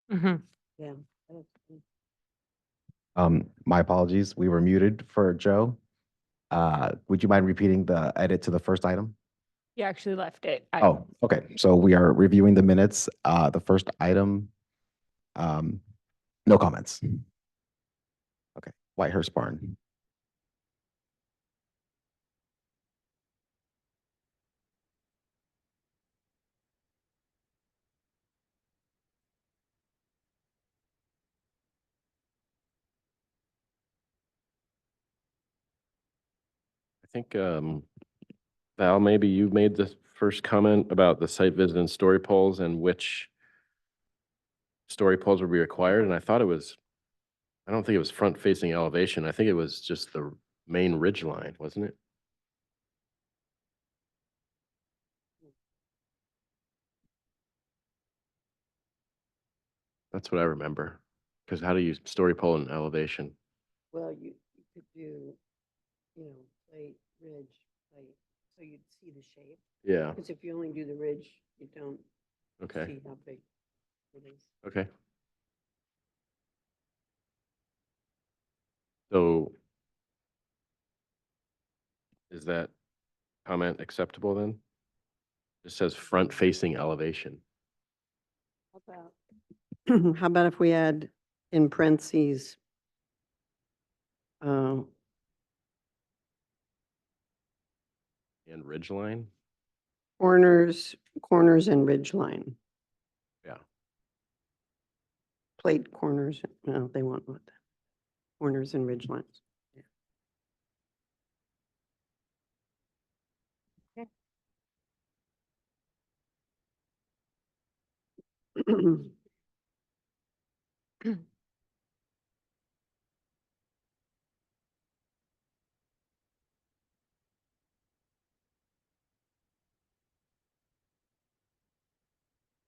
Mhm. Yeah. My apologies. We were muted for Joe. Would you mind repeating the edit to the first item? You actually left it. Oh, okay. So we are reviewing the minutes. The first item, no comments. Okay, Whitehurst Barn. I think, Val, maybe you made the first comment about the site visit and story polls and which story polls would be required, and I thought it was, I don't think it was front-facing elevation. I think it was just the main ridge line, wasn't it? That's what I remember. Because how do you story pole and elevation? Well, you could do, plate, ridge, plate, so you'd see the shape. Yeah, Because if you only do the ridge, you don't okay, see how big it is. okay. So is that comment acceptable then? It says front-facing elevation. How about if we add in parentheses, uh, And ridge line? corners and ridge line, Yeah. plate corners, no, they want what? Corners and ridge lines.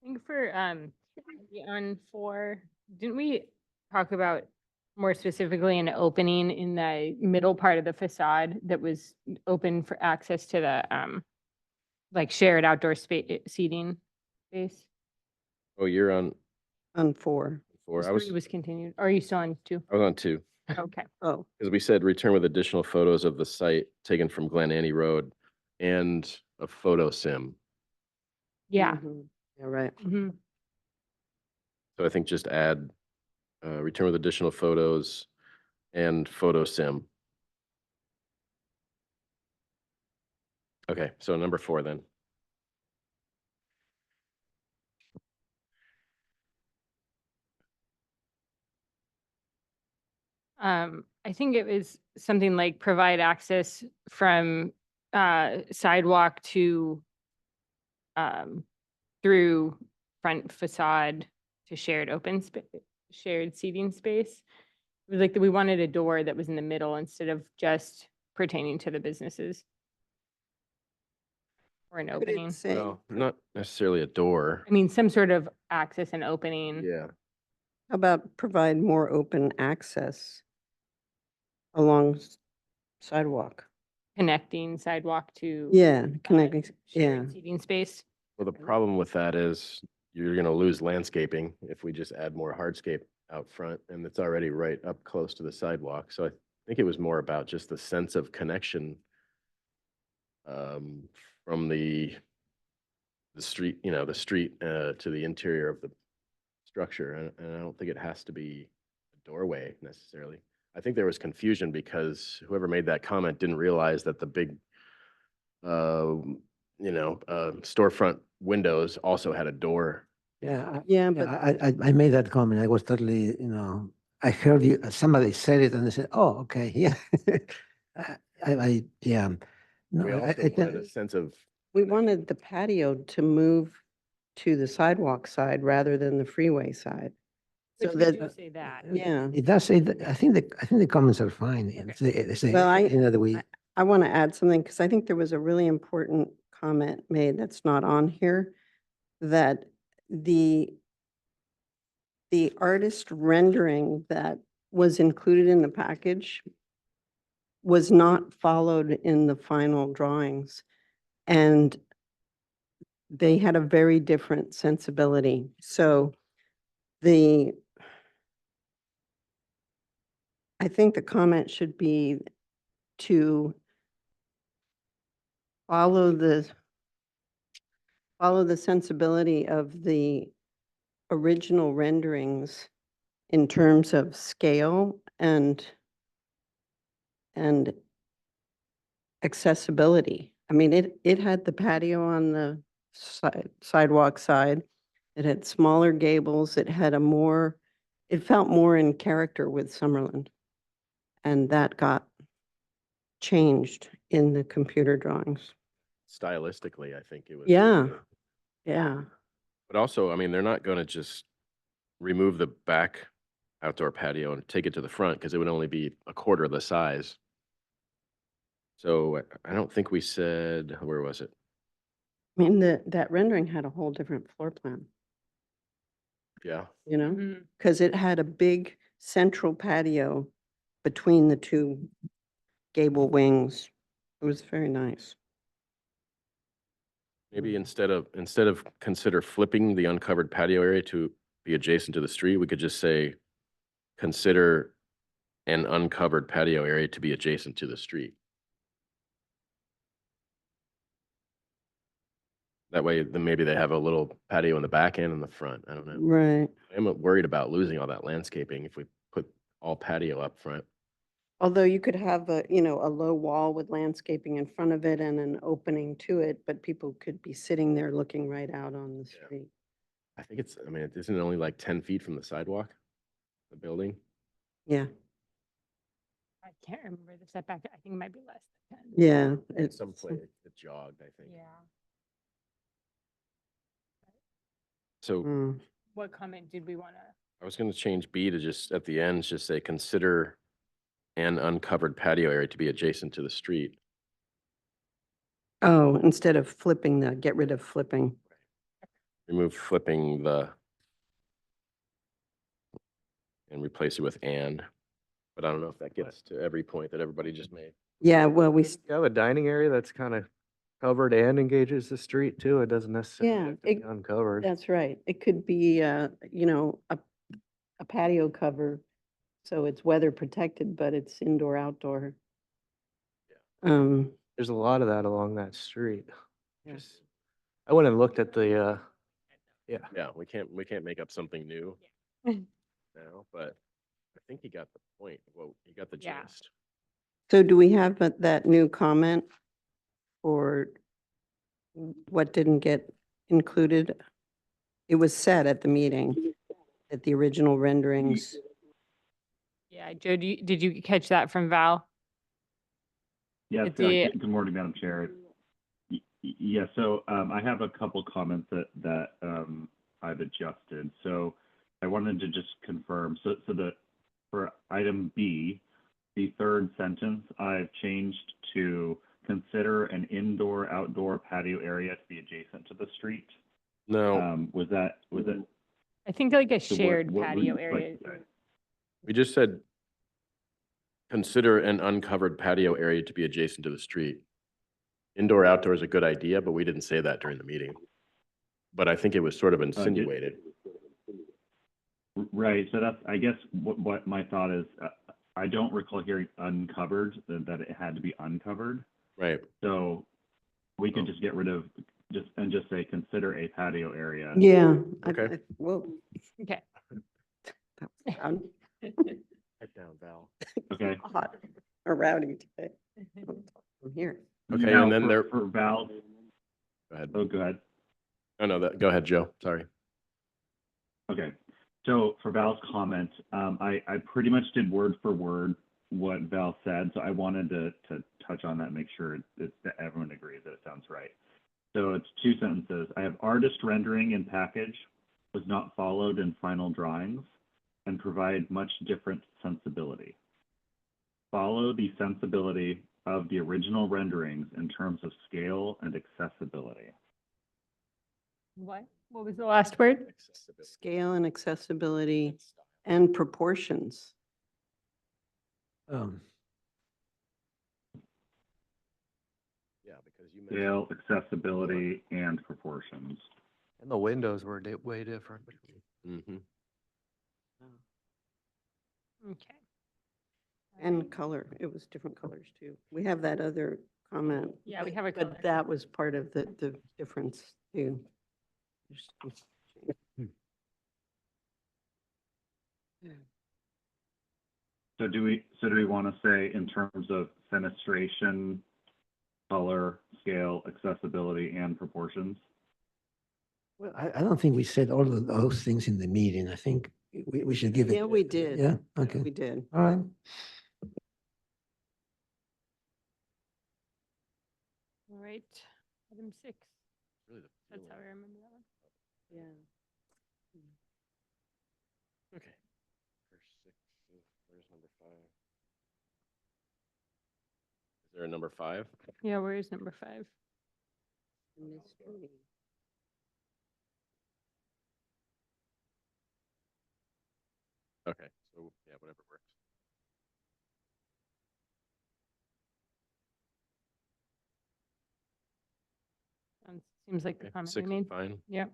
I think for on 4, didn't we talk about more specifically an opening in the middle part of the facade that was open for access to the like shared outdoor seating space? Oh, you're on On 4. 4. I 3 was was continued. Or are you still on 2? on 2. Okay. Oh, Because we said return with additional photos of the site taken from Glen Annie Road and a photo sim. Yeah. Yeah, right. Mhm. So I think just add, return with additional photos and photo sim. Okay, so number 4 then. I think it was something like provide access from sidewalk to through front facade to shared shared seating space. It was like that we wanted a door that was in the middle instead of just pertaining to the businesses. Or an Could it opening. say, No, not necessarily a door. I mean, some sort of access and opening. Yeah, how about provide more open access along sidewalk? Connecting sidewalk to Yeah, connecting, yeah. shared seating space. well, the problem with that is you're gonna lose landscaping if we just add more hardscape out front, and it's already right up close to the sidewalk. So I think it was more about just the sense of connection from the street, the street to the interior of the structure. And I don't think it has to be a doorway necessarily. I think there was confusion because whoever made that comment didn't realize that the big, storefront windows also had a door. Yeah, Yeah, yeah, but I made that comment. I was totally, I heard you, somebody said it and they said, oh, okay, yeah. Yeah. No, We also wanted a sense of, we wanted the patio to move to the sidewalk side rather than the freeway side. So Which we do that, say that. yeah, It does say, I think the comments are fine. It's Well, that we, I want to add something because I think there was a really important comment made that's not on here, that the artist rendering that was included in the package was not followed in the final drawings. And they had a very different sensibility. So the, I think the comment should be to follow the sensibility of the original renderings in terms of scale and accessibility. I mean, it had the patio on the sidewalk side. It had smaller gables. It had it felt more in character with Summerlin. And that got changed in the computer drawings. Stylistically, I think it was. Yeah. good. Yeah. But also, I mean, they're not gonna just remove the back outdoor patio and take it to the front, because it would only be a quarter of the size. So I don't think we said, where was it? I mean, that rendering had a whole different floor plan, Yeah, you know? Mhm. Because it had a big central patio between the two gable wings. It was very nice. maybe instead of consider flipping the uncovered patio area to be adjacent to the street, we could just say, consider an uncovered patio area to be adjacent to the street. That way, then maybe they have a little patio in the back and in the front. I don't know. Right. I'm worried about losing all that landscaping if we put all patio up front. Although you could have a low wall with landscaping in front of it and an opening to it, but people could be sitting there looking right out on the Yeah. street. I think it's, I mean, isn't it only like 10 feet from the sidewalk, the building? Yeah, I can't remember the setback. I think it might be less than 10. yeah. At It's, some point, it jogged, I think. Yeah. So mm, What comment did we want to? I was gonna change B to just, at the end, just say, consider an uncovered patio area to be adjacent to the street. oh, instead of get rid of flipping. Remove flipping and replace it with and. But I don't know if that gets to every point that everybody just made. Yeah, well, You have a dining area that's kind of covered and engages the street too. It doesn't necessarily Yeah, have to be it- uncovered. that's right. It could be, a patio cover, so it's weather protected, but it's indoor, outdoor. There's a lot of that along that street. Yeah. Just, I went and looked at the, yeah. Yeah, we can't make up something new now, but I think he got the point. Well, he got the Yeah. gist. So do we have that new comment for what didn't get included? It was said at the meeting that the original renderings, Yeah, Joe, did you catch that from Val? Yes, It's the- good morning, Madam Chair. Yeah, so I have a couple comments that I've adjusted. So I wanted to just confirm, for item B, the third sentence, I've changed to consider an indoor-outdoor patio area to be adjacent to the street. No, Was it? I think like a so shared what would patio you like area. to say? we just said, consider an uncovered patio area to be adjacent to the street. Indoor, outdoor is a good idea, but we didn't say that during the meeting. But I think it was sort of insinuated. Right, so that's, I guess, what my thought is, I don't recall hearing uncovered, that it had to be uncovered. Right. So we Oh. could just get rid of, just say, consider a patio area. yeah. Okay. Whoa. Okay. That was loud. Head down, Val. Okay. Hot or rowdy today. I'm here. Okay, Now, and then there, For Val, go ahead. oh, go ahead. Oh, no, go ahead, Joe. Sorry. Okay, so for Val's comment, I pretty much did word for word what Val said, so I wanted to touch on that, make sure that everyone agrees that it sounds right. So it's two sentences. I have artist rendering in package was not followed in final drawings and provide much different sensibility. Follow the sensibility of the original renderings in terms of scale and accessibility. What? What was the last word? Scale and accessibility and proportions. Yeah, because you mentioned. Scale, accessibility, and proportions. And the windows were way different. Mhm. Okay. And color, it was different colors too. We have that other comment. Yeah, we have a color. But that was part of the difference too. So do we want to say in terms of fenestration, color, scale, accessibility, and proportions? Well, I don't think we said all of those things in the meeting. I think we should give it. Yeah, we did. Yeah, okay, We did. all right. All right, item 6. Really the That's how feeling. I remember that one. Yeah. Okay. First 6, where's number 5? Is there a number 5? Yeah, where is number 5? Mystery. Okay, so yeah, whatever works. Seems like the Okay, comment we 6 is made. fine. Yep.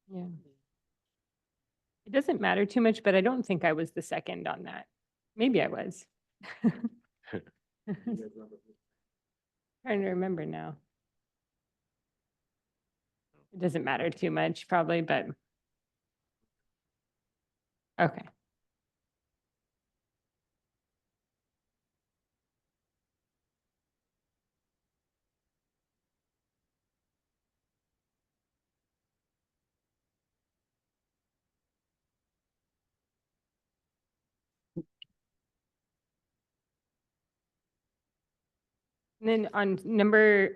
Yeah. It doesn't matter too much, but I don't think I was the second on that. Maybe I was. Trying to remember now. It doesn't matter too much probably, but. Okay. And then on number,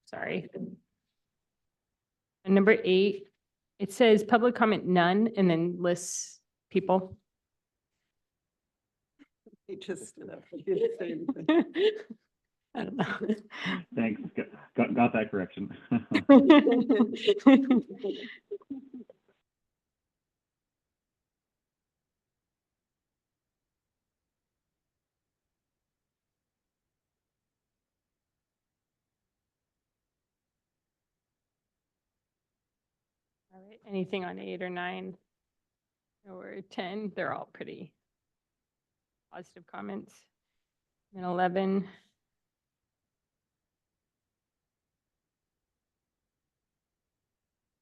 sorry. On number 8, it says public comment none and then lists people. He just stood up. He didn't say anything. I don't know. Thanks, got that correction. All right, anything on 8 or 9 or 10, they're all pretty positive comments. And 11.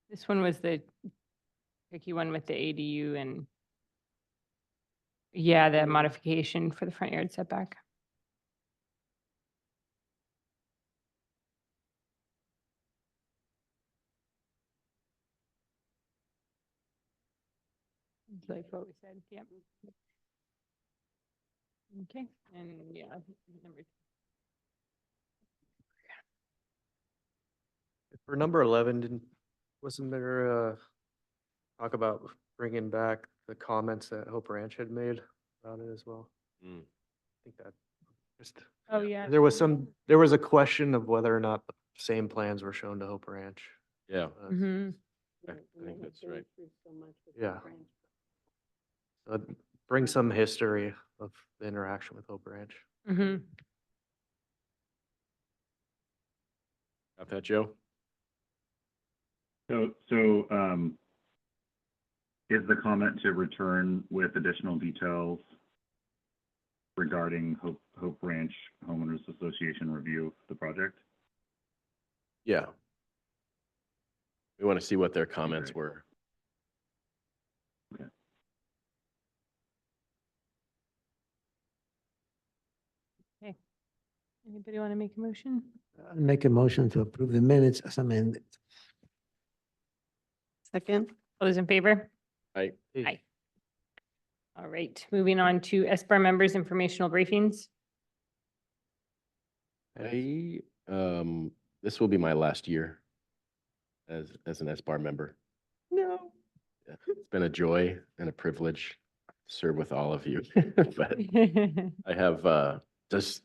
This one was the tricky one with the ADU and yeah, the modification for the front yard setback. It's like what we said, yep. Okay, and yeah, number For number 11, wasn't there talk about bringing back the comments that Hope Ranch had made about it as well? Mm. I think that just, Oh, yeah. there was a question of whether or not the same plans were shown to Hope Ranch. Yeah, Mhm. I think that's right. Yeah. So bring some history of the interaction with Hope Ranch. Mhm. Got that, Joe? So, is the comment to return with additional details regarding Hope Ranch Homeowners Association review of the project? Yeah. We want to see what their comments Great. were. Anybody want to make a motion? I'll make a motion to approve the minutes as amended. Second? All those in favor? I, Aye. All right, moving on to SBAR members' informational briefings. this will be my last year as an SBAR member. No. Yeah, it's been a joy and a privilege to serve with all of you. But I have, just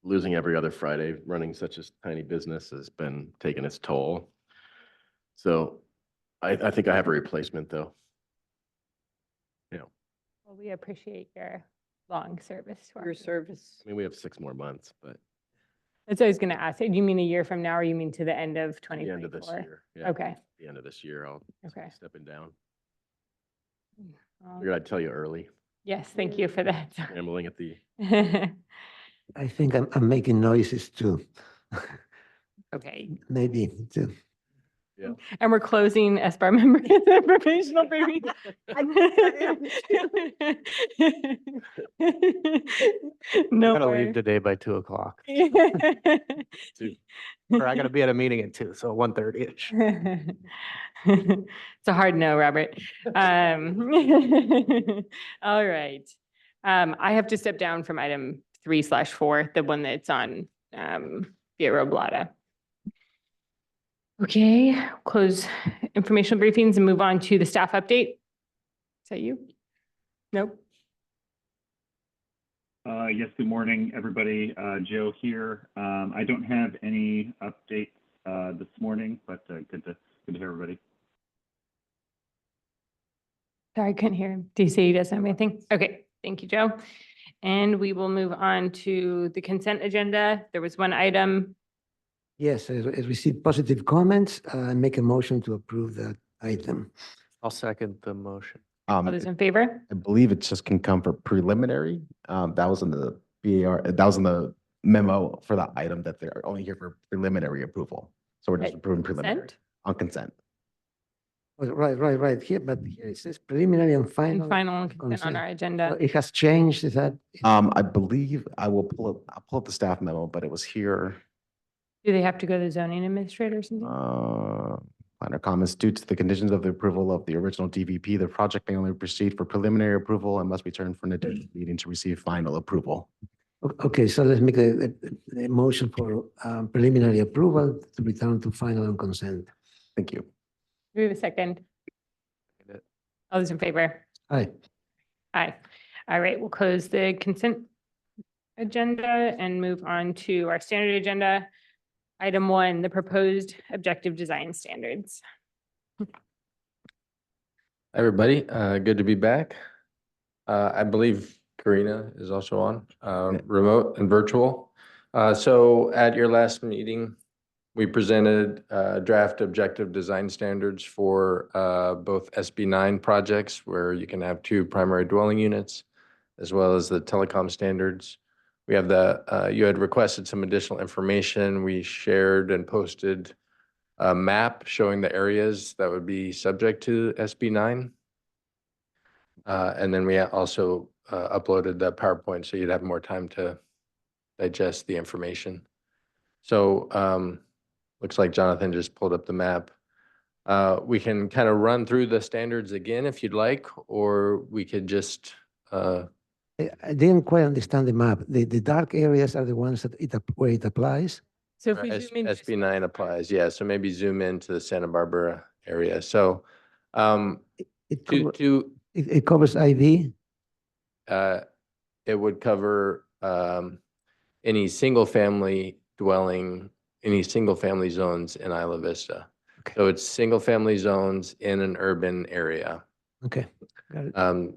losing every other Friday, running such a tiny business has been taking its toll. So I think I have a replacement though. Yeah, Well, we appreciate your long service. to our Your community. service. I mean, we have 6 more months, but That's what I was gonna ask. Do you mean a year from now or you mean to the end of The 2024? end of this year. Yeah, Okay, the end of this year, I'll okay. be stepping down. Well, Figured I'd tell you early, yes, thank you for that. gambling at the, I think I'm making noises too. Okay, Maybe too. yeah. and we're closing SBAR member informational briefing. No I'm gonna more. leave today by 2:00. Two. Or I gotta be at a meeting at 2, so 1:30-ish. It's a hard no, Robert. All right. I have to step down from item 3/4, the one that's on Via Blata. Okay, close informational briefings and move on to the staff update. Is that you? Nope. Yes, good morning, everybody. Joe here. I don't have any updates this morning, but good to hear everybody. Sorry, I couldn't hear him. Do you say he doesn't have anything? Okay, thank you, Joe. And we will move on to the consent agenda. There was one item. Yes, I received positive comments. I make a motion to approve that item. I'll second the motion. All those in favor? I believe it just can come for preliminary. That was in the BAR, that was in the memo for the item that they're only here for preliminary approval. So we're just Right, approving preliminary Consent? on consent. Oh, right. Here, but here it says preliminary and final. And final consent on consent. our So agenda. it has changed, is that? I believe I'll pull up the staff memo, but it was here. Do they have to go to the zoning administrator or something? Minor comments due to the conditions of the approval of the original DVP, the project may only proceed for preliminary approval and must return for an additional meeting to receive final approval. Okay, so let's make a motion for preliminary approval to return to final and consent. Thank you. Do we have a second? All those in favor? Aye. Aye. All right, we'll close the consent agenda and move on to our standard agenda. Item 1, the proposed objective design standards. Hi, everybody. Good to be back. I believe Karina is also on, remote and virtual. So at your last meeting, we presented draft objective design standards for both SB9 projects where you can have 2 primary dwelling units, as well as the telecom standards. We have you had requested some additional information. We shared and posted a map showing the areas that would be subject to SB9. And then we also uploaded the PowerPoint so you'd have more time to digest the information. So looks like Jonathan just pulled up the map. We can kind of run through the standards again if you'd like, or we could just I didn't quite understand the map. The dark areas are the ones that where it applies. So if we zoom in. just SB9 one- applies, yeah. So maybe zoom into the Santa Barbara area. So It, to, cover- to it covers IV. it would cover any single family dwelling, any single family zones in Isla Vista. Okay. So it's single family zones in an urban area. Okay, got it.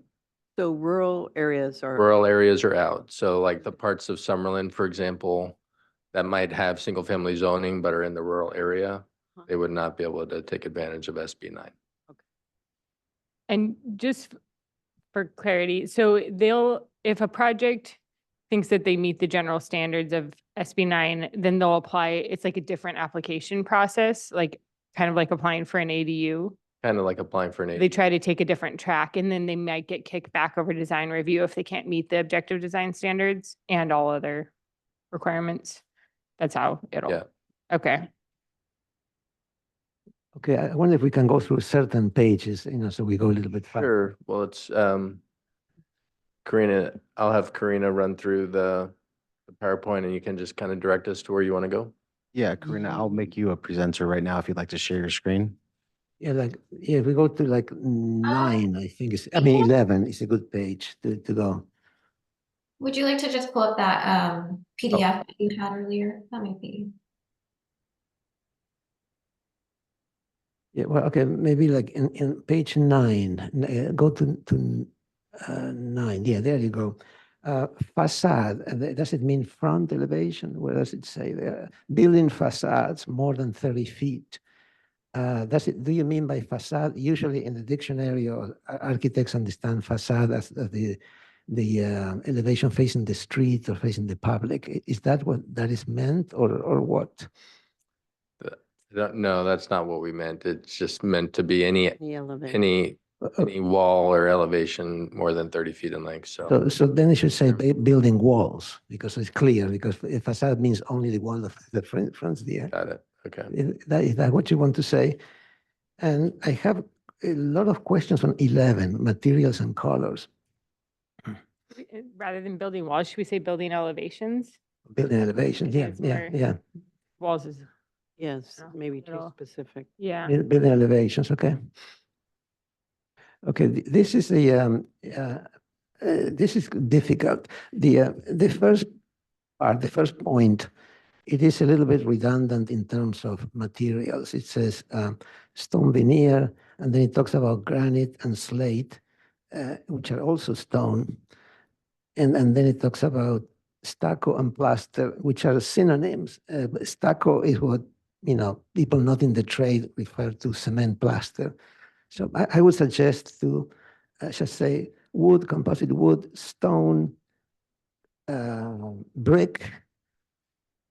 So rural areas are. Rural areas are out. So like the parts of Summerlin, for example, that might have single family zoning but are in the rural area, they would not be able to take advantage of SB9. And just for clarity, so if a project thinks that they meet the general standards of SB9, then they'll apply, it's like a different application process, like kind of like applying for an ADU. Kind of like applying for an They ADU. try to take a different track and then they might get kicked back over design review if they can't meet the objective design standards and all other requirements. That's how it'll, Yeah. okay. Okay, I wonder if we can go through certain pages, so we go a little bit faster. Sure. Well, it's Karina, I'll have Karina run through the PowerPoint and you can just kind of direct us to where you want to go. Yeah, Karina, I'll make you a presenter right now if you'd like to share your screen. Yeah, if we go to 9, I think 11 is a good page to go. Would you like to just pull up that PDF that you had earlier? That might be. Yeah, well, okay, maybe in page 9, go to 9. Yeah, there you go. Facade, does it mean front elevation? Where does it say there? Building facades more than 30 feet. Do you mean by facade? Usually in the dictionary, or architects understand facade as the elevation facing the street or facing the public. Is that what that is meant, or what? No, that's not what we meant. It's just meant to be any, The elevator. any wall or elevation more than 30 feet in length, so. So then it should say building walls, because it's clear, because a facade means only the wall of the fronts there. Got it, okay. Is that what you want to say? And I have a lot of questions on 11, materials and colors. Rather than building walls, should we say building elevations? Building elevation, yeah, It's yeah, more- yeah. Walls is, Yes, Oh, maybe too little- specific. yeah. Building elevations, okay. Okay, this is this is difficult. The first part, the first point, it is a little bit redundant in terms of materials. It says stone veneer, and then it talks about granite and slate, which are also stone. And then it talks about stucco and plaster, which are synonyms. Stucco is what, people not in the trade refer to cement plaster. So I would suggest to just say wood, composite wood, stone, brick,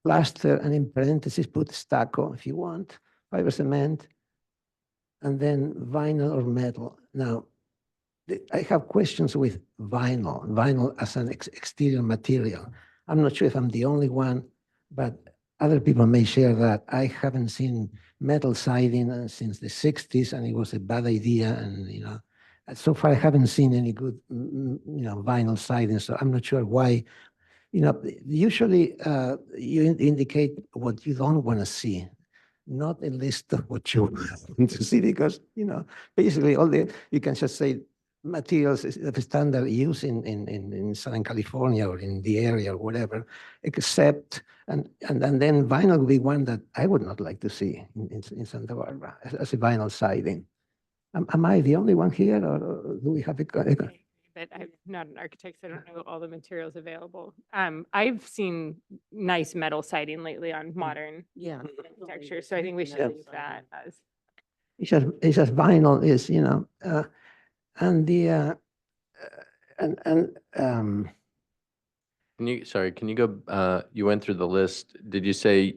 plaster, and in parentheses put stucco if you want, fiber cement, and then vinyl or metal. Now, I have questions with vinyl as an exterior material. I'm not sure if I'm the only one, but other people may share that. I haven't seen metal siding since the 60s, and it was a bad idea. And, so far I haven't seen any good, vinyl siding. So I'm not sure why. Usually you indicate what you don't want to see, not a list of what you want to see, because, basically you can just say materials is the standard use in Southern California or in the area or whatever, except, and then vinyl would be one that I would not like to see in Santa Barbara as a vinyl siding. Am I the only one here, or do we have But I'm not an architect, so I don't know all the materials available. I've seen nice metal siding lately on modern Yeah. architecture, so I think we should Yeah. use that as. it's just vinyl is, and the, Can you go, you went through the list. Did you say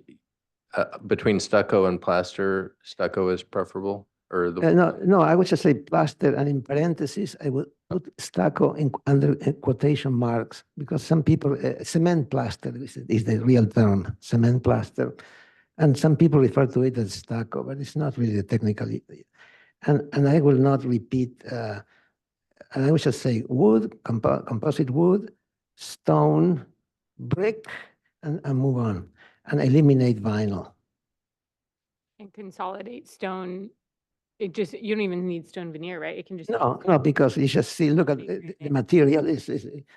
between stucco and plaster, stucco is preferable? Or the? no, I would just say plaster, and in parentheses, I would put stucco under quotation marks, because some people, cement plaster is the real term, cement plaster. And some people refer to it as stucco, but it's not really technically. And I will not repeat, and I would just say wood, composite wood, stone, brick, and move on, and eliminate vinyl. And consolidate stone. You don't even need stone veneer, right? It can just. No, because you just see, look at the material is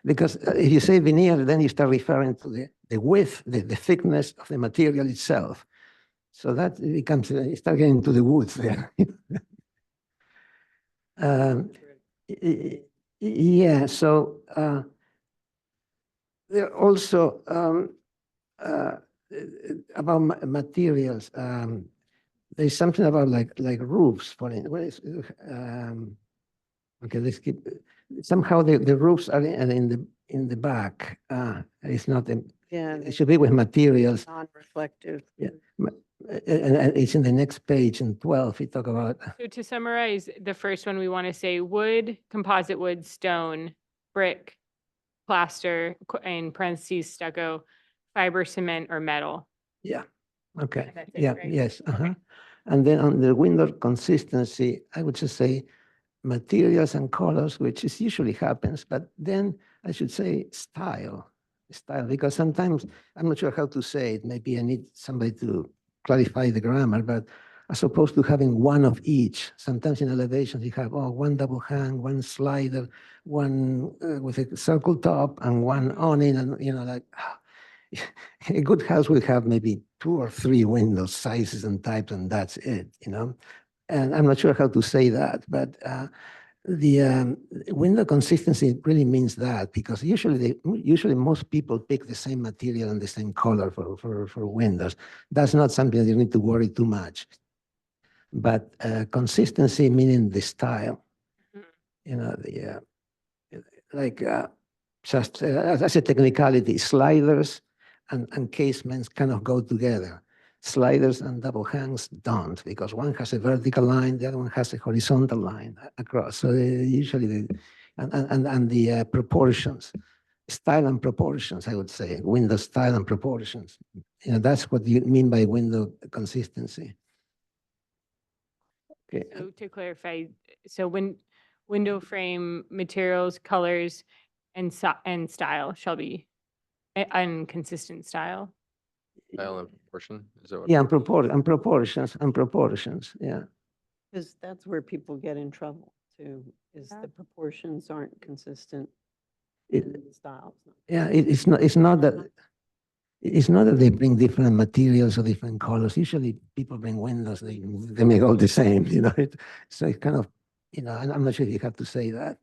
because if you say veneer, then you start referring to the width, the thickness of the material itself. So that becomes, you start getting into the woods there. Yeah, so there also about materials. There's something about like roofs, for instance. Okay, let's keep. Somehow the roofs are in the back. It's not. Yeah. It should be with materials. Non-reflective. Yeah. And it's in the next page in 12. We talk about. So to summarize, the first one, we want to say wood, composite wood, stone, brick, plaster, in parentheses, stucco, fiber cement, or metal. Yeah. Okay. That's it, Yeah. right? Yes. Okay. And then on the window consistency, I would just say materials and colors, which is usually happens, but then I should say style, because sometimes I'm not sure how to say it. Maybe I need somebody to clarify the grammar, but as opposed to having one of each, sometimes in elevations you have, one double hang, one slider, one with a circle top, and one awning, and a good house will have maybe 2 or 3 window sizes and types, and that's it, And I'm not sure how to say that, but window consistency really means that, because usually most people pick the same material and the same color for windows. That's not something that you need to worry too much. But consistency meaning the style, Mhm. you know, like just as a technicality, sliders and casements kind of go together. Sliders and double hangs don't, because one has a vertical line, the other one has a horizontal line across. So usually the proportions, style and proportions, I would say, window style and proportions. You know, that's what you mean by window consistency. Okay. So to clarify, so when window frame materials, colors, and and style shall be inconsistent style. Style and proportion, is that what? Yeah, and proportions, yeah. Because that's where people get in trouble too, is Yeah. the proportions aren't consistent It- and the styles. Yeah, it's not that they bring different materials or different colors. Usually people bring windows, they make all the same, you know. So it's kind of, you know, I'm not sure if you have to say that.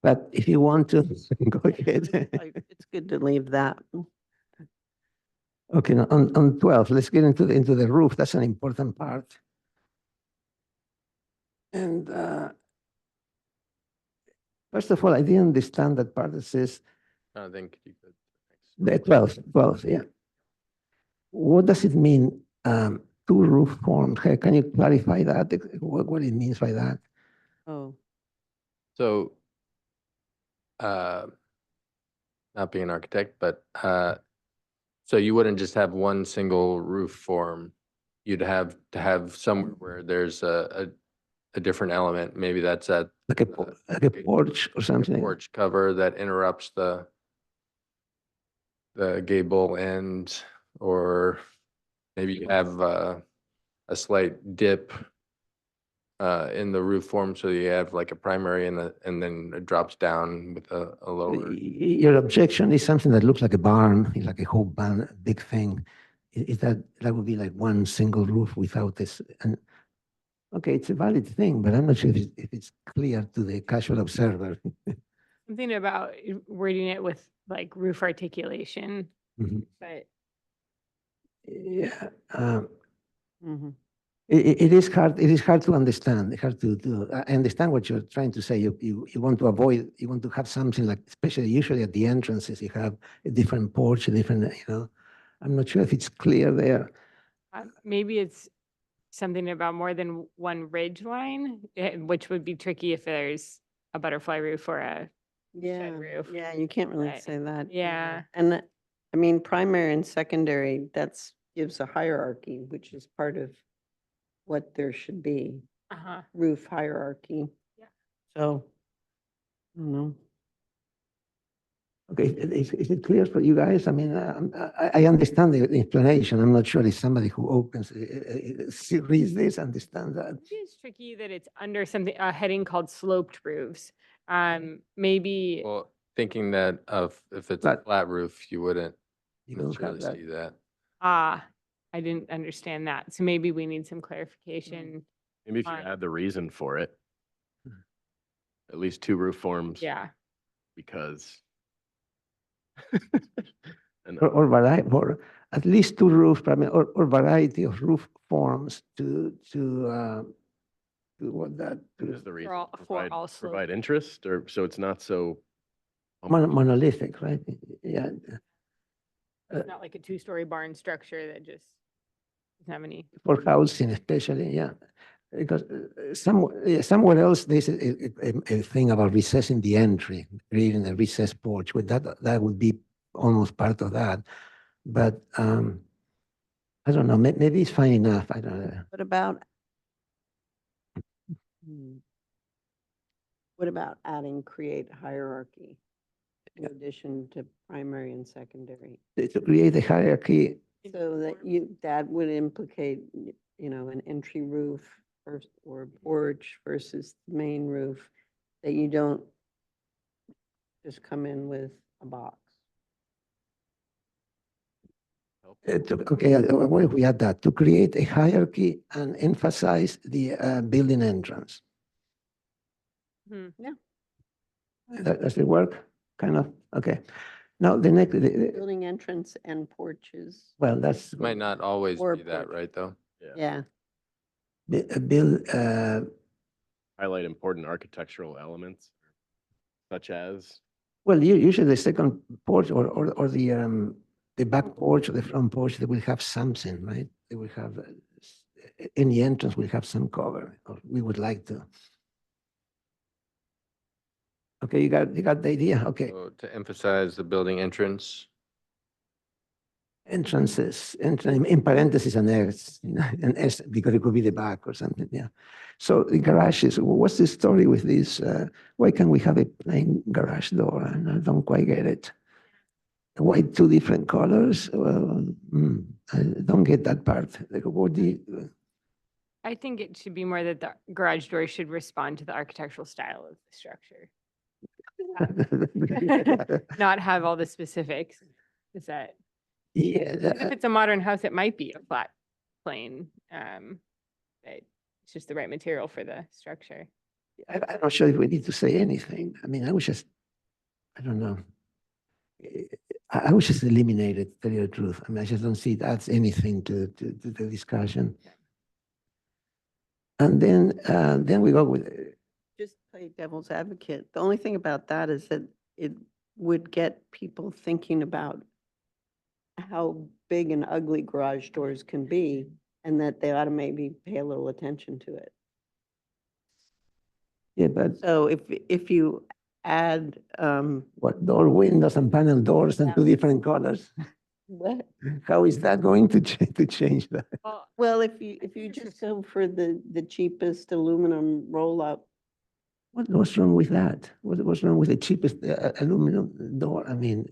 But if you want to, go ahead. It's good to leave that. Okay, now on 12, let's get into the roof. That's an important part. And first of all, I didn't understand that part that says I think you could. the 12, yeah. What does it mean, two roof forms? Can you clarify that, what it means by that? Oh, So, not being an architect, but so you wouldn't just have one single roof form. You'd have to have somewhere where there's a different element. Maybe that's at Like a porch or a something? porch cover that interrupts the gable end, or maybe you have a slight dip in the roof form, so you have like a primary and then it drops down with a lower. Your objection is something that looks like a barn, it's like a whole barn, big thing. Is that would be like one single roof without this? And okay, it's a valid thing, but I'm not sure if it's clear to the casual observer. Something about wording it with like roof articulation, Mhm. but Yeah, mhm. it is hard. It is hard to understand. Hard to. I understand what you're trying to say. You want to avoid. You want to have something like, especially usually at the entrances, you have a different porch, a different. You know, I'm not sure if it's clear there. maybe it's something about more than one ridge line, which would be tricky if there's a butterfly roof or a Yeah, roof, yeah, you can't really but say that. yeah. And I mean, primary and secondary, gives a hierarchy, which is part of what there should be, Uh-huh. roof hierarchy. Yeah. So, I don't know. Okay, is it clear for you guys? I mean, I understand the explanation. I'm not sure if somebody who opens, reads this, understands that. Maybe it's tricky that it's under something, a heading called sloped roofs. Maybe, Well, thinking that if it's a But- flat roof, you wouldn't You don't have necessarily that. see that. I didn't understand that. So maybe we need some clarification. Maybe if you Fine. add the reason for it. At least two roof forms. Yeah. Because. And Or variety, or at least two roofs, I mean, or variety of roof forms to what that, is the reason, all- for provide, all slope. provide interest, or so it's not so. monolithic, right? Yeah. It's not like a two-story barn structure that just doesn't have any. For housing especially, yeah. Because somewhere else, there's a thing about recessing the entry, creating a recess porch. With that would be almost part of that. But I don't know, maybe it's fine enough. I don't know. What about? What about adding create hierarchy in addition to primary and secondary? To create a hierarchy, So that would implicate, an entry roof first or porch versus the main roof, that you don't just come in with a box. okay, what if we add that? To create a hierarchy and emphasize the building entrance. Does it work? Kind of, okay. Now, the next, Building entrance and porches. well, that's. Might not always Or be that, porch. right, though? Yeah. Bill, Highlight important architectural elements such as, well, usually the second porch or the back porch or the front porch, they will have something, right? They will have, in the entrance will have some cover, or we would like to. Okay, you got the idea, okay. So to emphasize the building entrance, Entrances, in parentheses an S, an S, because it could be the back or something, yeah. So the garages, what's the story with this? Why can't we have a plain garage door? And I don't quite get it. Why two different colors? I don't get that part. Like, what I think it should be more that the garage door should respond to the architectural style of the structure, not have all the specifics. Is that, Yeah, 'cause if it's a modern house, it might be a flat plane. But it's just the right material for the structure. I'm not sure if we need to say anything. I mean, I would just, I don't know. I would just eliminate it, to tell you the truth. I mean, I just don't see it adds anything to the discussion. And then we go with, Just play devil's advocate. The only thing about that is that it would get people thinking about how big and ugly garage doors can be, and that they ought to maybe pay a little attention to it. yeah, but So if you add, what, door windows and panel doors and two different colors? what? How is that going to change that? Well, Well, if you just go for the cheapest aluminum roll-up, What's wrong with that? What's wrong with the cheapest aluminum door? I mean,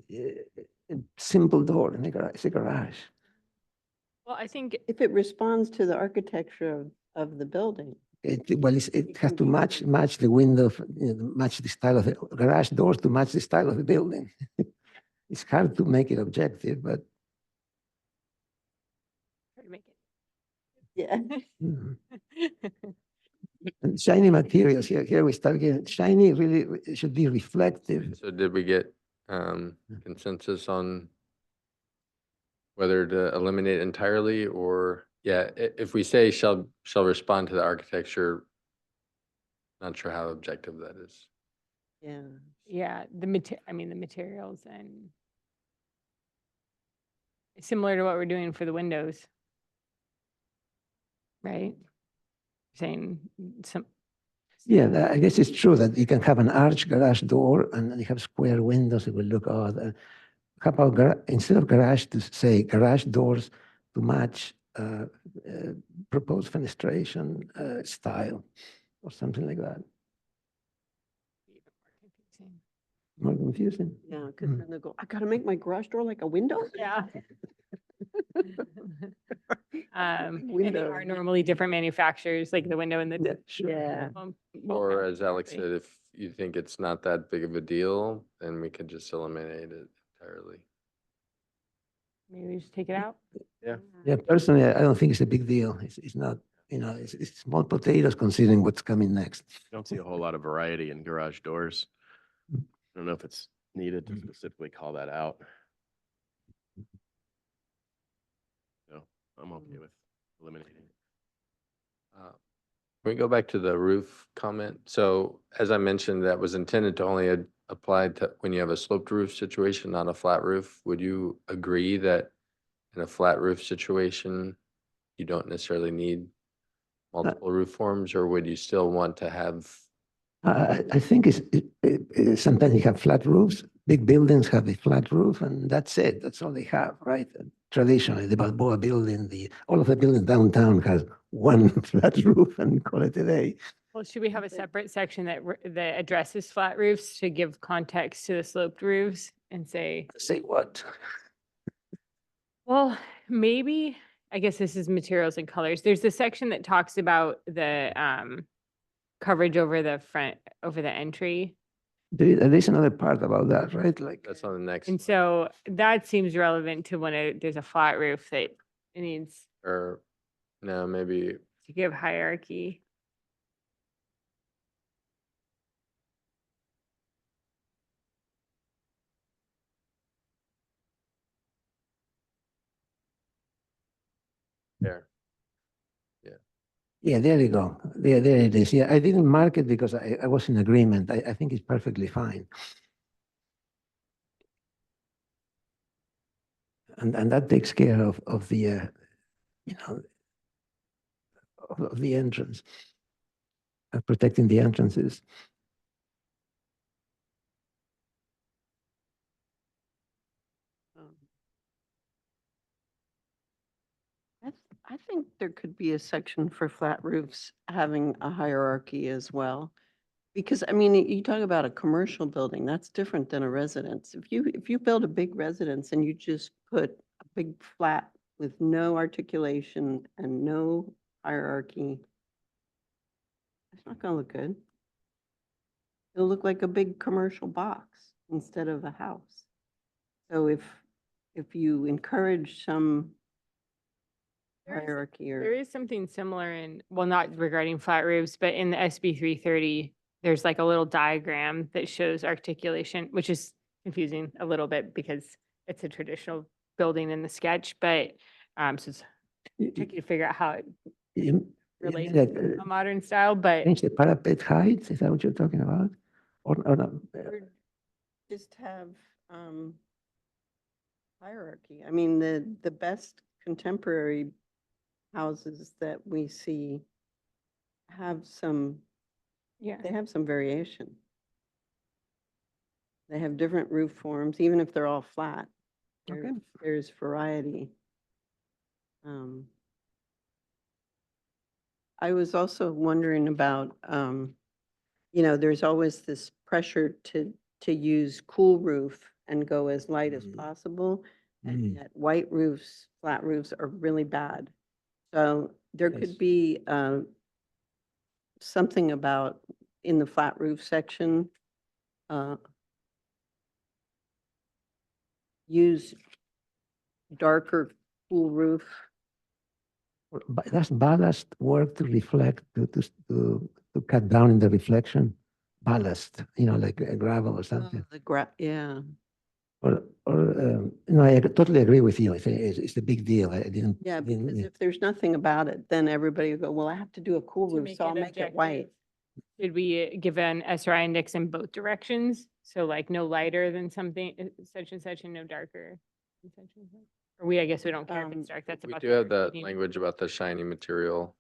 a simple door in a garage, it's a garage. well, I think if it responds to the architecture of the building. Well, it has to match the window, match the style of the garage doors to match the style of the building. It's hard to make it objective, but try to make Yeah. mhm. And shiny materials, here we start getting, shiny really should be reflective. so did we get consensus on whether to eliminate entirely or, yeah, if we say shall respond to the architecture, not sure how objective that is. Yeah. yeah, I mean, the materials and similar to what we're doing for the windows. Right? Saying some, Yeah, I guess it's true that you can have an arch garage door and then you have square windows, it will look odd. How about instead of garage to say garage doors to match proposed fenestration style or something like that? More confusing. Yeah, because then they'll go, I gotta make my garage door like a window? yeah. And they Window. are normally different manufacturers, like the window and the. Yeah, sure. Yeah. Or as Alex said, if you think it's not that big of a deal, then we could just eliminate it entirely. Maybe we just take it out. Yeah, personally, I don't think it's a big deal. It's not, it's small potatoes considering what's coming next. don't see a whole lot of variety in garage doors. I don't know if it's needed to specifically call that out. So I'm okay with eliminating. Can we go back to the roof comment? So as I mentioned, that was intended to only apply to when you have a sloped roof situation, not a flat roof. Would you agree that in a flat roof situation, you don't necessarily need multiple roof forms, or would you still want to have? I think sometimes you have flat roofs. Big buildings have a flat roof, and that's it. That's all they have, right? Traditionally, the Balboa building, all of the buildings downtown has one flat roof, and call it a day. Well, should we have a separate section that addresses flat roofs to give context to the sloped roofs and say, Say what? well, maybe, I guess this is materials and colors. There's a section that talks about the coverage over the front, over the entry. There's another part about that, right? Like, That's on the next, And so that seems relevant to when there's a flat roof that it needs or no, maybe to give hierarchy. There. Yeah, there you go. There it is. Yeah, I didn't mark it because I was in agreement. I think it's perfectly fine. And that takes care of the, you know, of the entrance, protecting the entrances. Um, I think there could be a section for flat roofs having a hierarchy as well. Because, I mean, you talk about a commercial building, that's different than a residence. If you build a big residence and you just put a big flat with no articulation and no hierarchy, it's not gonna look good. It'll look like a big commercial box instead of a house. So if you encourage some There is- hierarchy There or, is something similar in, well, not regarding flat roofs, but in the SB 330, there's like a little diagram that shows articulation, which is confusing a little bit because it's a traditional building in the sketch, but so it's tricky to figure out how it You relates mean to like, a modern style, but change the parapet height? Is that what you're talking about? Or not? or just have hierarchy. I mean, the best contemporary houses that we see have some, yeah. they have some variation. They have different roof forms, even if they're all flat. Okay. There's variety. I was also wondering about, there's always this pressure to use cool roof and go as light as possible. And yet white roofs, flat roofs are really bad. So there Yes. could be something about in the flat roof section, use darker cool roof. But that's ballast work to reflect, to cut down in the reflection. Ballast, like gravel or something. Yeah. I totally agree with you. It's a big deal. I didn't. Yeah, didn't- because yeah. if there's nothing about it, then everybody will go, well, I have to do a cool To roof, make so it I'll make it objective, white. Should we give an SRI index in both directions? So like no lighter than something such and such and no darker. than such and such? Or I guess we don't care if it's dark, that's We about. do the have that reading. language about the shiny material.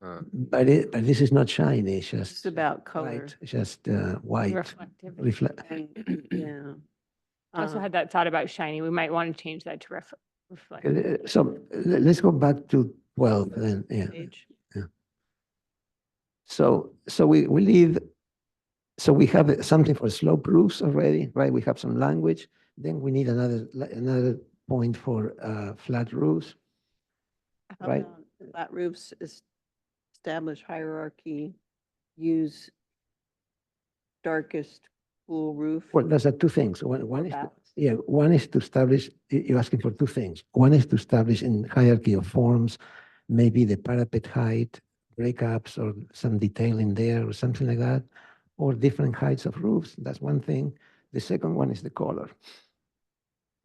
But this is not shiny. It's just It's about color. white. It's just white. Reflective. Reflect. And, yeah. I also Uh, had that thought about shiny. We might want to change that to reflect. So let's go back to 12 then. Yeah. page. So we leave. So we have something for slope roofs already, right? We have some language. Then we need another point for flat roofs. How Right. about flat roofs establish hierarchy, use darkest cool roof. Well, there's two things. One or is ballast. one is to establish. You're asking for two things. One is to establish in hierarchy of forms, maybe the parapet height, breakups, or some detail in there, or something like that, or different heights of roofs. That's one thing. The second one is the color,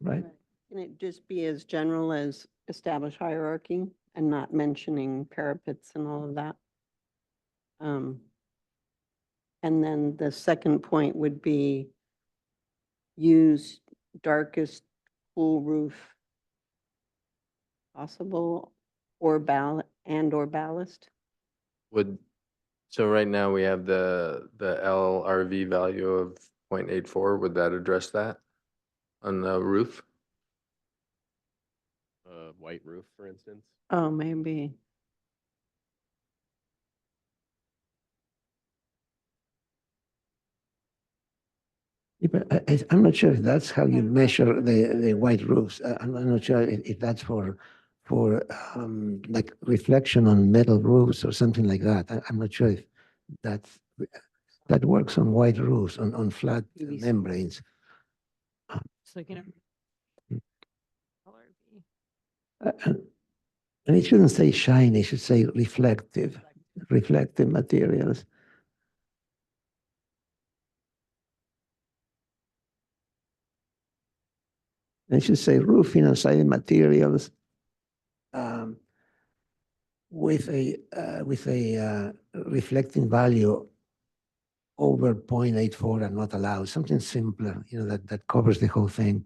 right? Can it just be as general as establish hierarchy and not mentioning parapets and all of that? And then the second point would be use darkest cool roof possible or or ballast. So right now we have the LRV value of 0.84. Would that address that on the roof? White roof, for instance. Oh, maybe. Yeah, but I'm not sure if that's how you measure the white roofs. I'm not sure if that's for like reflection on metal roofs or something like that. I'm not sure if that's that works on white roofs, on flat PVC. membranes. Just looking at. Mm. color B. And it shouldn't say shiny, it should say reflective materials. It should say roofing and siding materials with a reflecting value over 0.84 and not allowed, something simpler, you know, that covers the whole thing.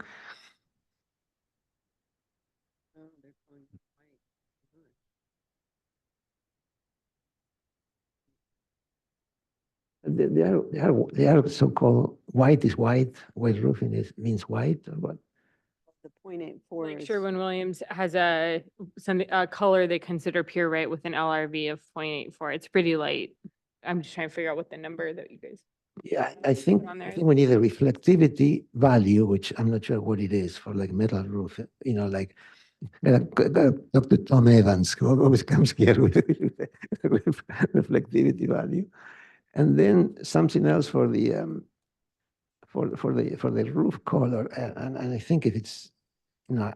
They are so-called white is white roofing means white or what? The 0.84 Like is. Sherwin-Williams has a color they consider pure white with an LRV of 0.84. It's pretty light. I'm just trying to figure out what the number that you guys. Yeah, I think, on there. we need a reflectivity value, which I'm not sure what it is for like metal roof, you know, like Dr. Tom Evans who always comes here with reflectivity value. And then something else for the for the roof color. And I think if it's, you know,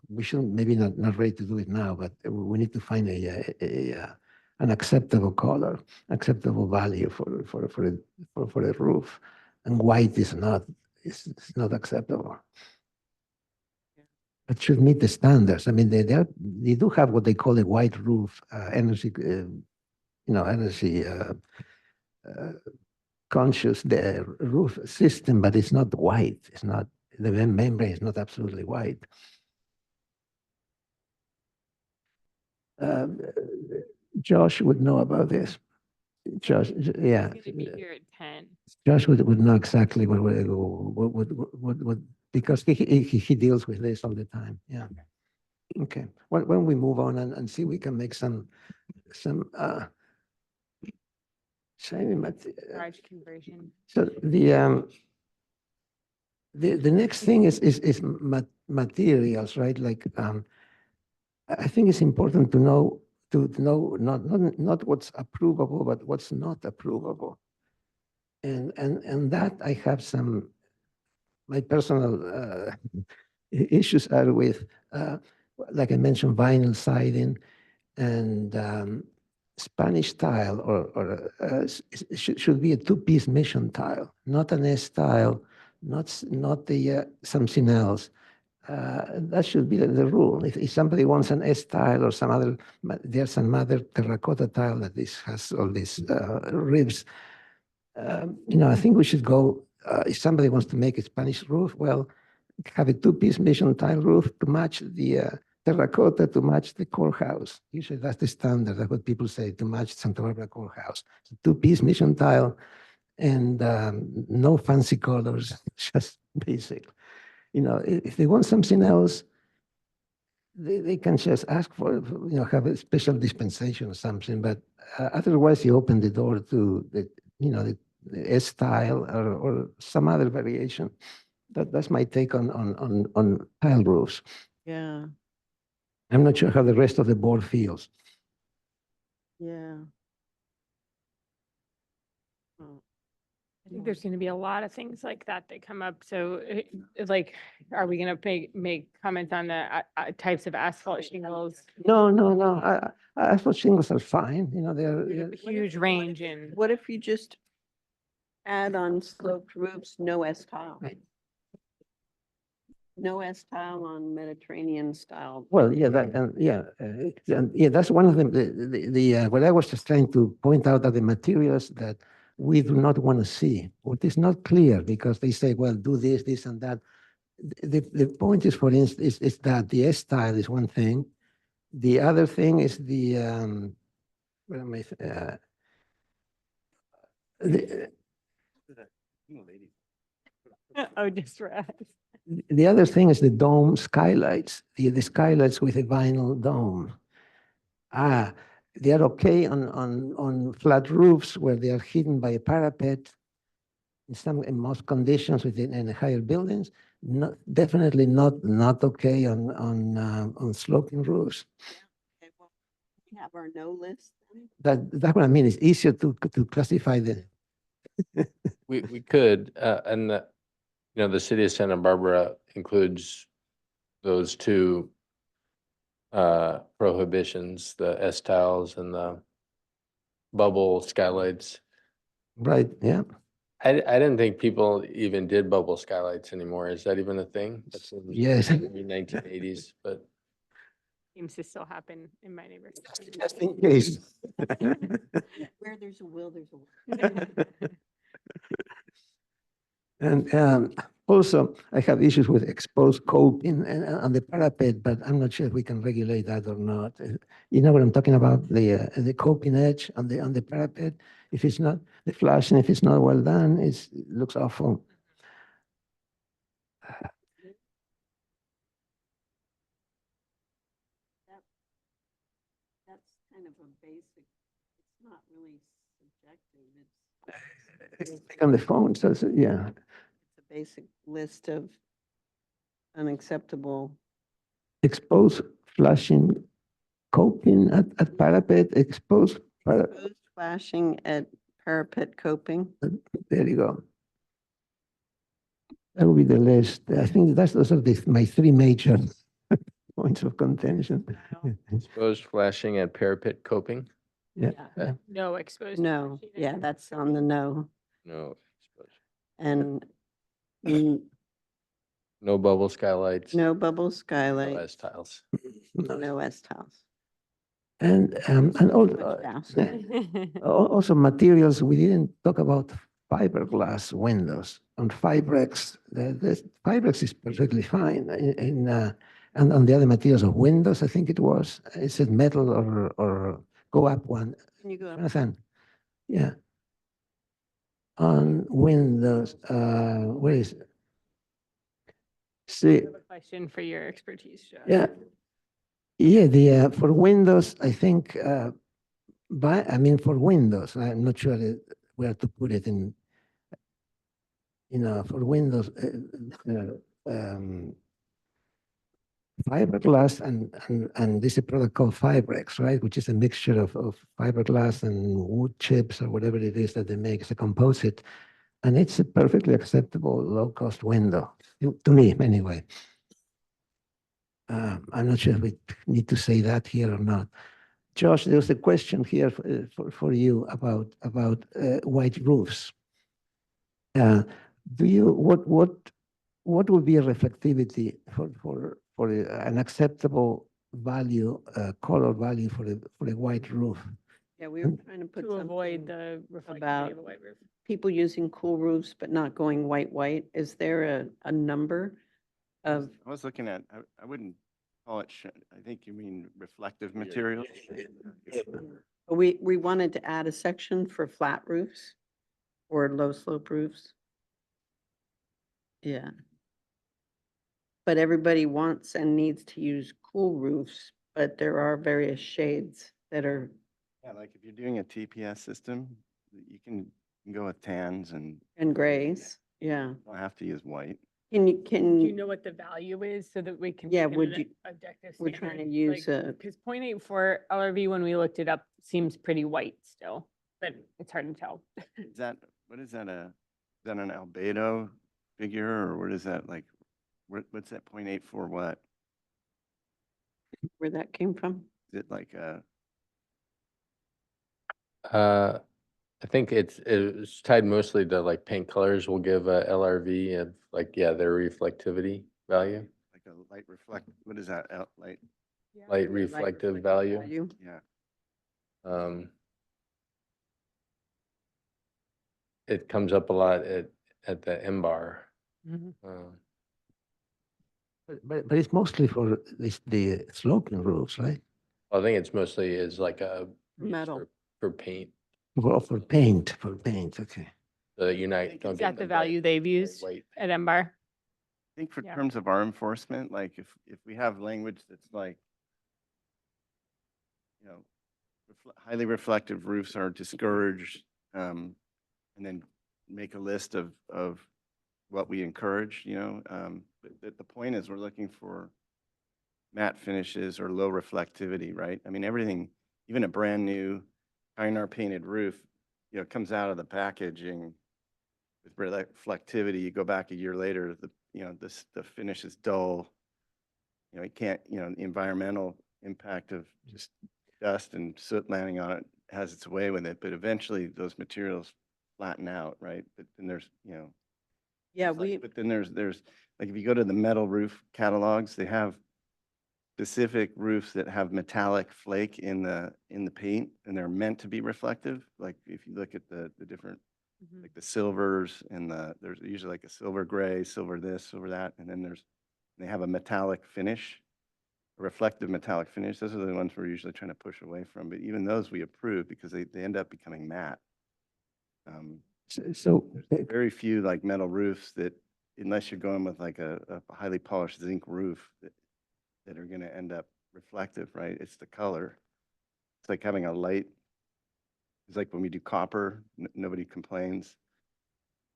we shouldn't, maybe not ready to do it now, but we need to find an acceptable color, acceptable value for a roof. And white is not, it's not acceptable. It should meet the standards. I mean, they do have what they call a white roof energy, energy conscious the roof system, but it's not white. It's not, the membrane is not absolutely white. Josh would know about this. Josh, yeah. It's gonna be here at 10. Josh would know exactly what because he deals with this all the time. Yeah. Okay. When we move on and see, we can make some shiny Garage conversion. So the next thing is materials, right? Like I think it's important to know not what's approvable, but what's not approvable. And that I have some, my personal issues are with, like I mentioned, vinyl siding and Spanish tile or should be a two-piece mission tile, not an S tile, not the something else. That should be the rule. If somebody wants an S tile or some other, there's some other terracotta tile that has all these ribs. I think we should go, if somebody wants to make a Spanish roof, well, have a two-piece mission tile roof to match the terracotta, to match the courthouse. Usually that's the standard, that's what people say, to match Santa Barbara courthouse. So two-piece mission tile and no fancy colors, just basic. If they want something else, they can just ask for, have a special dispensation or something, but otherwise you open the door to the S style or some other variation. That's my take on tile roofs. Yeah, I'm not sure how the rest of the board feels. yeah. I think there's gonna be a lot of things like that come up. So like, are we gonna make comments on the types of asphalt shingles? No. Asphalt shingles are fine. They're There's a huge range in. What if you just add on sloped roofs, no S tile? Right. No S tile on Mediterranean style. well, yeah, that and yeah, that's one of them. The what I was just trying to point out are the materials that we do not want to see. What is not clear because they say, well, do this and that. The point is, for instance, is that the S style is one thing. The other thing is the what am I? Oh, just right. The other thing is the dome skylights, the skylights with a vinyl dome. They are okay on flat roofs where they are hidden by a parapet. In most conditions in higher buildings, definitely not okay on sloping roofs. Okay, well, we have our no list. That's what I mean. It's easier to classify the. We could, and the city of Santa Barbara includes those two prohibitions, the S tiles and the bubble skylights. Right, yeah. I didn't think people even did bubble skylights anymore. Is that even a thing? That's in Yes. the 1980s, but Seems to still happen in my neighborhood. Just in case. Where there's a will, there's a way. And also, I have issues with exposed coping on the parapet, but I'm not sure if we can regulate that or not. You know what I'm talking about? The coping edge on the parapet. If it's not the flashing, if it's not well done, it looks awful. That's kind of a basic, it's not really subjective, It's on the phone, so yeah. it's a basic list of unacceptable. Exposed flashing coping at parapet, exposed parapet. Exposed flashing at parapet coping. There you go. That will be the list. I think those are my three major points of contention. Exposed flashing and parapet coping? Yeah. Yeah. No exposed. No, flashing yeah, at that's parapet on the coping. no. No. exposed- And No bubble skylights. no bubble No skylight, S tiles. no S tiles. And also materials, we didn't talk about fiberglass windows. On Fibrex, the Fibrex is perfectly fine. And on the other materials of windows, I think it was, is it metal or go up one? Can you go up? Jonathan, yeah. On windows, where is it? See, I have a question for your expertise, Josh. yeah. Yeah, for Windows, I think, for Windows, I'm not sure where to put it in, for Windows, fiberglass and this is a product called Fibrex, right? Which is a mixture of fiberglass and wood chips or whatever it is that they make. It's a composite. And it's a perfectly acceptable low-cost window, to me anyway. I'm not sure if we need to say that here or not. Josh, there was a question here for you about white roofs. What would be a reflectivity for an acceptable value, color value for a white roof? Yeah, we were trying to put To avoid something the reflectivity about of a white roof. people using cool roofs, but not going white. Is there a number of? I was looking at, I wouldn't call it, I think you mean reflective materials. We wanted to add a section for flat roofs or low slope roofs. Yeah. But everybody wants and needs to use cool roofs, but there are various shades that are, Yeah, like if you're doing a TPS system, you can go with tans and grays. Yeah. don't have to use white. Can you, Do you know what the value is so that we can? Yeah, make it would an you- objective we're trying to standard? use Like, a- Because 0.84 LRV, when we looked it up, seems pretty white still, but it's hard to tell. Is that, what is that is that an albedo figure or what is that like? What's that 0.84 what? where that came from? Is it like I think it's tied mostly to like paint colors will give a LRV of like, yeah, their reflectivity value, a light reflect, what is that, light? light reflective value. Yeah. It comes up a lot at the MBAR. Mhm. But it's mostly for the sloping roofs, right? I think it's mostly is like a used Metal. for paint, For paint, okay. so that you don't Is get that the bright- value they've bright used white. at MBAR? I think for Yeah. terms of our enforcement, like if we have language that's like, highly reflective roofs are discouraged, and then make a list of what we encourage, but the point is we're looking for matte finishes or low reflectivity, right? I mean, everything, even a brand new Kynar painted roof, comes out of the packaging with reflectivity. You go back a year later, the finish is dull. It can't, the environmental impact of just dust and soot landing on it has its way with it, but eventually those materials flatten out, right? But then there's, Yeah, but then there's like, if you go to the metal roof catalogs, they have specific roofs that have metallic flake in the paint, and they're meant to be reflective. Like if you look at the different, like the silvers and there's usually like a silver gray, silver this, silver that, and then they have a metallic finish, a reflective metallic finish. Those are the ones we're usually trying to push away from, but even those we approve because they end up becoming matte. So, There's very few like metal roofs that, unless you're going with like a highly polished zinc roof, that are gonna end up reflective, right? It's the color. It's like having a light. It's like when we do copper, nobody complains.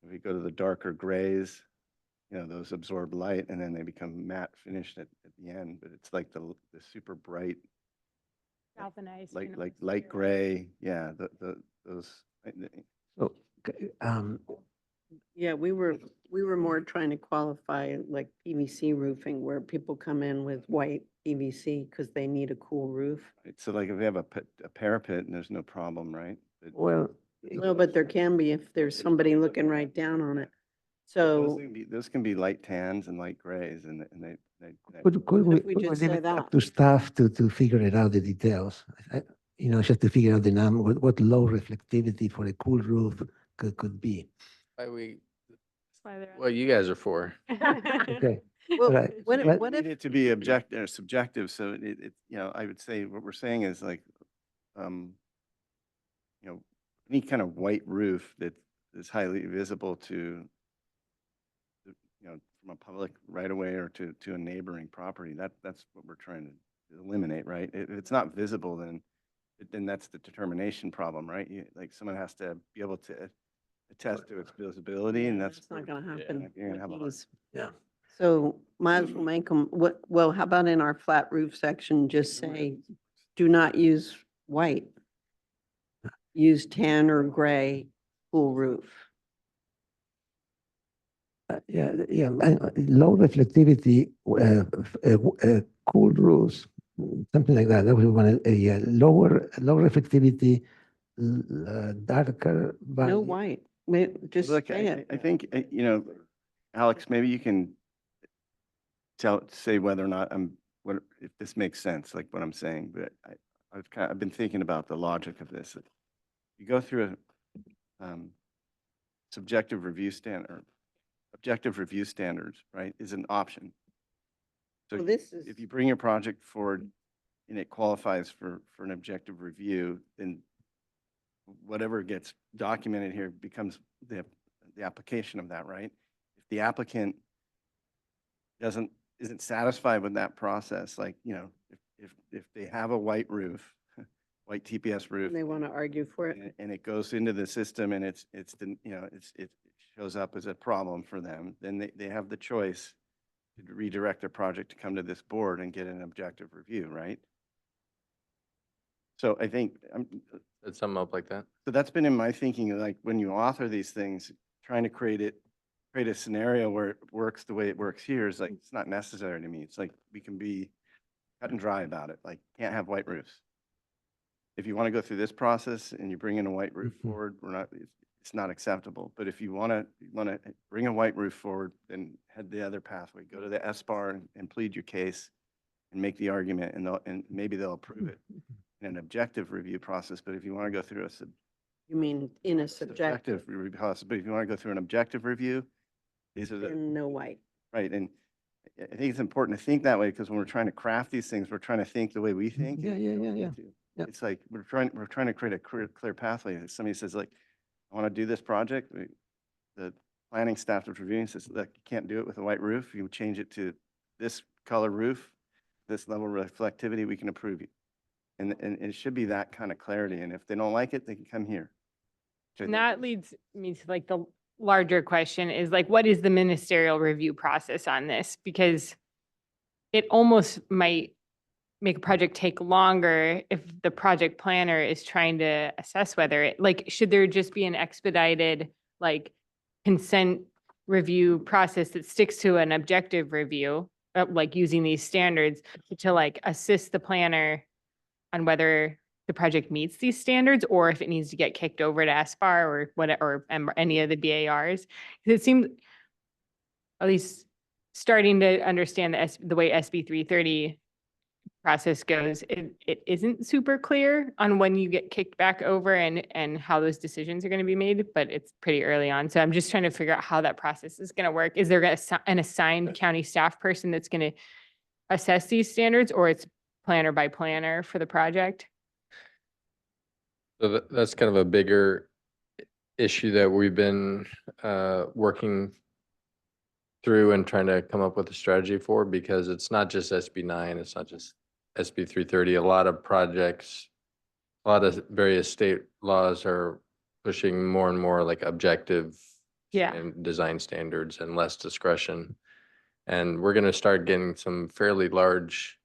If we go to the darker grays, you know, those absorb light and then they become matte finished at the end, but it's like the super bright, Galvanized. like, kind of like light material. gray, yeah, those. so, Yeah, we were more trying to qualify like PVC roofing where people come in with white PVC because they need a cool roof. So like if we have a parapet and there's no problem, right? But well, No, but there can be if there's somebody looking right down on it. So those can be light tans and light grays and they. could What we if we could just leave say it up that? to staff to figure it out, the details? You know, just to figure out the number, what low reflectivity for a cool roof could be. Why we, That's why they're what you guys are for. Okay. Well, Right. what Let- what Need if, it to be objective or subjective, so you know, I would say what we're saying is like, you know, any kind of white roof that is highly visible to, you know, from a public right of way or to a neighboring property, that's what we're trying to eliminate, right? If it's not visible, then that's the determination problem, right? Like someone has to be able to attest to its visibility, and that's not gonna where happen. you're gonna have a hard. These- Yeah. So might as well make them, well, how about in our flat roof section, just say, do not use white. Use tan or gray cool roof. Yeah, low reflectivity, cool roofs, something like that. That we want a lower, low reflectivity, darker. No value. white. Just Look, say it. I think, you know, Alex, maybe you can say whether or not if this makes sense, like what I'm saying, but I've been thinking about the logic of this. You go through a subjective review standard, objective review standards, right, is an option. So Well, this is, if you bring your project forward and it qualifies for an objective review, then whatever gets documented here becomes the application of that, right? If the applicant isn't satisfied with that process, like, you know, if they have a white roof, white TPS roof, they want to argue for it. and it goes into the system and it shows up as a problem for them, then they have the choice to redirect their project to come to this board and get an objective review, right? So I think, Set something up like that. so that's been in my thinking, like when you author these things, trying to create a scenario where it works the way it works here is like, it's not necessary to me. It's like, we can be cut and dry about it, like, can't have white roofs. If you want to go through this process and you bring in a white roof forward, it's not acceptable. But if you want to bring a white roof forward, then head the other pathway, go to the SBAR and plead your case and make the argument, and maybe they'll approve it in an objective review process. But if you want to go through You mean in a subjective, review process, but if you want to go through an objective review, these are the, and no white. right, and I think it's important to think that way, because when we're trying to craft these things, we're trying to think the way we think. Yeah, and we yeah, don't yeah, need yeah. to. Yeah. It's like, we're trying to create a clear pathway. If somebody says like, I want to do this project, the planning staff that's reviewing says, look, you can't do it with a white roof. You change it to this color roof, this level of reflectivity, we can approve you. And it should be that kind of clarity. And if they don't like it, they can come here. which I And think that is- leads me to like the larger question is like, what is the ministerial review process on this? Because it almost might make a project take longer if the project planner is trying to assess whether it, like, should there just be an expedited, like, consent review process that sticks to an objective review, like using these standards to like assist the planner on whether the project meets these standards or if it needs to get kicked over to SBAR or whatever, or any of the BARs? 'Cause it seems, at least starting to understand the way SB 330 process goes, it isn't super clear on when you get kicked back over and how those decisions are going to be made, but it's pretty early on. So I'm just trying to figure out how that process is going to work. Is there an assigned county staff person that's going to assess these standards, or it's planner by planner for the project? So that's kind of a bigger issue that we've been working through and trying to come up with a strategy for, because it's not just SB 9, it's not just SB 330. A lot of projects, a lot of various state laws are pushing more and more like objective Yeah. and design standards and less discretion. And we're going to start getting some fairly large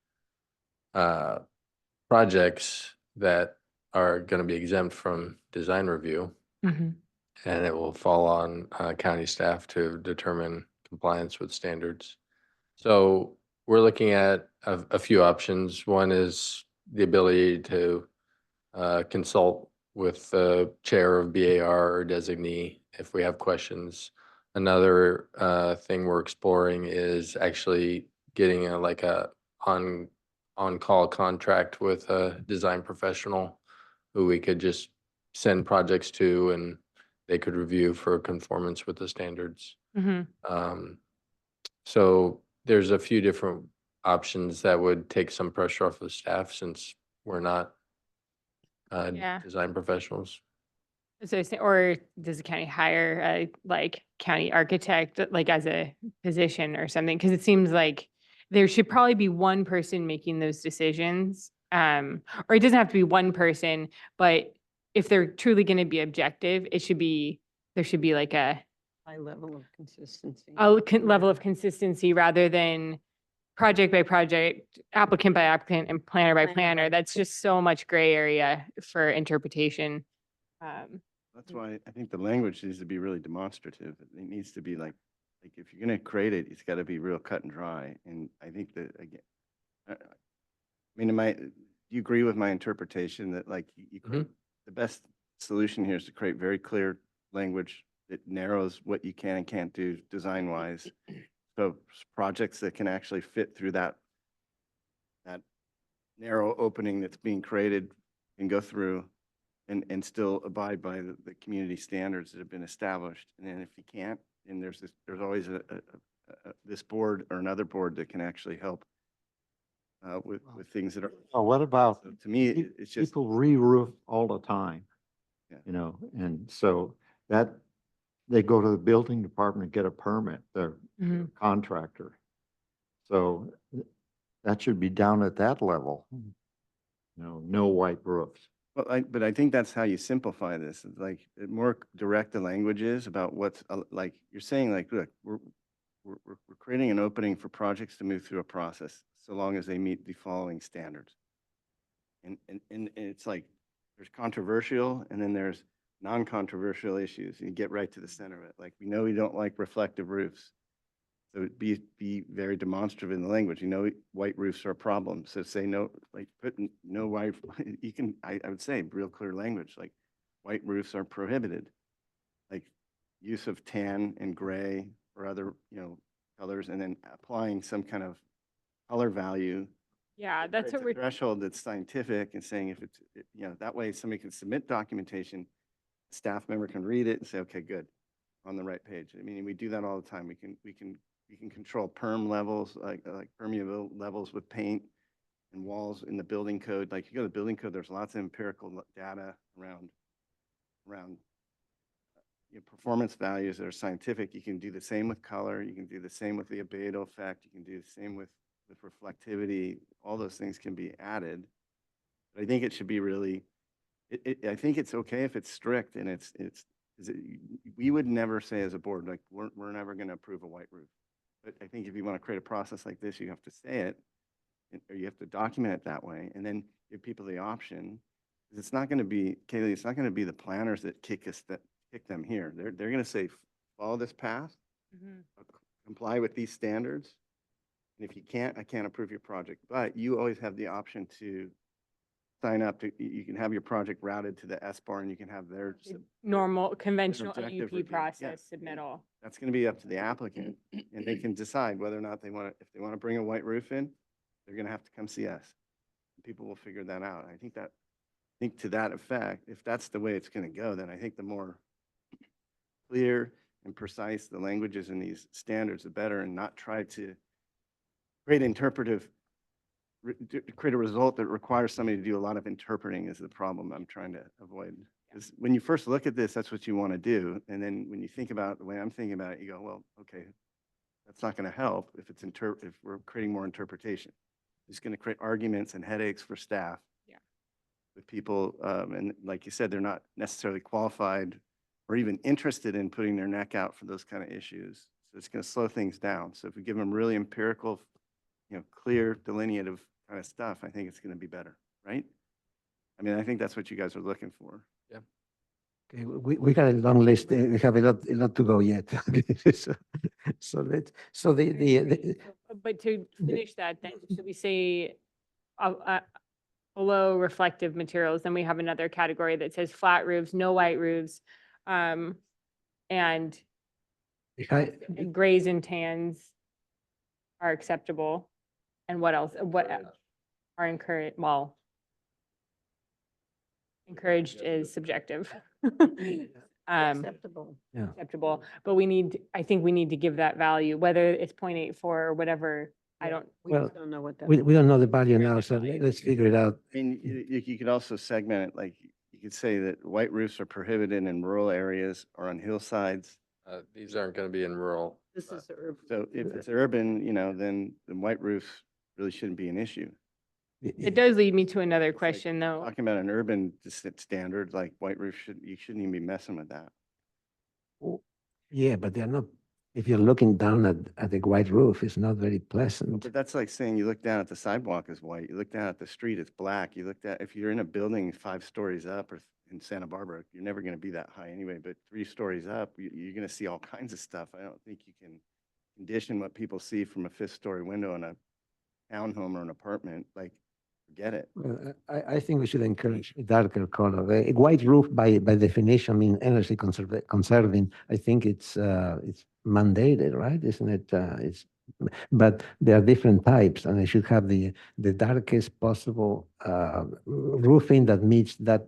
projects that are going to be exempt from design review. Mhm. And it will fall on county staff to determine compliance with standards. So we're looking at a few options. One is the ability to consult with the chair of BAR or designee if we have questions. Another thing we're exploring is actually getting like a on-call contract with a design professional who we could just send projects to, and they could review for conformance with the standards. Mhm. So there's a few different options that would take some pressure off of staff, since we're not Yeah. design professionals. So, or does the county hire a like county architect, like as a position or something? Because it seems like there should probably be one person making those decisions. Or it doesn't have to be one person, but if they're truly going to be objective, there should be like a High level of consistency. level of consistency rather than project by project, applicant by applicant, and planner by Planner by planner. That's just so much gray area for interpretation. That's why I think the language needs to be really demonstrative. It needs to be like if you're gonna create it, it's gotta be real cut and dry. And I think that, again, I mean, do you agree with my interpretation that like you create, the best solution here is to create very clear language that narrows what you can and can't do design wise? So projects that can actually fit through that narrow opening that's being created and go through and still abide by the community standards that have been established. And then if you can't, then there's always this board or another board that can actually help with things that are. Oh, what about, So to me, pe- it's just, people re-roof all the time? Yeah. You know, and so that, they go to the building department, get a permit, they're Mhm. a contractor. So that should be down at that level. You know, no white roofs. well, but I think that's how you simplify this. It's like the more direct the language is about what's like you're saying, like, look, we're creating an opening for projects to move through a process so long as they meet the following standards. And it's like there's controversial and then there's non-controversial issues, and you get right to the center of it. Like, we know we don't like reflective roofs. So be very demonstrative in the language. You know, white roofs are a problem. So say no, like put no white, you can, I would say real clear language, like white roofs are prohibited. Like use of tan and gray or other, colors, and then applying some kind of color value. Yeah, that's Creates what a we're, threshold that's scientific, and saying if it's, that way somebody can submit documentation, staff member can read it and say, okay, good, on the right page. I mean, we do that all the time. We can control perm levels, like permeable levels with paint and walls in the building code. Like you go to the building code, there's lots of empirical data around performance values that are scientific. You can do the same with color. You can do the same with the albedo effect. You can do the same with reflectivity. All those things can be added. But I think it should be really, I think it's okay if it's strict, and we would never say as a board, like, we're never going to approve a white roof. But I think if you want to create a process like this, you have to say it, or you have to document it that way, and then give people the option. Because it's not going to be, Kaylee, it's not going to be the planners that kick them here. They're going to say, follow this path, comply with these standards. And if you can't, I can't approve your project. But you always have the option to sign up to, you can have your project routed to the SBAR, and you can have their normal conventional objective AUP review. process Yeah. submittal. That's going to be up to the applicant, and they can decide whether or not if they want to bring a white roof in, they're gonna have to come see us. People will figure that out. I think to that effect, if that's the way it's gonna go, then I think the more clear and precise the languages in these standards, the better, and not try to create create a result that requires somebody to do a lot of interpreting is the problem I'm trying to avoid. 'Cause when you first look at this, that's what you want to do. And then when you think about the way I'm thinking about it, you go, well, okay, that's not going to help if if we're creating more interpretation. It's going to create arguments and headaches for staff. Yeah. With people, and like you said, they're not necessarily qualified or even interested in putting their neck out for those kind of issues. So it's going to slow things down. So if we give them really empirical, clear, delineative kind of stuff, I think it's going to be better, right? I mean, I think that's what you guys are looking for. Okay, we got a long list. We have a lot to go yet. But to finish that, then, should we say below reflective materials, then we have another category that says flat roofs, no white roofs, and grays and tans are acceptable. And what else? What are encouraged? Well, encouraged is subjective. Acceptable. Yeah. Acceptable, but I think we need to give that value, whether it's 0.84 or whatever. I don't, We Well, just don't know what that. We don't know the value now, so let's figure it out. I mean, you could also segment it, like, you could say that white roofs are prohibited in rural areas or on hillsides. These aren't going to be in rural. This is urban. So if it's urban, then white roofs really shouldn't be an issue. it does lead me to another It's like question, though. Talking about an urban standard, like white roof you shouldn't even be messing with that. Yeah, but they're not, if you're looking down at the white roof, it's not very pleasant. But that's like saying you look down at the sidewalk as white, you look down at the street, it's black. If you're in a building 5 stories up or in Santa Barbara, you're never going to be that high anyway, but 3 stories up, you're going to see all kinds of stuff. I don't think you can condition what people see from a 5th-story window in a townhome or an apartment, like, forget it. Well, I think we should encourage a darker color. A white roof by definition mean energy conserving. I think it's mandated, right? Isn't it? But there are different types, and I should have the darkest possible roofing that meets that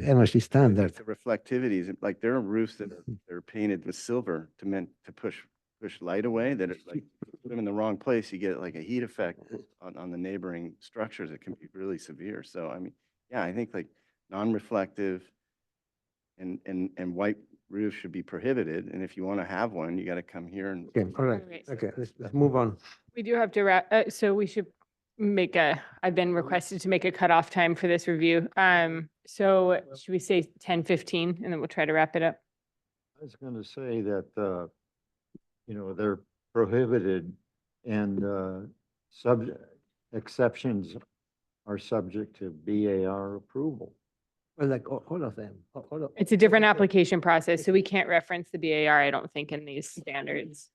energy standard. The reflectivities, like there are roofs that are painted with silver to push light away, that it's like, put them in the wrong place, you get like a heat effect on the neighboring structures. It can be really severe. So, I mean, yeah, I think like non-reflective and white roofs should be prohibited. And if you want to have one, you got to come here and. Okay, all right. Alright. Okay, let's move on. We do have to wrap, so we should I've been requested to make a cutoff time for this review. So should we say 10:15 and then we'll try to wrap it up? I was going to say that, they're prohibited and exceptions are subject to BAR approval. Well, like all of them. It's a different application process, so we can't reference the BAR, I don't think, in these standards.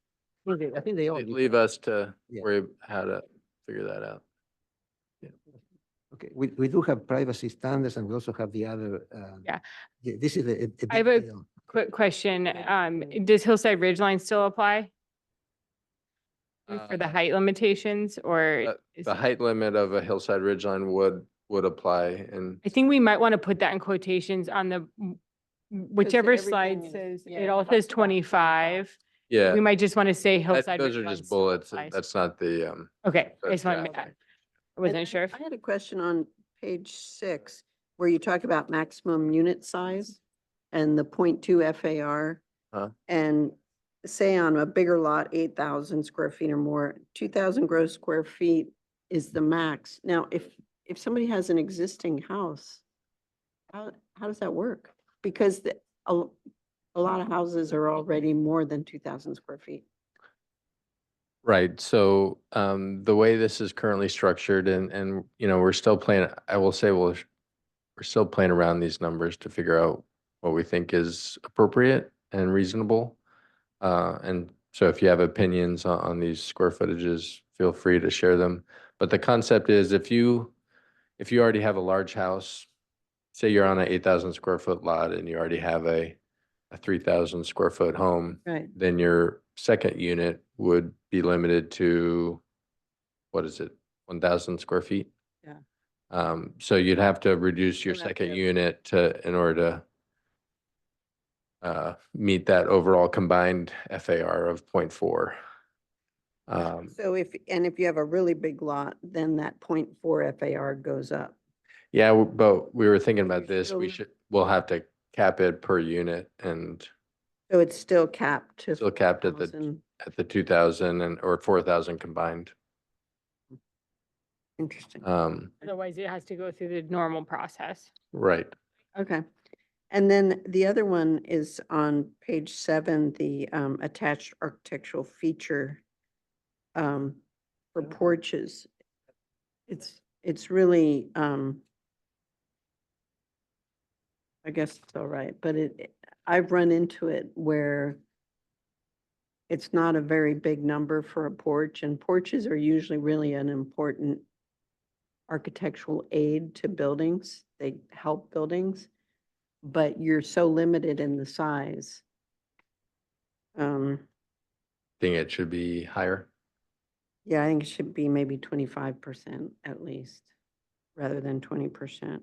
I think they all. Leave us to Yeah. worry how to figure that out. Okay, we do have privacy standards and we also have the other. Yeah. This is a I have big a deal. Quick question, does Hillside Ridgeline still apply? For the height limitations, or? is- The height limit of a hillside ridgeline would apply, and I think we might want to put that in quotations on the, whichever slide everything is- says, yeah, it all it talks says about 25. yeah, We might just want to say Hillside. those are Ridgeline just still bullets. applies. That's not the, Okay, I that's just wanted, yeah. I wasn't sure. I had a question on page 6, where you talk about maximum unit size and the 0.2 FAR. Huh? And say on a bigger lot, 8,000 square feet or more, 2,000 gross square feet is the max. Now, if somebody has an existing house, how does that work? Because a lot of houses are already more than 2,000 square feet. Right, so the way this is currently structured and we're still playing, I will say, we're still playing around these numbers to figure out what we think is appropriate and reasonable. And so if you have opinions on these square footages, feel free to share them. But the concept is if you already have a large house, say you're on an 8,000 square foot lot and you already have a 3,000 square foot home, Right. then your second unit would be limited to, what is it, 1,000 square feet. Yeah. So you'd have to reduce your You'll have second to- unit in order to meet that overall combined FAR of 0.4. So if you have a really big lot, then that 0.4 FAR goes up. Yeah, but we were thinking about You're this, still- we'll have to cap it per unit and So it's still capped to. still capped at the 2,000 or 4,000 combined. Interesting. Otherwise, it has to go through the normal process. Right. Okay. And then the other one is on page 7, the attached architectural feature for porches. It's really, I guess it's all right, but I've run into it where it's not a very big number for a porch, and porches are usually really an important architectural aid to buildings. They help buildings, but you're so limited in the size. Think it should be higher. Yeah, I think it should be maybe 25% at least, rather than 20%.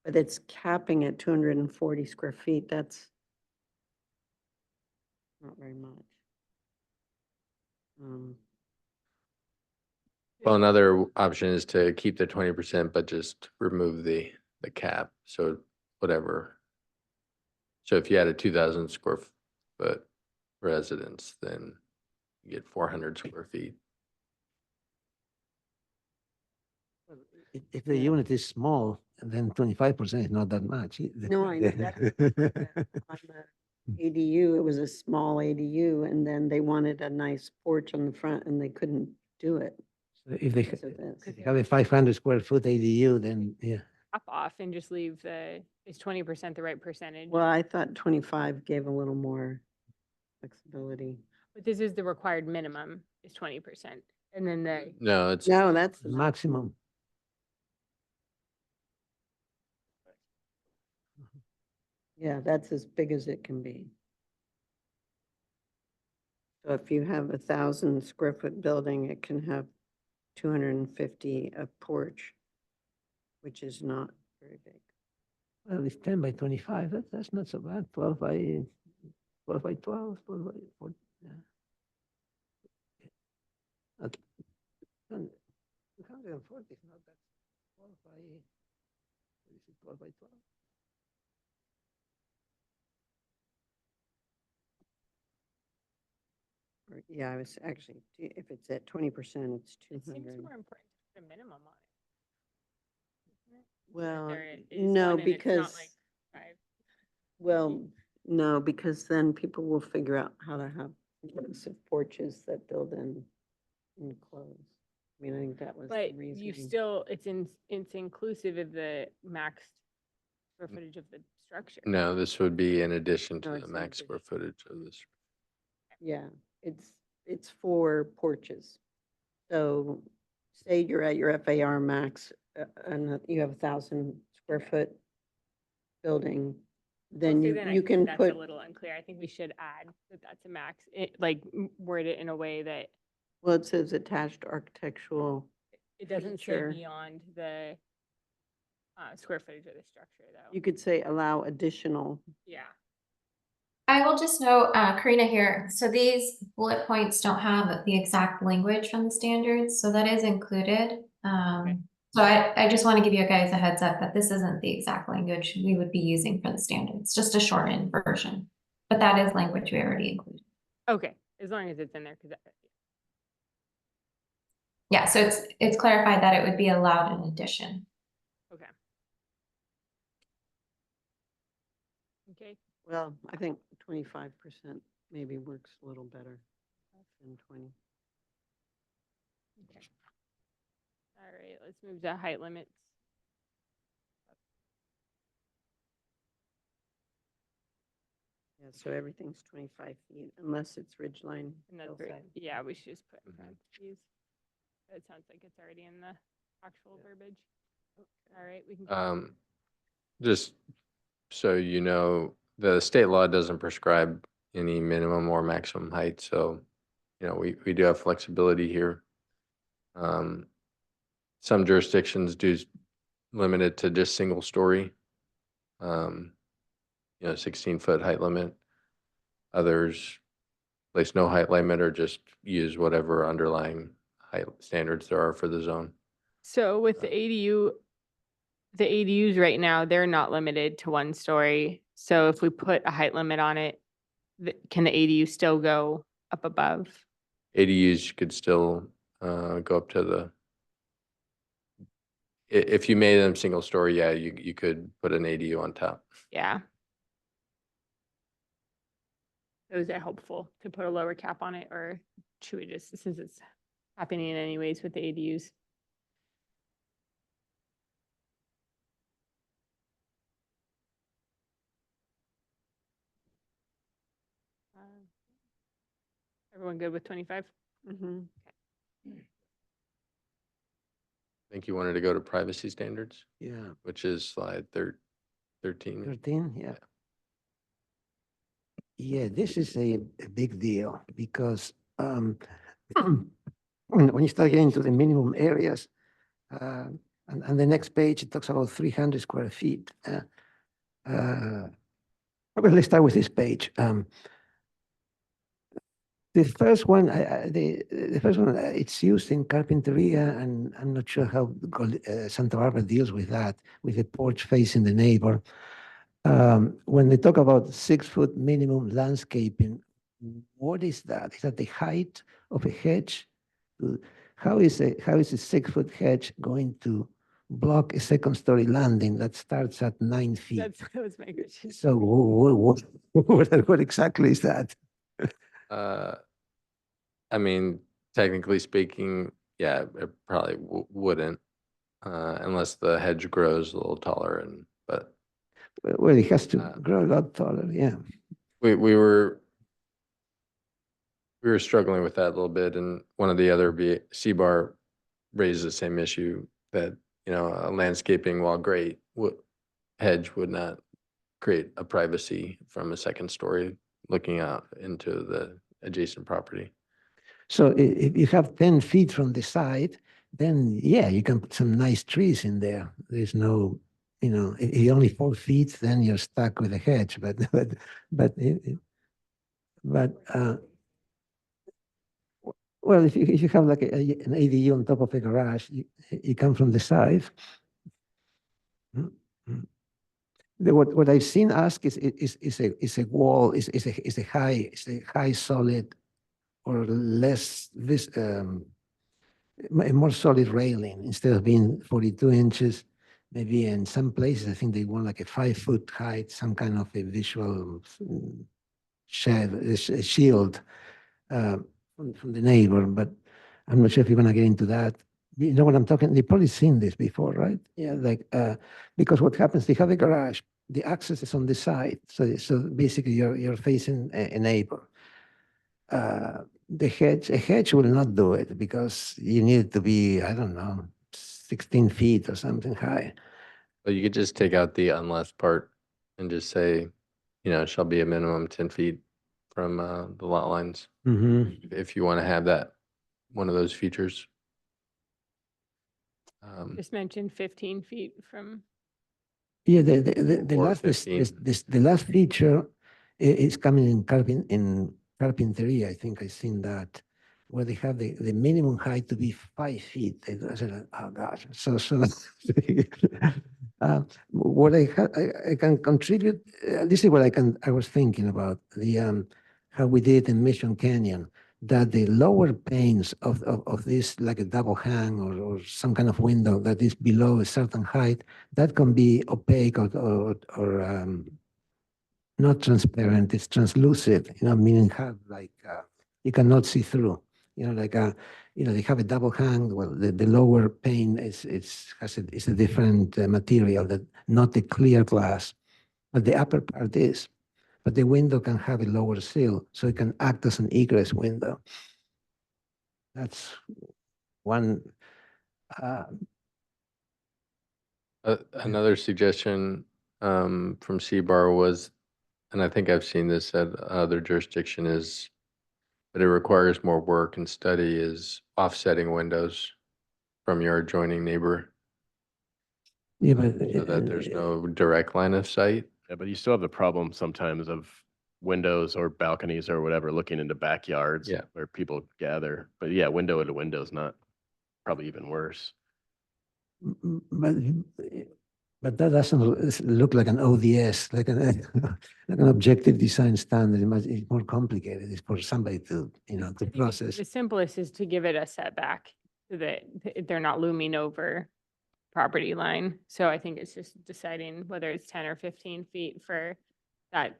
But it's capping at 240 square feet. That's not very much. Well, another option is to keep the 20%, but just remove the cap. So whatever. So if you had a 2,000 square foot residence, then you get 400 square feet. If the unit is small, then 25% is not that much. No, I know. On the ADU, it was a small ADU, and then they wanted a nice porch on the front, and they couldn't do it. So if they because of this. if they have a 500 square foot ADU, then yeah. Top off and just leave is 20% the right percentage? Well, I thought 25 gave a little more flexibility. But this is the required minimum is 20%. And then No, it's No, that's the Maximum. Yeah, that's as big as it can be. So if you have 1,000 square foot building, it can have 250 a porch, which is not very big. Well, it's 10 by 25. That's not so bad. 12 by 12, 12 by 14. Yeah. Okay. 240 is not that. 12 by, what is it, 12 by 12? Yeah, I was actually, if it's at 20%, it's it seems 200. more important to put a minimum on it. Isn't it? Well, There is no, one and it's not because, like 5. well, no, because then people will figure out how to have massive porches that build in enclosed. I mean, I think that was the But reason. you still, it's inclusive of the max square footage of the structure. no, this would be in addition No, to the it's in max square footage of this. Yeah, it's for porches. So say you're at your FAR max and you have 1,000 square foot building, then See, I you think can that's put, a little unclear. I think we should add that that's a max, word it in a way that well, it says attached architectural. it doesn't say Feature. beyond the square footage of the structure, though. You could say allow additional. Yeah. I will just note, Karina here, so these bullet points don't have the exact language from the standards, so that is included. So I just want to give you guys a heads up that this isn't the exact language we would be using for the standards, just a shortened version. But that is language we already included. Okay, as long as it's in there, because Yeah, so it's clarified that it would be allowed in addition. okay. Okay, Well, I think 25% maybe works a little better than 20. okay. All right, let's move to height limits. Yeah, so everything's 25 feet unless it's ridgeline. And that's hillside. great. Yeah, we should just put Mhm. parentheses. It sounds like it's already in the actual verbiage. All right, we can. Just so you know, the state law doesn't prescribe any minimum or maximum height, so, we do have flexibility here. some jurisdictions do limit it to just single story. 16-foot height limit. Others place no height limit or just use whatever underlying height standards there are for the zone. So with the ADUs right now, they're not limited to 1 story. So if we put a height limit on it, can the ADU still go up above? ADUs could still go up to the, if you made them single story, yeah, you could put an ADU on top. Yeah. So is that helpful to put a lower cap on it, or should we just, since it's happening anyways with the ADUs? Everyone good with 25? Mhm. I think you wanted to go to privacy standards, Yeah, which is slide 13. 13, yeah. Yeah, this is a big deal because when you start getting to the minimum areas, and the next page, it talks about 300 square feet. Well, let's start with this page. The first one, the first one, it's used in Carpinteria, and I'm not sure how Santa Barbara deals with that, with the porch facing the neighbor. When they talk about 6-foot minimum landscaping, what is that? Is that the height of a hedge? How is a 6-foot hedge going to block a 2nd-story landing that starts at 9 feet? That was my question. So what exactly is that? I mean, technically speaking, yeah, it probably wouldn't, unless the hedge grows a little taller but Well, it has to grow a lot taller, yeah. we were struggling with that a little bit, and one of the other C-bar raised the same issue that, a landscaping, while great, hedge would not create a privacy from a 2nd story looking out into the adjacent property. So if you have 10 feet from the side, then yeah, you can put some nice trees in there. There's no, if you're only 4 feet, then you're stuck with a hedge. Well, if you have like an ADU on top of a garage, you come from the side. What I've seen asked is a wall, is a high solid or less a more solid railing instead of being 42 inches. Maybe in some places, I think they want like a 5-foot height, some kind of a visual shield from the neighbor. But I'm not sure if you're going to get into that. You know what I'm talking? They've probably seen this before, right? Yeah, because what happens? They have a garage. The access is on the side, so basically you're facing a neighbor. A hedge will not do it because you need it to be, I don't know, 16 feet or something high. But you could just take out the unless part and just say, shall be a minimum 10 feet from the lot lines. If you want to have that, one of those features. Just mentioned 15 feet from. Yeah, the Or last 15. the last feature is coming in Carpinteria. I think I've seen that, where they have the minimum height to be 5 feet. I said, oh gosh. So what I can contribute. This is what I was thinking about the how we did in Mission Canyon. That the lower panes of this, like a double hang or some kind of window that is below a certain height, that can be opaque or not transparent. It's translucent, meaning have like you cannot see through. They have a double hang. Well, the lower pane is a different material, that not a clear glass, but the upper part is. But the window can have a lower sill, so it can act as an egress window. That's one. Another suggestion from C-bar was, and I think I've seen this at other jurisdiction, is that it requires more work and study, is offsetting windows. from your adjoining neighbor Yeah, but. so that there's no direct line of sight. Yeah, but you still have the problem sometimes of windows or balconies or whatever, looking into backyards Yeah. where people gather. But yeah, window to window is not, probably even worse. But that doesn't look like an ODS, like an, like an objective design standard. It's more complicated. It's for somebody to, to I think process. The simplest is to give it a setback so that they're not looming over property line. So I think it's just deciding whether it's 10 or 15 feet for that.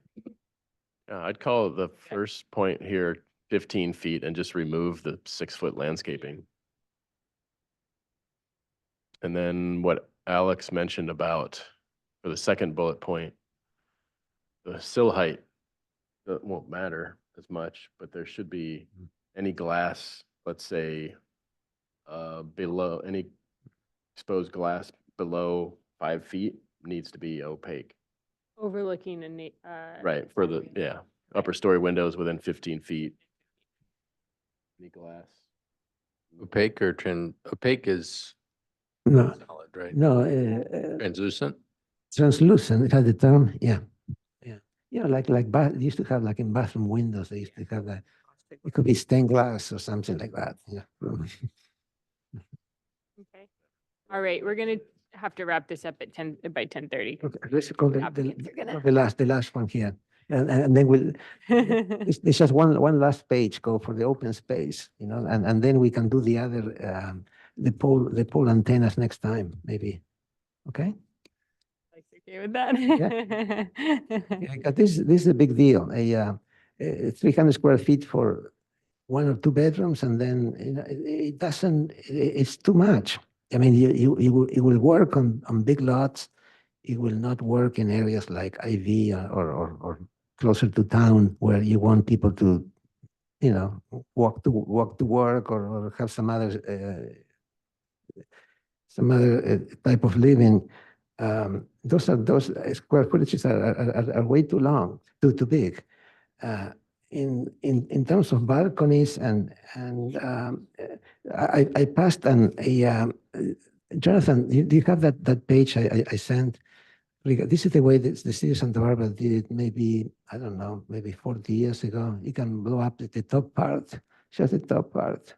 I'd call the first point here 15 feet and just remove the 6-foot landscaping. And then what Alex mentioned about, for the second bullet point, the sill height, that won't matter as much, but there should be any glass, let's say, below, any exposed glass below 5 feet needs to be opaque. Overlooking Right, for the, yeah, upper story windows within 15 feet. Any glass. Opaque or opaque is No, solid, right? no, Translucent? translucent, it had the term, yeah. Yeah, like they used to have like in bathroom windows, they used to have that. It could be stained glass or something like that, yeah. Okay. All right, we're gonna have to wrap this up at 10, by 10:30. Okay, let's go The applicants are gonna- the last one here. And then we'll, there's just one last page, go for the open space, and then we can do the other, the pole antennas next time, maybe. Okay? Like, okay with that? Yeah, 'cause this is a big deal. 300 square feet for 1 or 2 bedrooms, and then it doesn't. It's too much. I mean, it will work on big lots. It will not work in areas like IV or closer to town where you want people to, walk to work or have some other type of living. Those square footages are way too long, too big. In terms of balconies and I passed Jonathan, do you have that page I sent? This is the way that the city of Santa Barbara did it maybe, I don't know, maybe 40 years ago. You can blow up the top part, just the top part.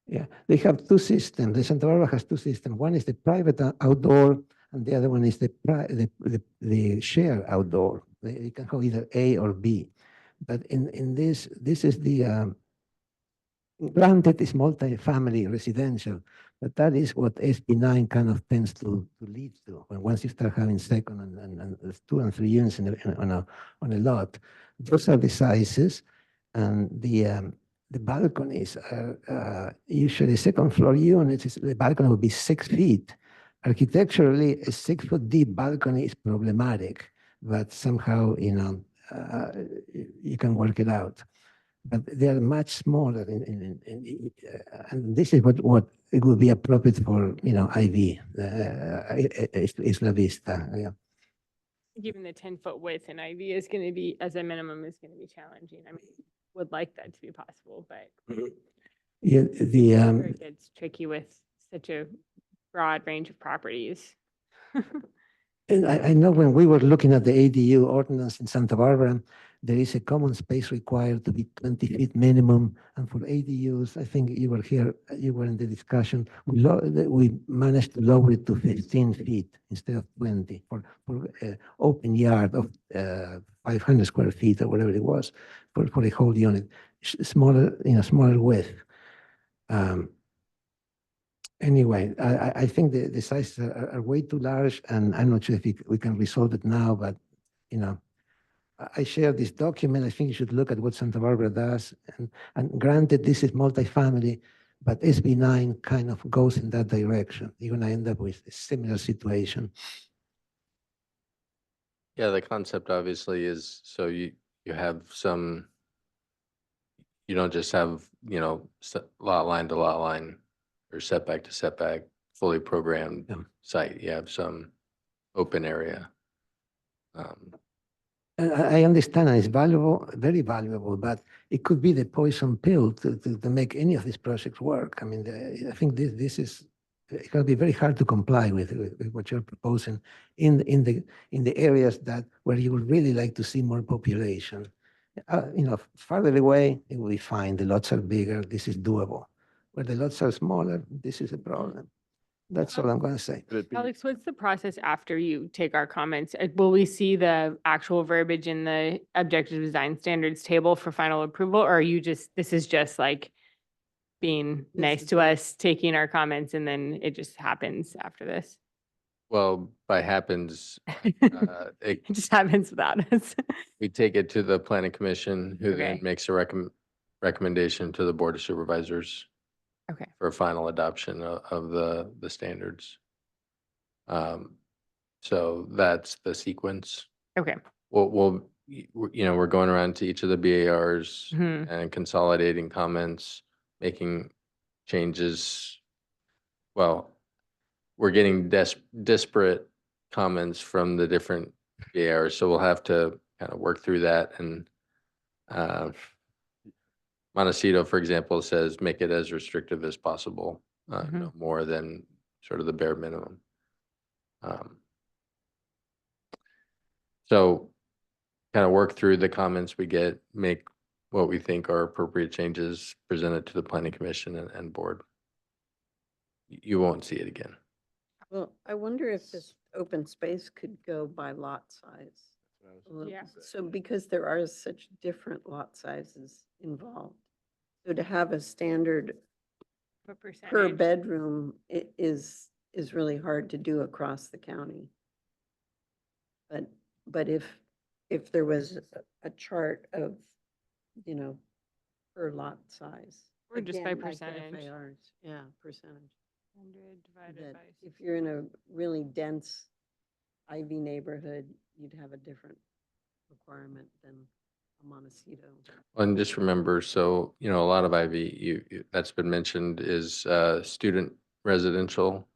Yeah, they have 2 systems. The Santa Barbara has 2 systems. One is the private outdoor, and the other one is the shared outdoor. You can have either A or B. But in this is the, granted it's multi-family residential, but that is what SB9 kind of tends to lead to. When once you start having second and 2 and 3 units on a lot, those are the sizes, and the balconies are usually second floor units. The balcony would be 6 feet. Architecturally, a 6-foot deep balcony is problematic, but somehow, you can work it out. But they are much smaller, and this is what it would be appropriate for, IV, Isla Vista. Yeah. Given the 10-foot width and IV is gonna be, as a minimum, is gonna be challenging. I mean, would like that to be possible, but Yeah, it gets tricky with such a broad range of properties. and I know when we were looking at the ADU ordinance in Santa Barbara, there is a common space required to be 20 feet minimum. And for ADUs, I think you were here, you were in the discussion, we managed to lower it to 15 feet instead of 20 for open yard of 500 square feet or whatever it was for the whole unit, smaller, smaller width. Anyway, I think the sizes are way too large, and I'm not sure if we can resolve it now, but, I share this document. I think you should look at what Santa Barbara does. And granted, this is multifamily, but SB9 kind of goes in that direction. You're going to end up with a similar situation. Yeah, the concept obviously is so you have some, you don't just have, lot line to lot line or setback to setback, fully programmed Yeah. site. You have some open area. I understand and it's valuable, very valuable, but it could be the poison pill to make any of these projects work. I mean, I think this is, it's going to be very hard to comply with what you're proposing in the areas that where you would really like to see more population. Farther away, it will be fine. The lots are bigger. This is doable. Where the lots are smaller, this is a problem. That's all I'm going to say. Could it be, Alex, what's the process after you take our comments? Will we see the actual verbiage in the objective design standards table for final approval? Or are you this is just like being nice is to it. us, taking our comments, and then it just happens after this? Well, by happens, It just happens without us. we take it to the planning commission, who then Okay. makes a recommendation to the board of supervisors Okay. for final adoption of the standards. So that's the sequence. Okay. We're going around to each of the BARs Mhm. and consolidating comments, making changes. Well, we're getting disparate comments from the different BARs, so we'll have to kind of work through that. And Montecito, for example, says make it as restrictive as possible, no more than sort of the bare minimum. So kind of work through the comments we get, make what we think are appropriate changes, present it to the planning commission and board. You won't see it again. Well, I wonder if this open space could go by lot size. Yeah. So because there are such different lot sizes involved. So to have a standard What per percentage? bedroom is really hard to do across the county. But if there was a chart of, per lot size. Or just by again, like the percentage. FARs, yeah, percentage. 100 divided That by if you're in a really dense Ivy neighborhood, you'd have a different requirement than a Montecito. And just remember, so, a lot of Ivy, that's been mentioned is student residential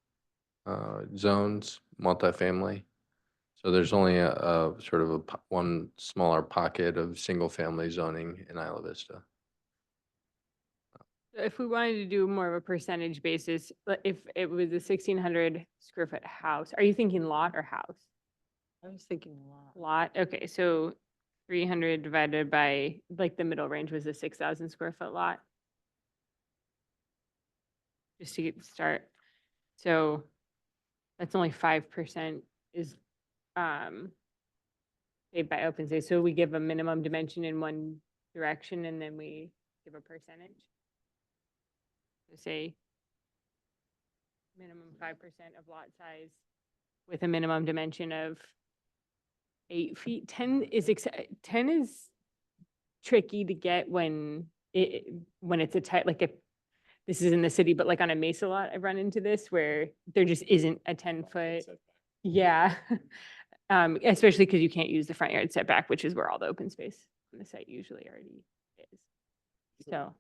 zones, multifamily. So there's only a sort of one smaller pocket of single family zoning in Isla Vista. So if we wanted to do more of a percentage basis, if it was a 1,600 square foot house, are you thinking lot or house? I was thinking a lot. Lot, okay, so 300 divided by, like the middle range was a 6,000 square foot lot. Just to get start. So that's only 5% is paid by open space. So we give a minimum dimension in one direction and then we give a percentage. So say minimum 5% of lot size with a minimum dimension of 8 feet. 10 is 10 is tricky to get when it's a tight, like if this is in the city, but like on a Mesa lot, I've run into this where there just isn't a 10-foot. Yeah. Especially because you can't use the front yard setback, which is where all the open space on the site usually already is. So.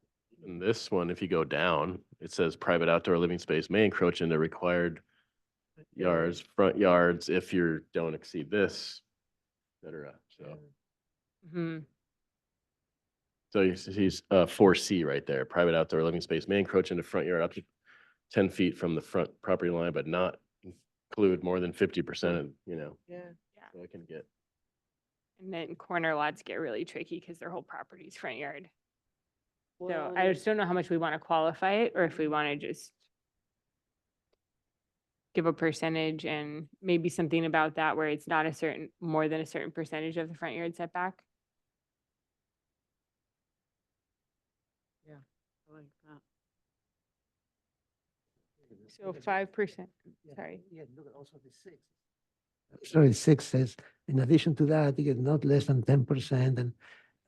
in this one, if you go down, it says private outdoor living space may encroach into required yards, front yards, if you don't exceed this, et cetera. So, Mhm. so he's 4C right there. Private outdoor living space may encroach into front yard up to 10 feet from the front property line, but not include more than 50%, Yeah. so it can get. And then corner lots get really tricky because their whole property's front yard. So Well, I just don't know how much we want to qualify it or if we want to just give a percentage and maybe something about that where it's not more than a certain percentage of the front yard setback. I like that. So 5%, sorry. Yeah, look at also the 6. Sorry, 6 says, in addition to that, you get not less than 10%.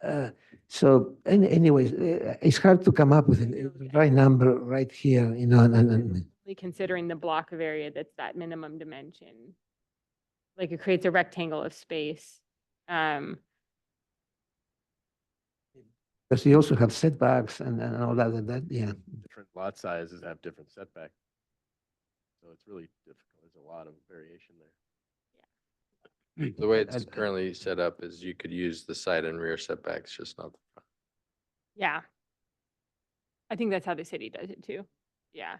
And so anyways, it's hard to come up with a right number right here, and Only considering the block of area that's that minimum dimension. Like it creates a rectangle of space. because you also have setbacks and all that, yeah. Different lot sizes have different setback. So it's really difficult. There's a lot of variation there. The way it's I- currently set up is you could use the side and rear setbacks, just not the front. Yeah. I think that's how the city does it too. Yeah.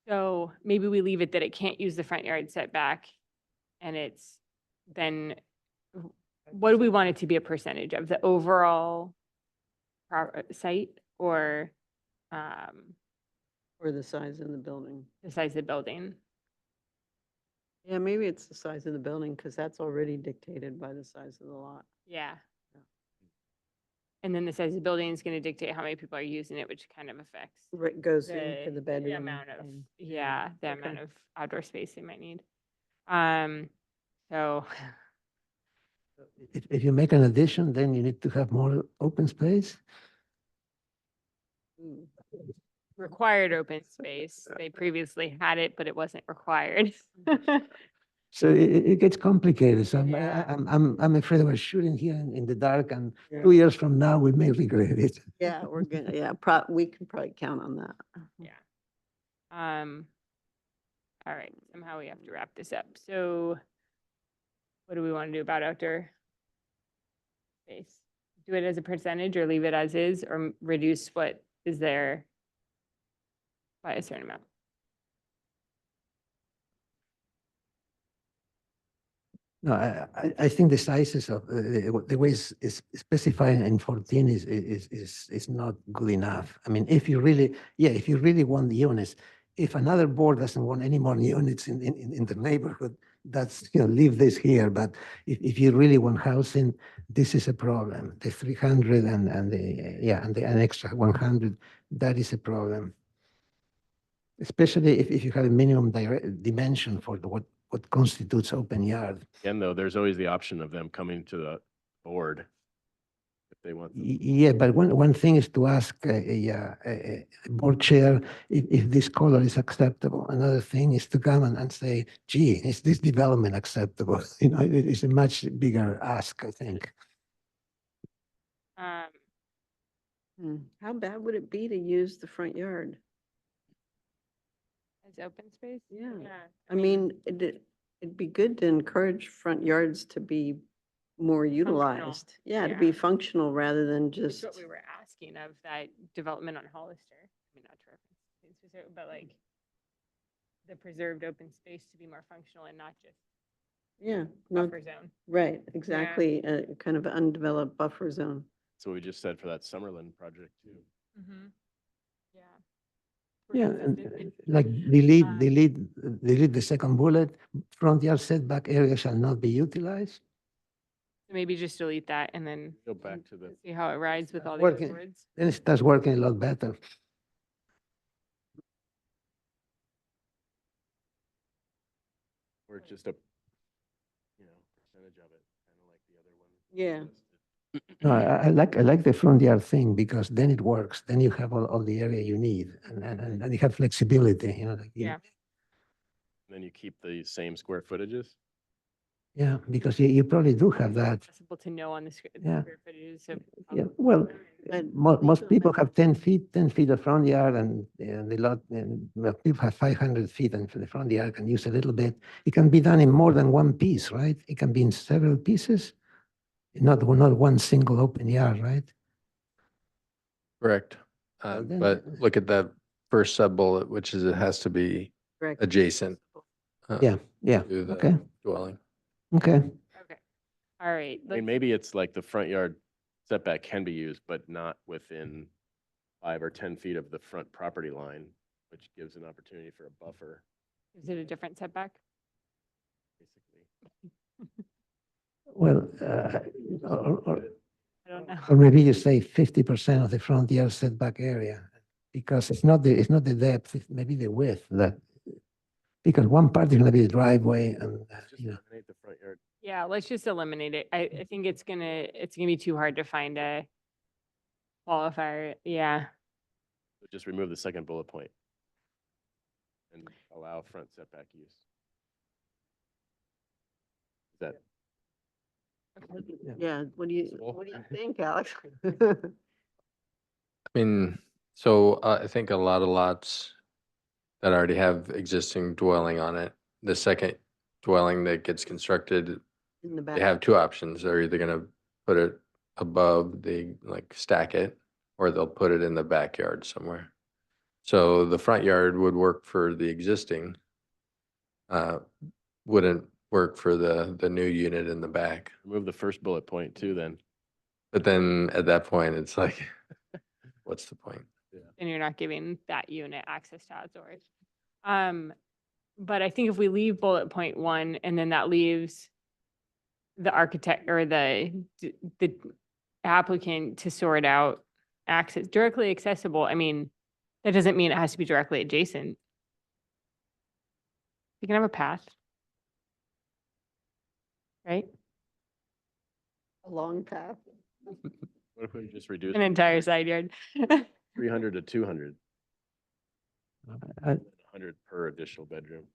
So maybe we leave it that it can't use the front yard setback and it's then, what do we want it to be a percentage of the overall site or Or the size of the building. the size of the building? Yeah, maybe it's the size of the building because that's already dictated by the size of the lot. Yeah. And then the size of the building is going to dictate how many people are using it, which kind of affects It goes into the bedroom. amount of, and- yeah, the Okay. amount of outdoor space they might need. So, If you make an addition, then you need to have more open space. Ooh. required open space. They previously had it, but it wasn't required. So it gets complicated. So Yeah. I'm afraid we're shooting here in the dark, and Yeah. 2 years from now, we may regret it. Yeah, we're gonna, yeah, we can probably count on that. Yeah. All right, somehow we have to wrap this up. So what do we want to do about outdoor space? Do it as a percentage or leave it as is, or reduce what is there by a certain amount? No, I think the sizes of, the way it's specified in 14 is not good enough. I mean, if you really want the units, if another board doesn't want any more units in the neighborhood, that's, leave this here. But if you really want housing, this is a problem. The 300 and an extra 100, that is a problem. Especially if you have a minimum dimension for what constitutes open yard. Again, though, there's always the option of them coming to the board if they want. Yeah, but one thing is to ask a board chair if this color is acceptable. Another thing is to come and say, gee, is this development acceptable? It's a much bigger ask, I think. How bad would it be to use the front yard? As open space? Yeah. I mean, it'd be good to encourage front yards to be more utilized. Yeah, to be Yeah. functional rather than That's just, what we were asking of that development on Hollister. I mean, not to reference things specific, but like the preserved open space to be more functional and not just yeah, no, buffer zone. right, exactly, a kind of undeveloped buffer zone. So we just said for that Summerlin project too. Yeah. Yeah, Because and it- like delete the second bullet, front yard setback area shall not be utilized. Maybe just delete that and then Go back to the, see how it rides with all the Working. other words. Then it starts working a lot better. or just a, percentage of it, kind of like the other one. Yeah. No, I like the front yard thing because then it works. Then you have all the area you need and you have flexibility, like, Yeah. Then you keep the same square footages? Yeah, because you probably do have that. Possible to know on the Yeah. square footages of. Yeah, well, And most people have 10 feet of front yard and the lot, and well, people have 500 feet and the front yard can use a little bit. It can be done in more than one piece, right? It can be in several pieces, not one single open yard, right? Correct. Well, then- But look at that first sub-bullet, which is it has to be Correct. adjacent. Yeah, To the okay, dwelling. okay. Okay. All right. I mean, maybe it's like the front yard setback can be used, but not within 5 or 10 feet of the front property line, which gives an opportunity for a buffer, Is it a different setback? basically. Well, I don't know. or maybe you say 50% of the front yard setback area, because it's not the depth, it's maybe the width that, because one part is gonna be the driveway and, Just eliminate the front yard. Yeah, let's just eliminate it. I think it's gonna be too hard to find a qualifier. Yeah. So just remove the second bullet point and allow front setback use. Is that Yeah, what do you Possible. think, Alex? I mean, so I think a lot of lots that already have existing dwelling on it, the second dwelling that gets constructed In the They back. have two options. They're either gonna put it above, like stack it, or they'll put it in the backyard somewhere. So the front yard would work for the existing. Wouldn't work for the new unit in the back. Remove the first bullet point too, then. But then at that point, it's like, what's the point? And you're not giving that unit access to outdoors. But I think if we leave bullet point 1 and then that leaves the architect or the applicant to sort out access, directly accessible, I mean, that doesn't mean it has to be directly adjacent. You can have a path. Right? A long path. What if we just reduce An entire side yard. 300 to 200, I, 100 per additional bedroom?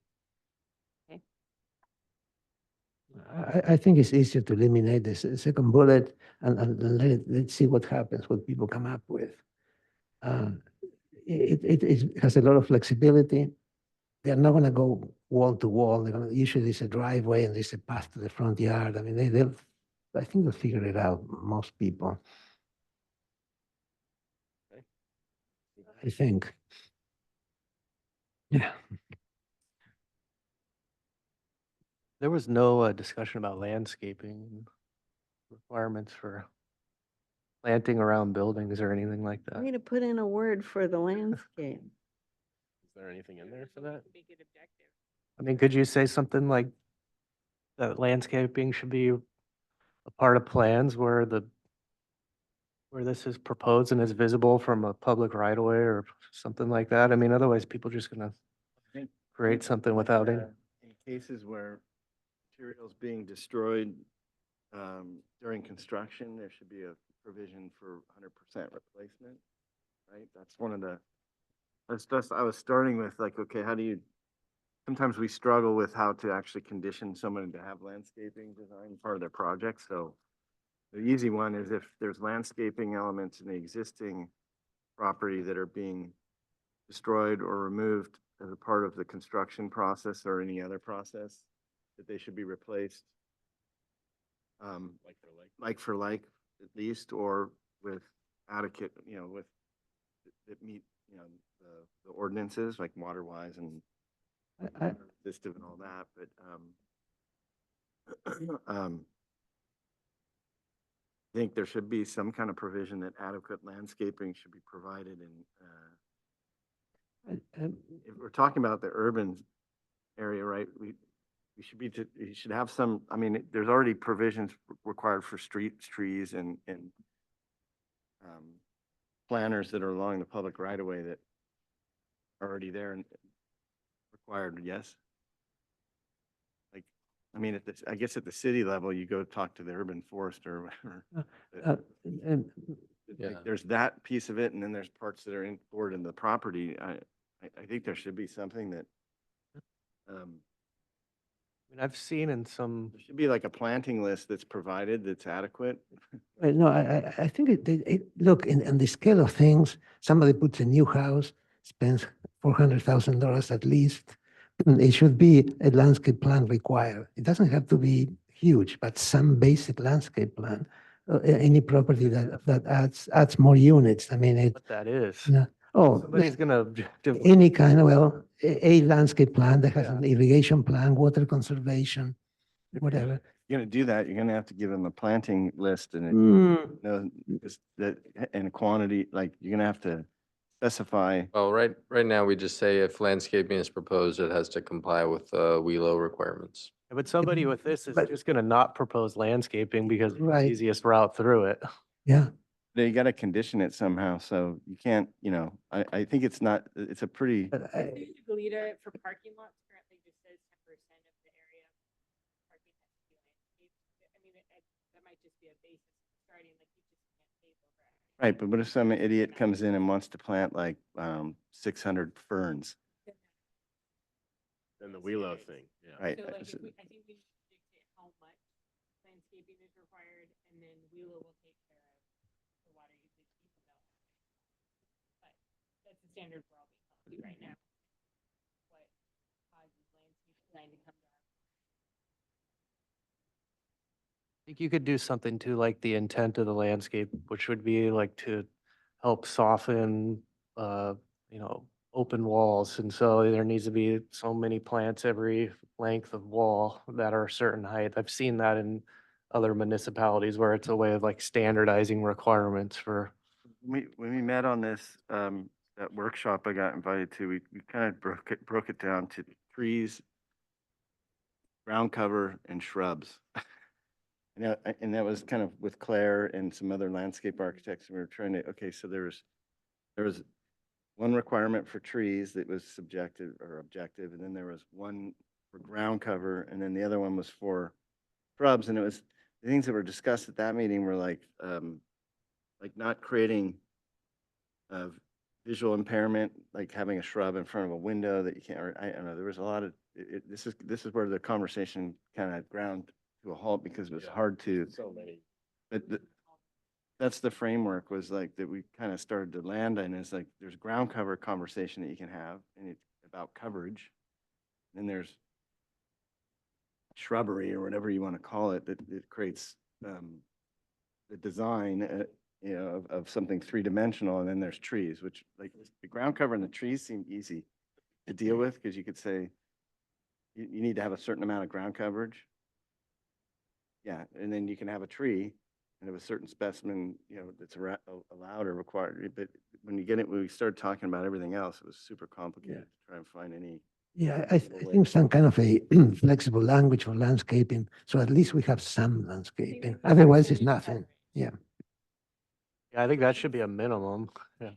I think it's easier to eliminate this second bullet and let's see what happens, what people come up with. It has a lot of flexibility. They're not gonna go wall to wall. They're gonna, usually there's a driveway and there's a path to the front yard. I mean, I think they'll figure it out, most people. I think. Yeah. There was no discussion about landscaping and requirements for planting around buildings or anything like I'm that. going to put in a word for the landscape. Is there anything in there for that? Make it objective. I mean, could you say something like that landscaping should be a part of plans where this is proposed and is visible from a public right of way or something like that? I mean, otherwise people just gonna think- create something without any. In cases where materials being destroyed during construction, there should be a provision for 100% replacement, right? That's one of the, that's just, I was starting with like, okay, how do you, sometimes we struggle with how to actually condition someone to have landscaping design part of their project. So the easy one is if there's landscaping elements in the existing property that are being destroyed or removed as a part of the construction process or any other process, that they should be replaced. Like for like, at least, or with adequate, with, that meet, the ordinances, like water wise and resistive and all that, but, I think there should be some kind of provision that adequate landscaping should be provided in, if we're talking about the urban area, right, we should have some, I mean, there's already provisions required for streets, trees and planters that are along the public right of way that are already there and required, yes? Like, I mean, I guess at the city level, you go talk to the urban forester or whatever. Yeah. There's that piece of it, and then there's parts that are stored in the property. I think there should be something that, I mean, I've seen in some, there should be like a planting list that's provided that's adequate. Well, no, I think look, in the scale of things, somebody puts a new house, spends $400,000 at least. It should be a landscape plan required. It doesn't have to be huge, but some basic landscape plan. Any property that adds more units. I mean, what that is. Somebody's Somebody's gonna objective. any kind of, well, a landscape plan that has an irrigation plan, water conservation, whatever. You're gonna do that, you're gonna have to give them a planting list and just that, and quantity, like, you're gonna have to specify. Well, right now, we just say if landscaping is proposed, it has to comply with WELO requirements. But somebody with this is But- just gonna not propose landscaping because it's the Right. easiest route through it. Yeah. You gotta condition it somehow, so you can't, I think it's not, it's a pretty, But Goleta for parking lots currently just says 10% of the area. Parking has to be landscaped. I mean, that might just be a basis starting, like you just can't pave over it. right, but what if some idiot comes in and wants to plant like 600 ferns? Then the Wheelo thing, yeah. Right. So like, s- I think we should dictate how much landscaping is required, and then Wheelo will take care of the water usage piece of that. But that's the standard we're all being held to right now. What causes landscape design to come down? think you could do something to like the intent of the landscape, which would be like to help soften, you know, open walls. And so there needs to be so many plants every length of wall that are a certain height. I've seen that in other municipalities where it's a way of like standardizing requirements for. When we met on this, that workshop I got invited to, we kind of broke it down to trees, ground cover and shrubs. And that was kind of with Claire and some other landscape architects. We were trying to, okay, so there was one requirement for trees that was subjective or objective, and then there was one for ground cover, and then the other one was for shrubs. And it was, the things that were discussed at that meeting were like not creating visual impairment, like having a shrub in front of a window that you can't, or I don't know, there was a lot of, this is where the conversation kind of ground to a halt because it was hard to, So many. but that's the framework was like that we kind of started to land on is like there's ground cover conversation that you can have and it's about coverage. Then there's shrubbery or whatever you want to call it that creates the design you know of something three-dimensional, and then there's trees, which like the ground cover and the trees seem easy to deal with because you could say you need to have a certain amount of ground coverage. Yeah, and then you can have a tree and have a certain specimen, you know, that's allowed or required. But when we started talking about everything else, it was super complicated to try and find any. Yeah, I think some kind of a flexible language for landscaping, so at least we have some landscaping. Otherwise, it's nothing. Yeah. Yeah, I think that should be a minimum. Yeah.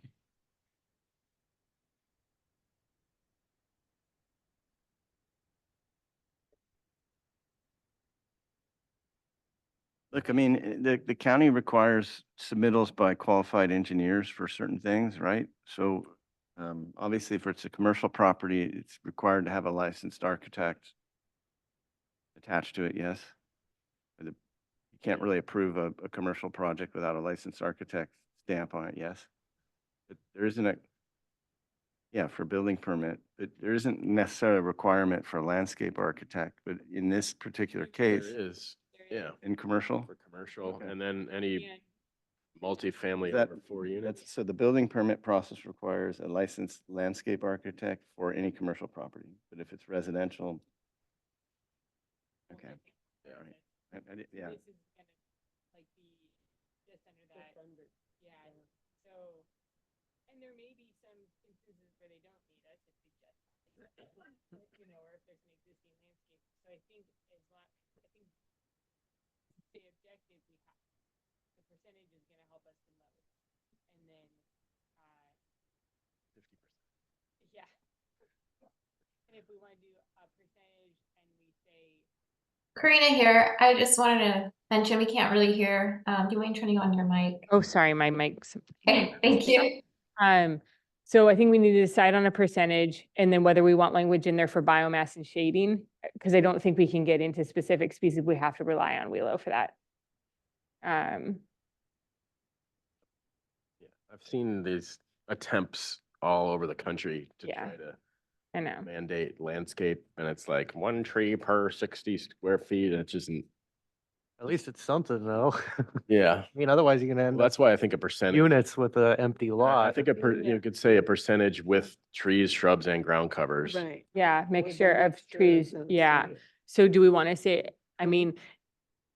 Look, I mean, the county requires submittals by qualified engineers for certain things, right? So obviously, if it's a commercial property, it's required to have a licensed architect attached to it, yes. You can't really approve a commercial project without a licensed architect stamp on it, yes. But there isn't a, yeah, for building permit, but there isn't necessarily a requirement for a landscape architect, but in this particular case, There is, yeah, in commercial. for commercial, Okay. and then any multifamily That- over 4 units. So the building permit process requires a licensed landscape architect for any commercial property, but if it's residential. Okay. Yeah. All right. Yeah. This is gonna like be just under that. Yeah, so, and there may be some instances where they don't need us if they just, you know, or if there's an existing landscape. So I think the objective we have, the percentage is gonna help us the most. And then, 50%. yeah. And if we wanna do a percentage and we say, Karina here. I just wanted to mention, we can't really hear. Do you mind turning on your mic? oh, sorry, my mic's. Okay, thank you. So I think we need to decide on a percentage and then whether we want language in there for biomass and shading, because I don't think we can get into specific species. We have to rely on Wheelo for that. Yeah, I've seen these attempts all over the country to Yeah. try to I know. mandate landscape, and it's like 1 tree per 60 square feet, and it just, At least it's something though. yeah. I mean, otherwise you're gonna Well, end that's up why I think a percentage. units with an empty I lot. think you could say a percentage with trees, shrubs, and ground covers. Right. Yeah, Or mixture the of mixture trees. of Yeah. trees. So do we want to say, I mean,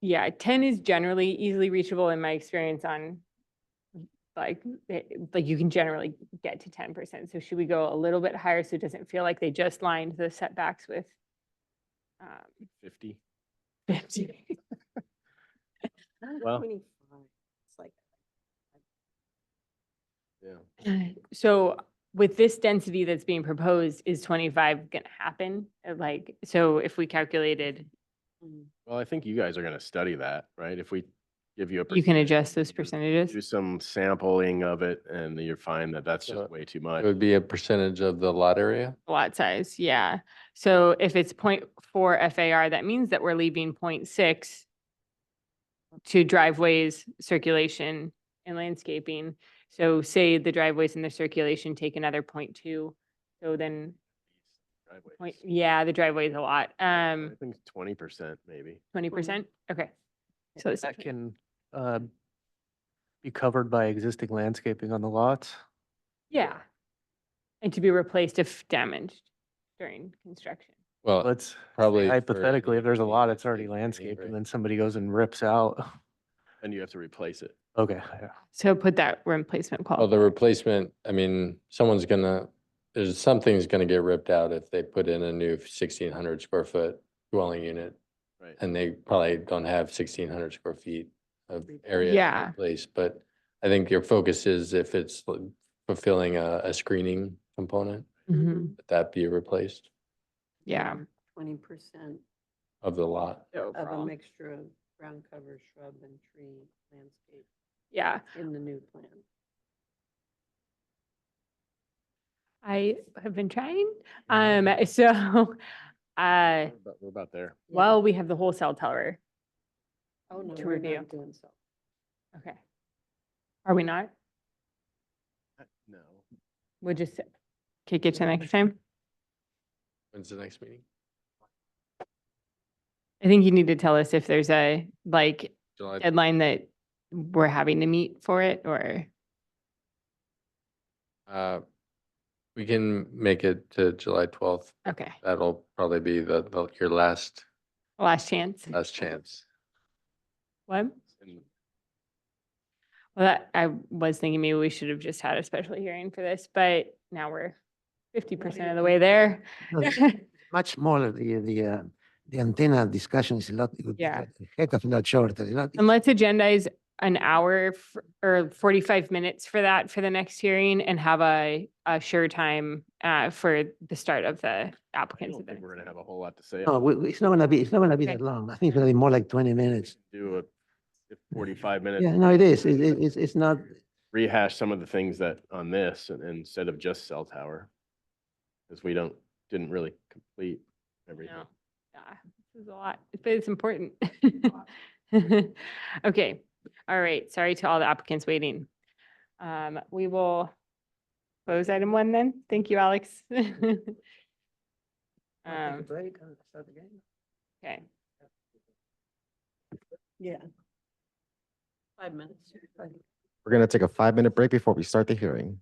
yeah, 10 is generally easily reachable in my experience on like you can generally get to 10%. So should we go a little bit higher so it doesn't feel like they just lined the setbacks with 50. 50? Well- 25. It's like, Yeah. So with this density that's being proposed, is 25 gonna happen? Like, so if we calculated, Well, I think you guys are gonna study that, right? If we give you a. you can percentage, adjust those do percentages? some sampling of it, and you find that that's So just way too It much. would be a percentage of the lot area. Lot size, yeah. So if it's 0.4 FAR, that means that we're leaving 0.6 to driveways, circulation, and landscaping. So say the driveways and the circulation take another 0.2, so then, Driveways. yeah, the driveway is a lot. I think 20% maybe. 20%, okay. So it's That can be covered by existing landscaping on the lots. yeah. And to be replaced if damaged during construction. Well, Let's probably for hypothetically, if there's a any lot, it's already landscape landscaped, and anyway. then somebody goes and rips out. And you have to replace it. Okay, yeah. So put that replacement Well, the qualifier. replacement, I mean, there's something's gonna get ripped out if they put in a new 1,600 square foot dwelling unit. Right. And they probably don't have 1,600 square feet of area Yeah. to replace, but I think your focus is if it's fulfilling a screening component, Mhm. would that be replaced Yeah. 20% of the lot? the of a overall. mixture of ground cover, shrub and tree landscape Yeah. in the new plan. I have been trying. So, But we're about there. well, we have the whole cell tower. Oh, no, to we're review. not doing so. Okay. Are we not? No. We'll just kick it to next time. When's the next meeting? I think you need to tell us if there's a like July? deadline that we're having to meet for it or, We can make it to July 12th. okay, That'll probably be your last last chance. chance. What? And Well, that, I was thinking maybe we should have just had a special hearing for this, but now we're 50% of the way there. No, much smaller, the antenna discussion is a lot, it would be Yeah. a heck of a lot shorter, you know? And let's agendize an hour or 45 minutes for that for the next hearing and have a sure time for the start of the I applicants. don't think event. we're gonna have a whole lot to say. No, it's not gonna be, Okay. that long. I think it's gonna be more like 20 minutes. Do a 45 minutes. Yeah, no, it is. It's not, Rehash some of the things that on this instead of just cell tower. Because we didn't really complete everything. No, yeah, this is a lot, but it's important. Okay, all right, sorry to all the applicants waiting. We will close item 1 then. Thank you, Alex. Um, break and start again. Okay, Yeah. 5 minutes. We're going to take a 5-minute break before we start the hearing.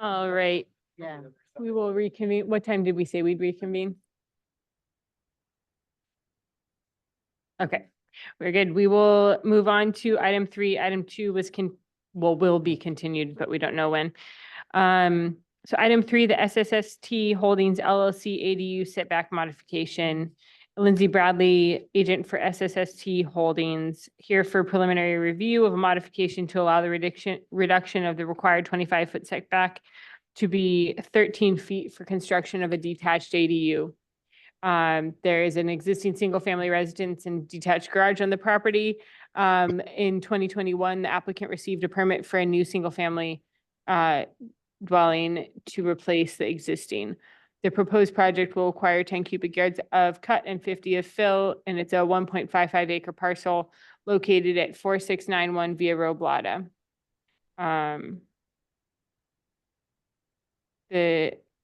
All right, Yeah. we will reconvene. What time did we say we'd reconvene? Okay, we're good. We will move on to item 3. Item 2 was will be continued, but we don't know when. So item 3, the SSST Holdings LLC ADU setback modification. Lindsay Bradley, agent for SSST Holdings, here for preliminary review of a modification to allow the reduction of the required 25-foot setback to be 13 feet for construction of a detached ADU. There is an existing single-family residence and detached garage on the property. In 2021, the applicant received a permit for a new single-family dwelling to replace the existing. The proposed project will require 10 cubic yards of cut and 50 of fill, and it's a 1.55 acre parcel located at 4691 Via Roblata.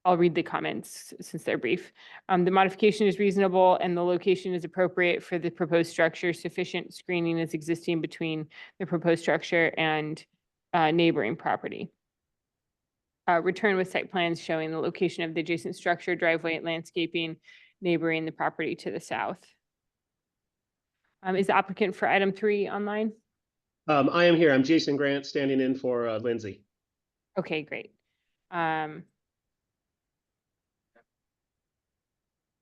I'll read the comments since they're brief. The modification is reasonable and the location is appropriate for the proposed structure. Sufficient screening is existing between the proposed structure and neighboring property. Return with site plans showing the location of the adjacent structure, driveway, and landscaping neighboring the property to the south. Is the applicant for item 3 online? I am here. I'm Jason Grant, standing in for Lindsay. Okay, great.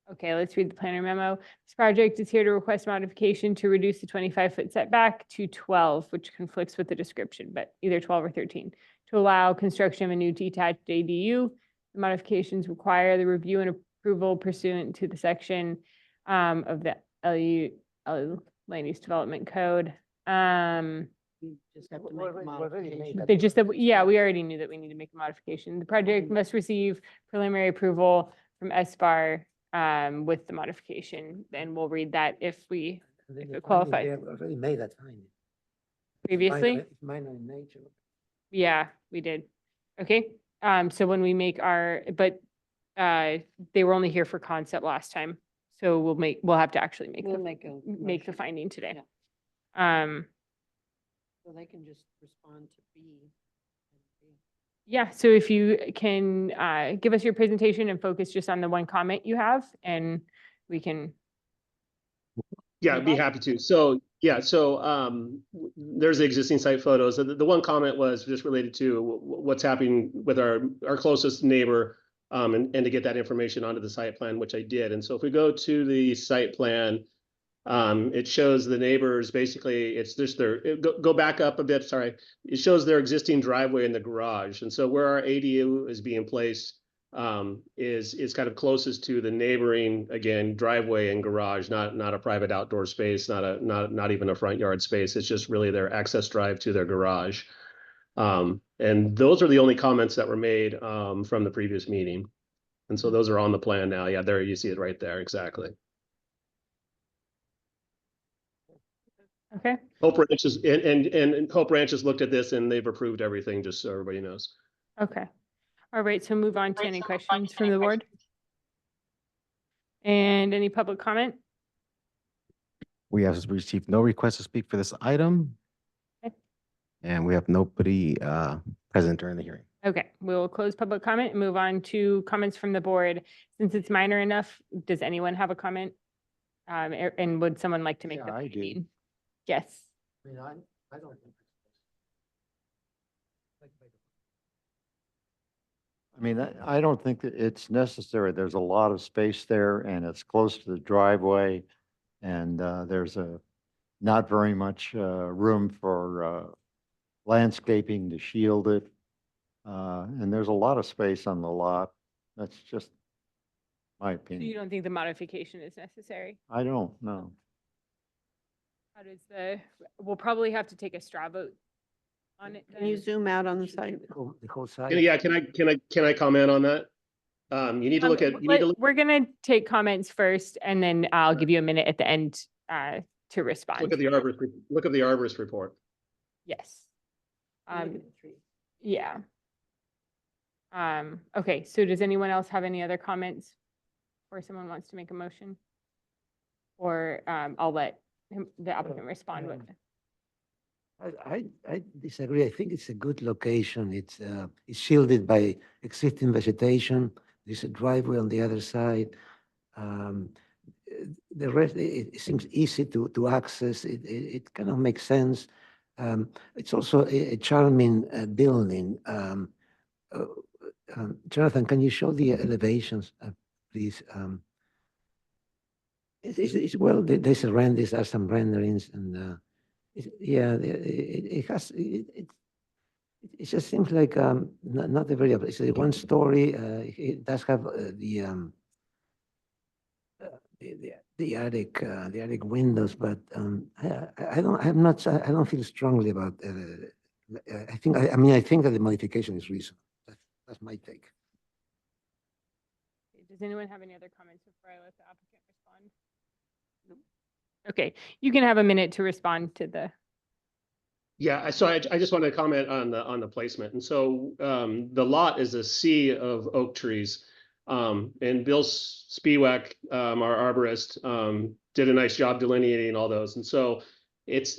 Okay, let's read the planner memo. This project is here to request modification to reduce the 25-foot setback to 12, which conflicts with the description, but either 12 or 13, to allow construction of a new detached ADU. The modifications require the review and approval pursuant to the section of the LU Land Use Development Code. You just have to make a modification. They just, yeah, we already knew that we need to make a modification. The project must receive preliminary approval from SBAR with the modification. Then we'll read that if it qualifies. They already made that finding. Previously? It's minor in nature. Yeah, we did. Okay, so when we make they were only here for concept last time. So we'll have to actually make We'll the make a make the motion. finding today. So they can just respond to B. Yeah, so if you can give us your presentation and focus just on the one comment you have, and we can. Yeah, I'd be happy to. So, yeah, there's the existing site photos. The one comment was just related to what's happening with our closest neighbor, and to get that information onto the site plan, which I did. And so if we go to the site plan, it shows the neighbors, basically, it's just go back up a bit, sorry. It shows their existing driveway in the garage. And so where our ADU is being placed is kind of closest to the neighboring, again, driveway and garage, not a private outdoor space, not even a front yard space. It's just really their access drive to their garage. And those are the only comments that were made from the previous meeting. And so those are on the plan now. Yeah, there you see it right there, exactly. Okay. Hope Ranch is, and Hope Ranch has looked at this and they've approved everything, just so everybody knows. Okay. All right, so move on to any questions from the board? And any public comment? We have received no request to speak for this item. Okay. And we have nobody present during the hearing. Okay, we will close public comment and move on to comments from the board. Since it's minor enough, does anyone have a comment? And would someone like to make the Yeah, I do. finding? Yes. I mean, I don't think. I mean, I don't think that it's necessary. There's a lot of space there and it's close to the driveway. And there's not very much room for landscaping to shield it. And there's a lot of space on the lot. That's just my So you opinion. don't think the modification is necessary? I don't know. How does we'll probably have to take a straw vote on it. Can you then. zoom out on the site? The whole side. Yeah, can I comment on that? You need to look at, you need to We're gonna take comments first, and then I'll give you a minute at the end to respond. look at the arborist report. Yes. Yeah. Okay, so does anyone else have any other comments? Or someone wants to make a motion? Or I'll let the applicant respond with. I disagree. I think it's a good location. It's shielded by existing vegetation. There's a driveway on the other side. Um, the rest, it seems easy to access. It kind of makes sense. It's also a charming building. Uh, Jonathan, can you show the elevations, please? Well, there's a render, there are some renderings, and yeah, it has, it just seems like not a very, it's a one story. It does have the attic windows, but I don't feel strongly about. I mean, I think that the modification is reasonable. That's my take. Does anyone have any other comments before I let the applicant respond? No. Okay, you can have a minute to respond to the. Yeah, so I just want to comment on the placement. And so the lot is a sea of oak trees. And Bill Spiewak, our arborist, did a nice job delineating all those. And so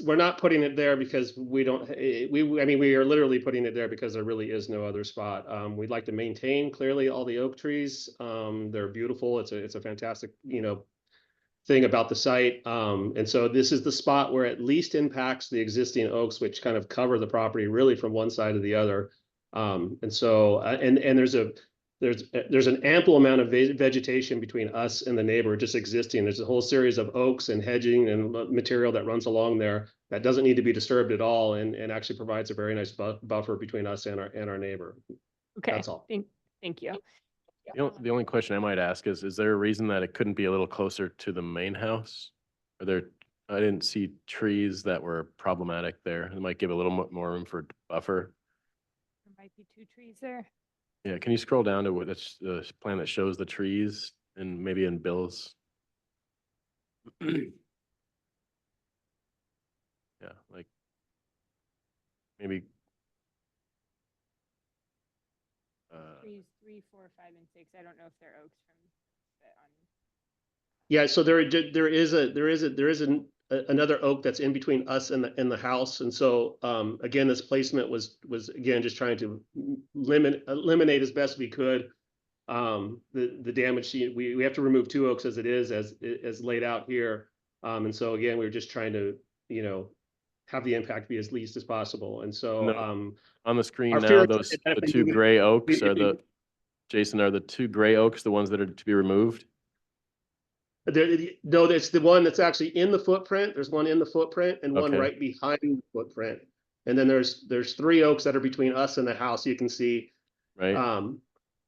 we're not putting it there because we don't, I mean, we are literally putting it there because there really is no other spot. We'd like to maintain clearly all the oak trees. They're beautiful. It's a fantastic, thing about the site. And so this is the spot where it least impacts the existing oaks, which kind of cover the property really from one side to the other. And so, and there's an ample amount of vegetation between us and the neighbor just existing. There's a whole series of oaks and hedging and material that runs along there that doesn't need to be disturbed at all, and actually provides a very nice buffer between us and our neighbor. Okay, That's all. Thank you. The only question I might ask is there a reason that it couldn't be a little closer to the main house? I didn't see trees that were problematic there. It might give a little more room for buffer. There might be 2 trees there. Yeah, can you scroll down to that's the plan that shows the trees and maybe in Bill's? Yeah, like maybe. Trees 3, 4, 5, and 6. I don't know if they're oaks from on. Yeah, so there is another oak that's in between us and the house, and so again, this placement was again just trying to eliminate as best we could the damage. We have to remove 2 oaks as it is as laid out here, and so again, we were just trying to have the impact be as least as possible, and so on the screen our now, fear is those that the if 2 we- gray oaks if are we- Jason, are the 2 gray oaks the ones that are to be removed? No, it's the one that's actually in the footprint. There's one in the footprint and one Okay. right behind the footprint. And then there's 3 oaks that are between us and the house, you can see. Right.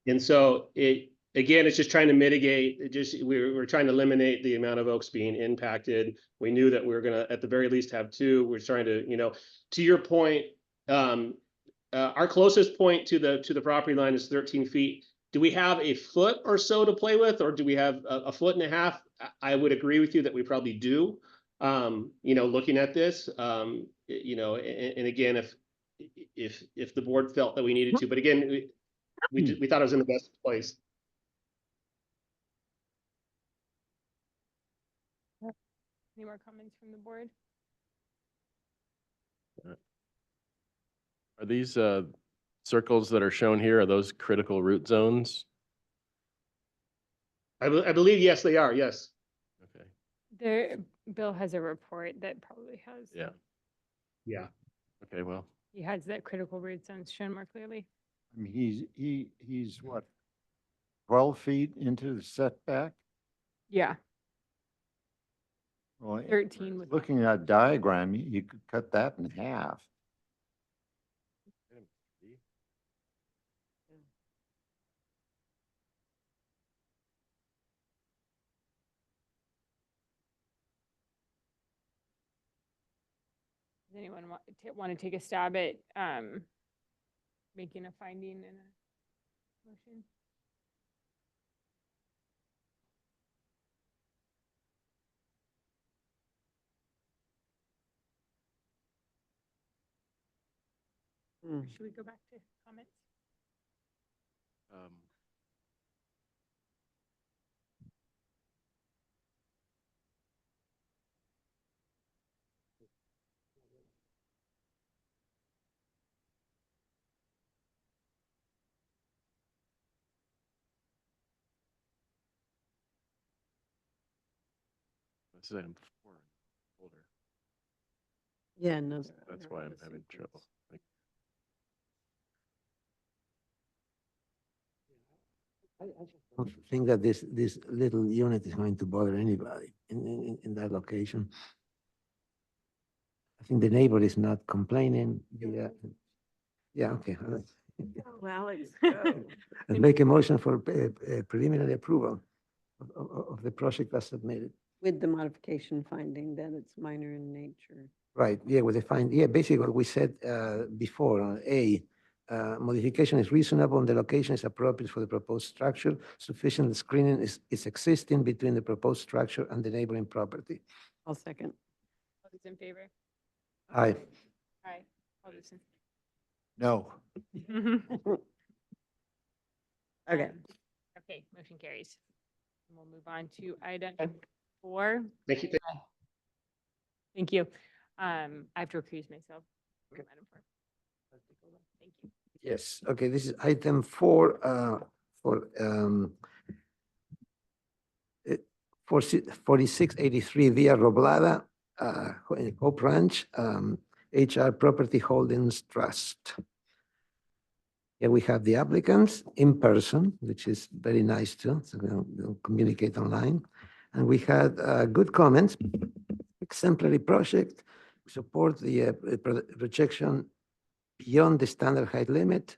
And so it's just trying to mitigate, we're trying to eliminate the amount of oaks being impacted. We knew that we were gonna, at the very least, have 2. We're trying to, to your point, our closest point to the property line is 13 feet. Do we have a foot or so to play with, or do we have a foot and a half? I would agree with you that we probably do. Looking at this, and again, if the board felt that we needed to, but again, we thought it was in the best place. Any more comments from the board? Are these circles that are shown here, are those critical root zones? I believe, yes, they are, yes. Okay. Bill has a report that probably has. Yeah. Yeah. Okay, well, He has that critical root zones shown more clearly. I mean, he's what, 12 feet into the setback? Yeah, Well, 13 with. looking at that diagram, you could cut that in half. Does anyone want to take a stab at making a finding in a motion? Should we go back to comments? This is item 4. Folder. Yeah, no. That's why I'm having trouble. Like, I just don't think that this little unit is going to bother anybody in that location. I think the neighbor is not complaining. Yeah, okay. All right. Well, Let's make a motion for preliminary approval of the project as submitted. with the modification finding that it's minor in nature. Right, yeah, with the find, yeah, basically what we said before, modification is reasonable and the location is appropriate for the proposed structure. Sufficient screening is existing between the proposed structure and the neighboring property. I'll second. All those in favor? Aye. Aye. All those in. No. Okay. Okay, motion carries. And we'll move on to item 4. Thank you. Thank you. I have to recuse myself. from item 4. Thank you. Yes, okay, this is item 4 for 4683 Via Roblada, in Hope Ranch, HR Property Holdings Trust. Here we have the applicants in person, which is very nice too, so we'll communicate online. And we had good comments, exemplary project, support the projection beyond the standard height limit.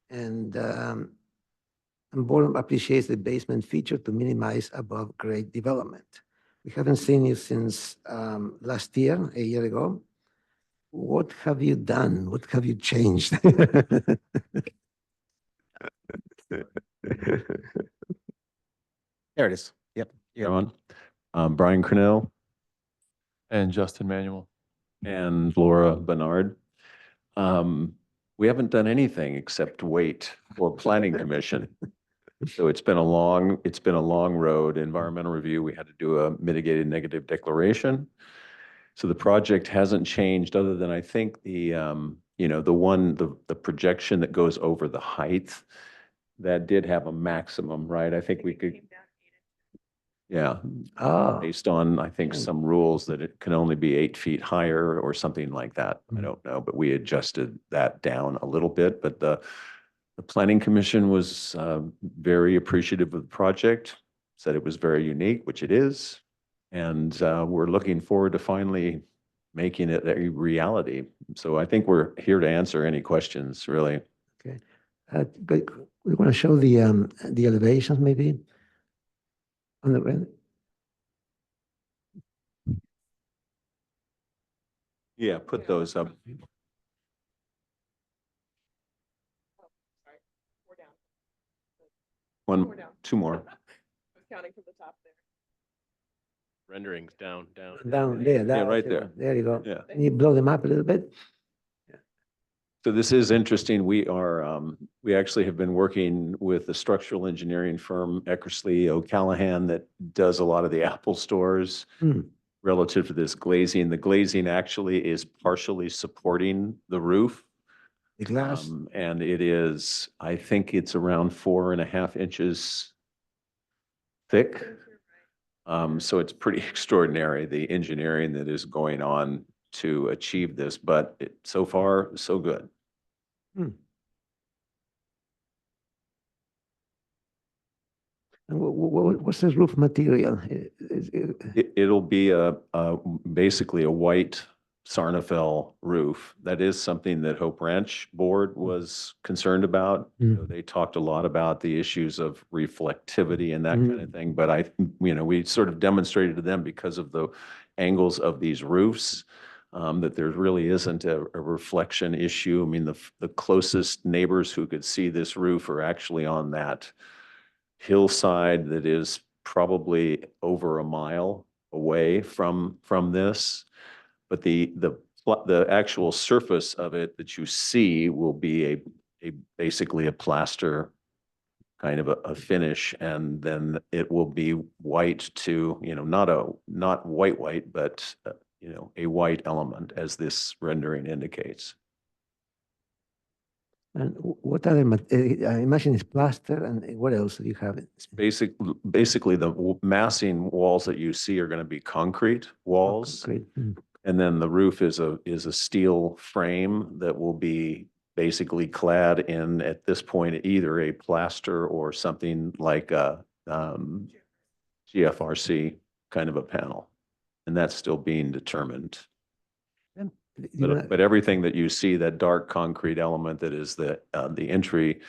And board appreciates the basement feature to minimize above grade development. We haven't seen you since last year, a year ago. What have you done? What have you changed? There it is. Yep. Everyone, Brian Cornell And Justin Manuel. and Laura Bernard. We haven't done anything except wait for planning commission. So it's been a long road. Environmental review, we had to do a mitigated negative declaration. So the project hasn't changed other than I think the projection that goes over the height, that did have a maximum, right? I think we could. Yeah, Oh, based on, I think, Hmm. some rules that it can only be 8 feet higher or something like that. I Hmm. don't know, but we adjusted that down a little bit. But the planning commission was very appreciative of the project, said it was very unique, which it is. And we're looking forward to finally making it a reality. So I think we're here to answer any questions, really. okay. But we want to show the elevations maybe on the render. Yeah, put those up. Two more. Renderings down. Down there. Yeah, right that's the there. one. There you go. Yeah. Can you blow them up a little bit? So this is interesting. We actually have been working with the structural engineering firm Eckersley O'Callahan that does a lot of the Apple stores Hmm. relative to this glazing. The glazing actually is partially supporting the roof. The glass. And it is, I think it's around 4.5 inches thick. So it's pretty extraordinary, the engineering that is going on to achieve this, but so far, so good. And what's the roof material? It'll be basically a white Sarnafel roof. That is something that Hope Ranch Board was concerned about. You know, they talked a lot about the issues of reflectivity and that kind of thing, but we sort of demonstrated to them because of the angles of these roofs, that there really isn't a reflection issue. I mean, the closest neighbors who could see this roof are actually on that hillside that is probably over a mile away from this. But the actual surface of it that you see will be basically a plaster kind of a finish, and then it will be white to, not white, but a white element, as this rendering indicates. And what other, I imagine it's plaster, and what else do you have? Basically, the massing walls that you see are going to be concrete walls. Great. And then the roof is a steel frame that will be basically clad in, at this point, either a plaster or something like a GFRC kind of a panel. And that's still being determined. But everything that you see, that dark concrete element that is the entry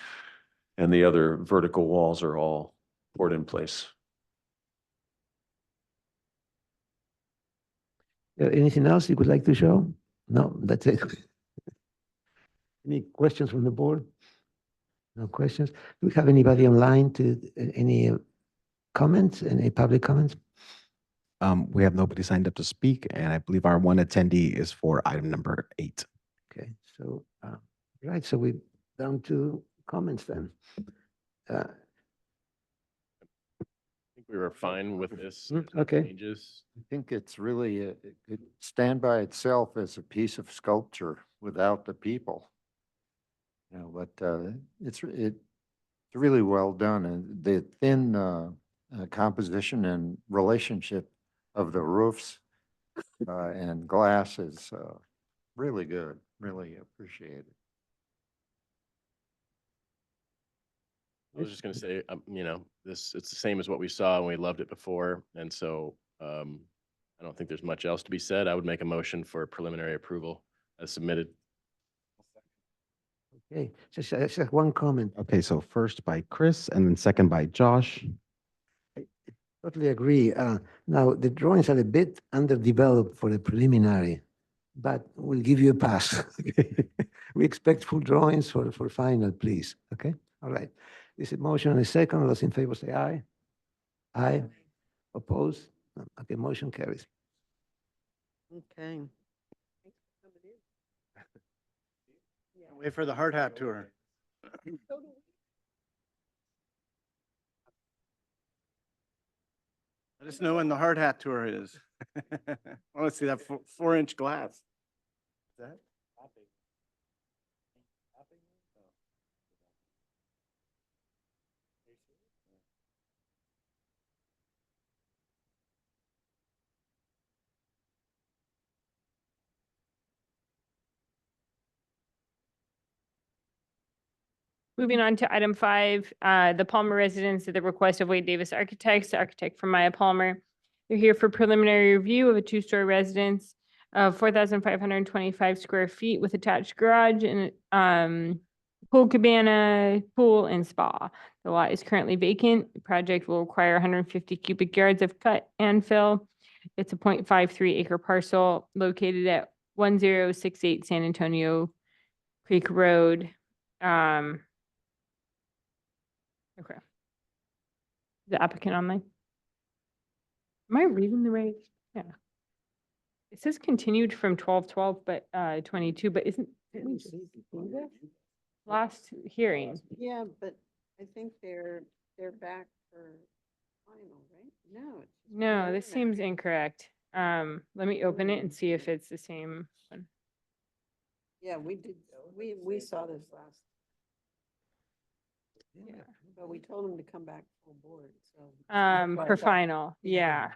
and the other vertical walls are all poured in place. Anything else you would like to show? No, that's it. Any questions from the board? No questions? Do we have anybody online any comments, any public comments? We have nobody signed up to speak, and I believe our one attendee is for item number 8. Okay, so, right, so we're down to comments then. I think we were fine with this. Okay. Changes. I think it's really, it stand by itself as a piece of sculpture without the people. You know, but it's really well done, and the thin composition and relationship of the roofs and glass is really good, really appreciated. I was just gonna say, you know, it's the same as what we saw and we loved it before. And so, I don't think there's much else to be said. I would make a motion for preliminary approval as submitted. Okay, just one comment. Okay, so first by Chris and then second by Josh. Totally agree. Now, the drawings are a bit underdeveloped for the preliminary, but we'll give you a pass. We expect full drawings for final, please. Okay, all right. This is motion and a second. All those in favor say aye. Aye. Opposed? No. Okay, motion carries. Okay. Wait for the hard hat tour. Let us know when the hard hat tour is. I want to see that 4-inch glass. Is that? Moving on to item 5, the Palmer residents at the request of Wade Davis Architects, the architect from Maya Palmer. They're here for preliminary review of a 2-story residence of 4,525 square feet with attached garage and pool cabana, pool and spa. The lot is currently vacant. The project will require 150 cubic yards of cut and fill. It's a 0.53 acre parcel located at 1068 San Antonio Creek Road. Okay. The applicant online? Am I reading the right? Yeah. It says continued from 12/12, but 22, but isn't didn't we just do this last hearing? Yeah, but I think they're back for final, right? No. it's just No, this preliminary. seems incorrect. Let me open it and see if it's the same one. Yeah, we saw this last. Yeah, but we told them to come back full board, so. For final, yeah.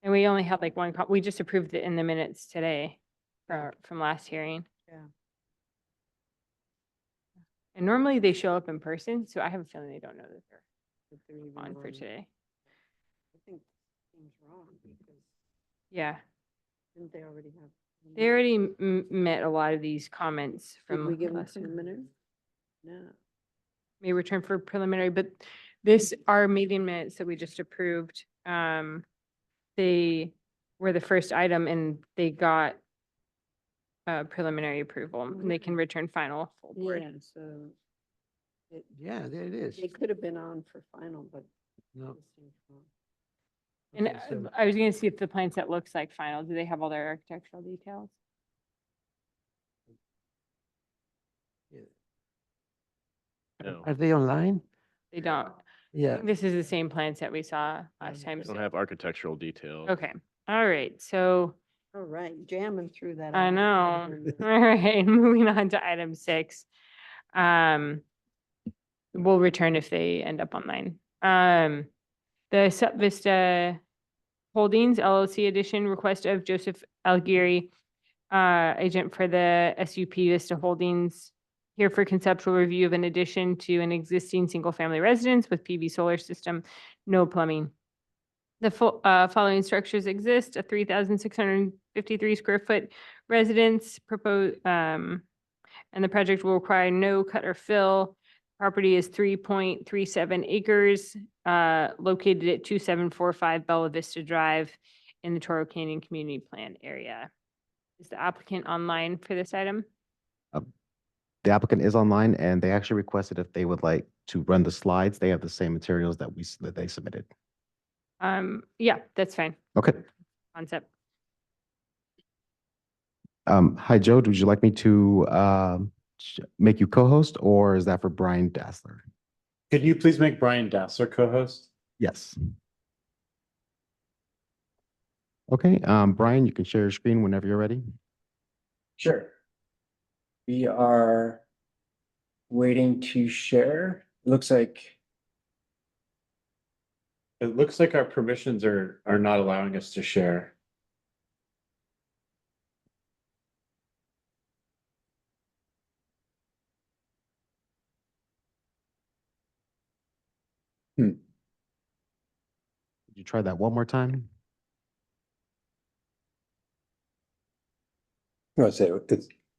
And we only had like one, we just approved it in the minutes today from last hearing. Yeah. And normally they show up in person, so I have a feeling they don't know that that they're even they're on for today. I think things wrong because Yeah, didn't they already have? they already met a lot of these comments Did from we give them last year. preliminary? No. May return for preliminary, but this, our meeting minutes that we just approved, they were the first item and they got preliminary approval and they can return final full board. Yeah, so Yeah, there it is. they could have been on for final, but. No. this seems wrong. And Okay, so- I was gonna see if the plan set looks like final. Do they have all their architectural details? No, Are they online? They don't. Yeah. This is the same plan set we saw last time. they don't have architectural details. Okay, all right, so All right, jamming through that. I out. know. All right, moving on to item 6. We'll return if they end up online. The Sup Vista Holdings LLC edition request of Joseph Algieri, agent for the SUP Vista Holdings, here for conceptual review of an addition to an existing single-family residence with PV solar system, no plumbing. The following structures exist: a 3,653 square foot residence proposed, and the project will require no cut or fill. Property is 3.37 acres, located at 2745 Bella Vista Drive in the Toro Canyon Community Plan area. Is the applicant online for this item? The applicant is online and they actually requested if they would like to run the slides. They have the same materials that they submitted. Yeah, that's fine. Okay. Concept. Hi, Joe. Would you like me to make you co-host, or is that for Brian Dassler? Could you please make Brian Dassler co-host? Yes. Okay, Brian, you can share your screen whenever you're ready. Sure. We are waiting to share. Looks like It looks like our permissions are not allowing us to share. Could you try that one more time?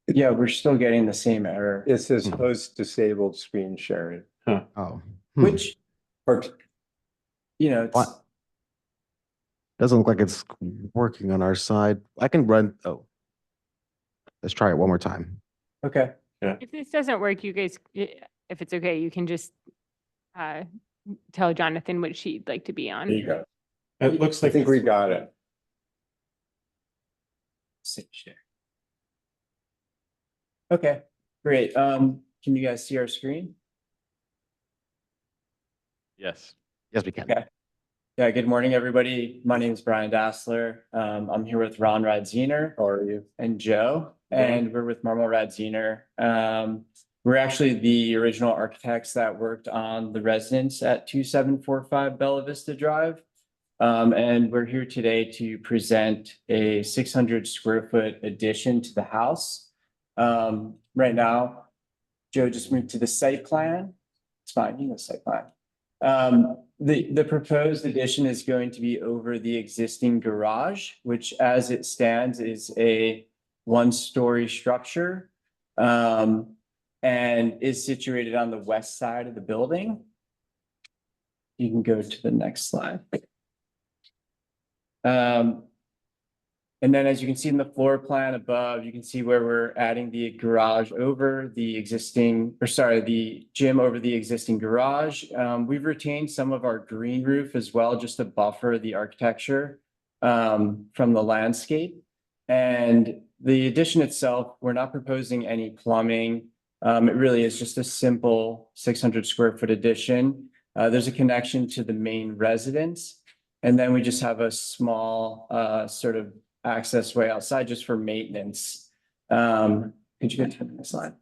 yeah, we're still getting the same error. It says host disabled screen sharing. Oh. Which, or, you know, it's, What? Doesn't look like it's working on our side. I can run, oh. Let's try it one more time. okay. If this doesn't work, you guys, if it's okay, you can just tell Jonathan what she'd like to be on. There you go. It looks I like think we got it. Share. Okay, great. Can you guys see our screen? Yes. Yes, we can. Okay. Yeah, good morning, everybody. My name is Brian Dassler. I'm here with Ron Radziner. How are you? And Joe, and we're with Marmol Radziner. We're actually the original architects that worked on the residence at 2745 Bella Vista Drive. And we're here today to present a 600 square foot addition to the house. Right now, Joe just moved to the site plan. It's fine, you know, site plan. The proposed addition is going to be over the existing garage, which as it stands is a one-story structure, and is situated on the west side of the building. You can go to the next slide. And then as you can see in the floor plan above, you can see where we're adding the garage over the existing, or sorry, the gym over the existing garage. We've retained some of our green roof as well, just to buffer the architecture from the landscape. And the addition itself, we're not proposing any plumbing. It really is just a simple 600 square foot addition. There's a connection to the main residence. And then we just have a small sort of access way outside just for maintenance. Could you go to the next slide?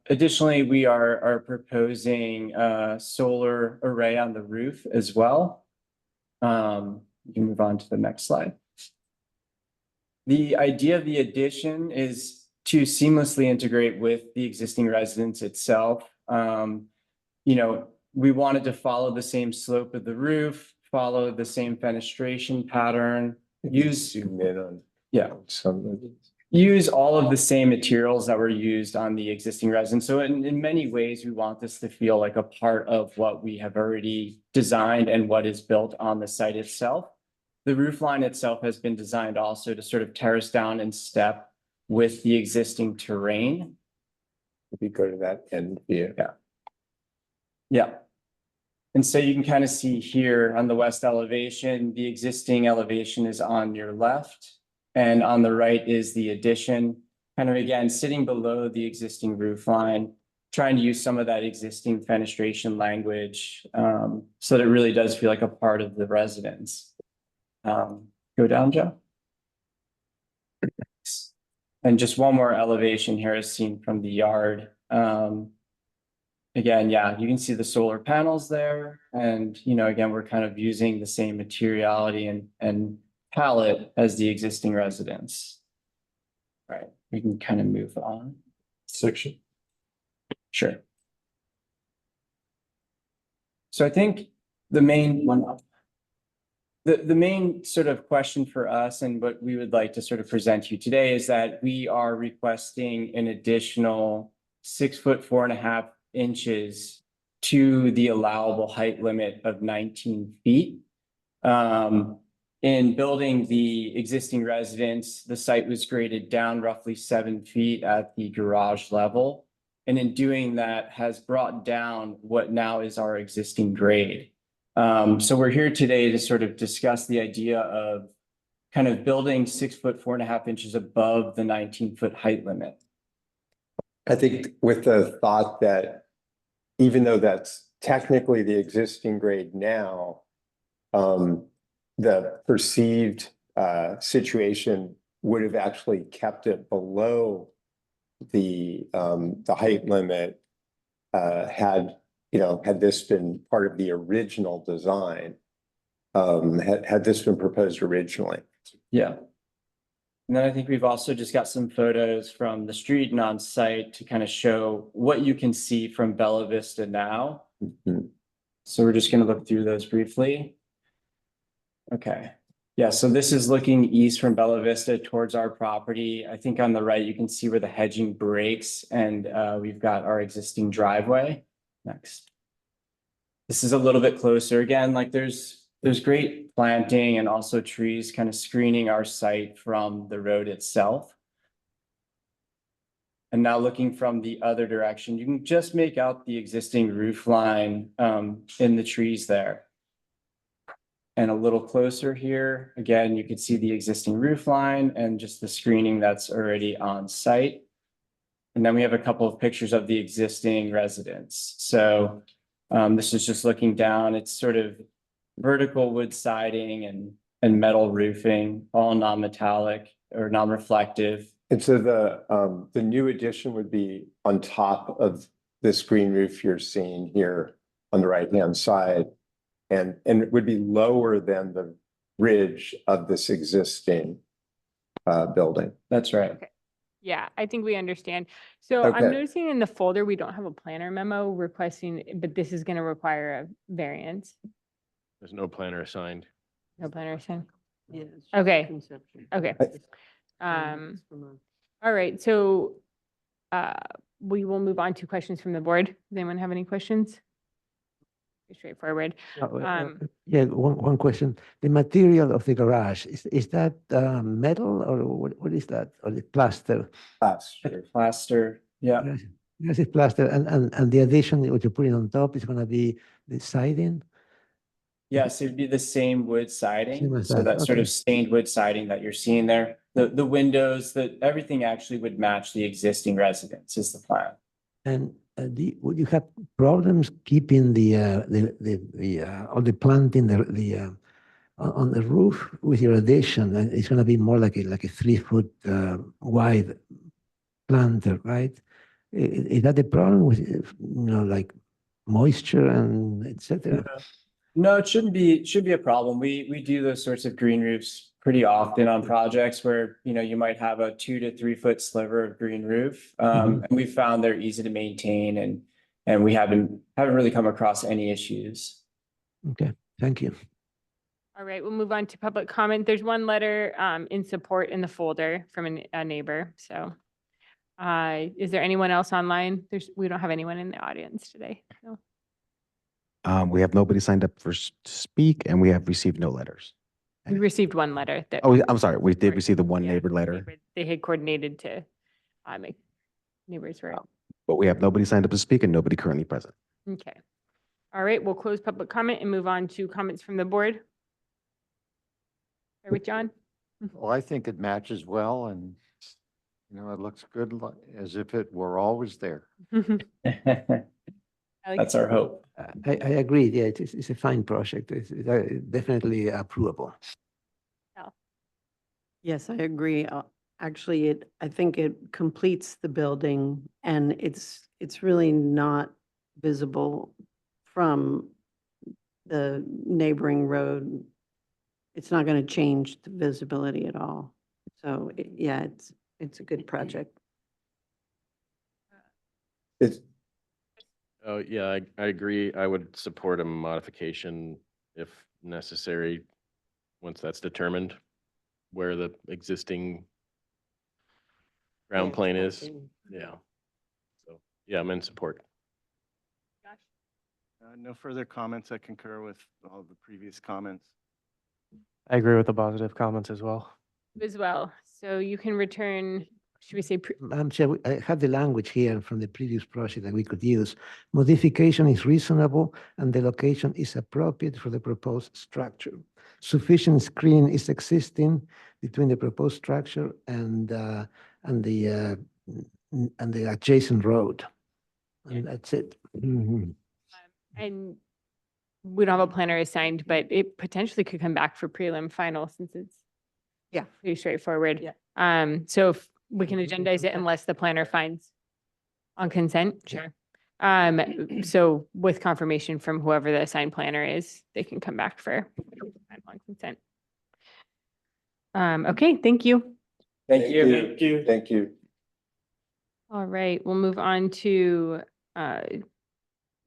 Additionally, we are proposing a solar array on the roof as well. You can move on to the next slide. The idea of the addition is to seamlessly integrate with the existing residence itself. You know, we wanted to follow the same slope of the roof, follow the same fenestration pattern, use all of the same materials that were used on the existing residence. So in many ways, we want this to feel like a part of what we have already designed and what is built on the site itself. The roof line itself has been designed also to sort of terrace down and step with the existing terrain. If you go to that end view. Yeah. Yeah. And so you can kind of see here on the west elevation, the existing elevation is on your left, and on the right is the addition, kind of again, sitting below the existing roof line, trying to use some of that existing fenestration language, so that it really does feel like a part of the residence. Go down, Joe. And just one more elevation here is seen from the yard. Again, yeah, you can see the solar panels there. And, again, we're kind of using the same materiality and palette as the existing residence. All right, we can kind of move on. Section. Sure. So I think the main one, the main sort of question for us and what we would like to sort of present to you today is that we are requesting an additional 6 foot 4.5 inches to the allowable height limit of 19 feet. In building the existing residence, the site was graded down roughly 7 feet at the garage level. And in doing that has brought down what now is our existing grade. So we're here today to sort of discuss the idea of kind of building 6 foot 4.5 inches above the 19-foot height limit. I think with the thought that even though that's technically the existing grade now, the perceived situation would have actually kept it below the height limit had this been part of the original design, had this been proposed originally. Yeah. And then I think we've also just got some photos from the street and on site to kind of show what you can see from Bella Vista now. Mhm. So we're just going to look through those briefly. Okay. Yeah, so this is looking east from Bella Vista towards our property. I think on the right, you can see where the hedging breaks and we've got our existing driveway. Next. This is a little bit closer. Again, like there's great planting and also trees kind of screening our site from the road itself. And now looking from the other direction, you can just make out the existing roof line in the trees there. And a little closer here, again, you can see the existing roof line and just the screening that's already on site. And then we have a couple of pictures of the existing residence. So this is just looking down. It's sort of vertical wood siding and metal roofing, all non-metallic or non-reflective. And so the new addition would be on top of this green roof you're seeing here on the right-hand side. And it would be lower than the ridge of this existing building. That's right. Okay. Yeah, I think we understand. So I'm Okay. noticing in the folder, we don't have a planner memo requesting, but this is going to require a variance. There's no planner assigned. No planner assigned. Yeah, it's just Okay. conception. Okay. From All right, so we will move on to questions from the board. Does anyone have any questions? Pretty straightforward. Yeah, one question. The material of the garage, is that metal or what is that? Or the plaster? Plaster, yeah. Yes, it's plaster. And the addition what you're putting on top is going to be the siding? Yes, it'd be the same wood siding. Same as So that, that sort okay. of stained wood siding that you're seeing there. The windows, everything actually would match the existing residence is the plan. And would you have problems keeping all the planting on the roof with your addition? And it's going to be more like a 3 foot wide planter, right? Is that the problem with like moisture and etc.? No, it shouldn't be a problem. We do those sorts of green roofs pretty often on projects where, you might have a 2 to 3 foot sliver of green roof. And we found they're easy to maintain and we haven't really come across any issues. Okay, thank you. All right, we'll move on to public comment. There's one letter in support in the folder from a neighbor. So is there anyone else online? We don't have anyone in the audience today. No. We have nobody signed up to speak and we have received no letters. We received one letter that. Oh, I'm sorry. We did Or- receive the one yeah, neighbor letter, They had coordinated to make neighbors were. but we have nobody signed up to speak and nobody currently present. Okay. All right, we'll close public comment and move on to comments from the board. Start with John. Well, I think it matches well and, it looks good as if it were always there. Alex? That's our hope. I agree. Yeah, it's a fine project. It's definitely approvable. Yes, I agree. Actually, I think it completes the building and it's really not visible from the neighboring road. It's not going to change the visibility at all. So, yeah, it's a good project. It's, Oh, yeah, I agree. I would support a modification if necessary, once that's determined where the existing ground plane is. Yeah. So, yeah, I'm in support. No further comments. I concur with all the previous comments. I agree with the positive comments as well. As well. So you can return, should we say, Madam Chair, I have the language here from the previous project that we could use. Modification is reasonable and the location is appropriate for the proposed structure. Sufficient screen is existing between the proposed structure and the adjacent road. And that's it. Mhm. and we don't have a planner assigned, but it potentially could come back for prelim final since it's pretty straightforward. Yeah. So if we can agendize it unless the planner finds on consent, sure. So with confirmation from whoever the assigned planner is, they can come back for final on consent. Okay, thank you. thank you. Thank you. All right, we'll move on to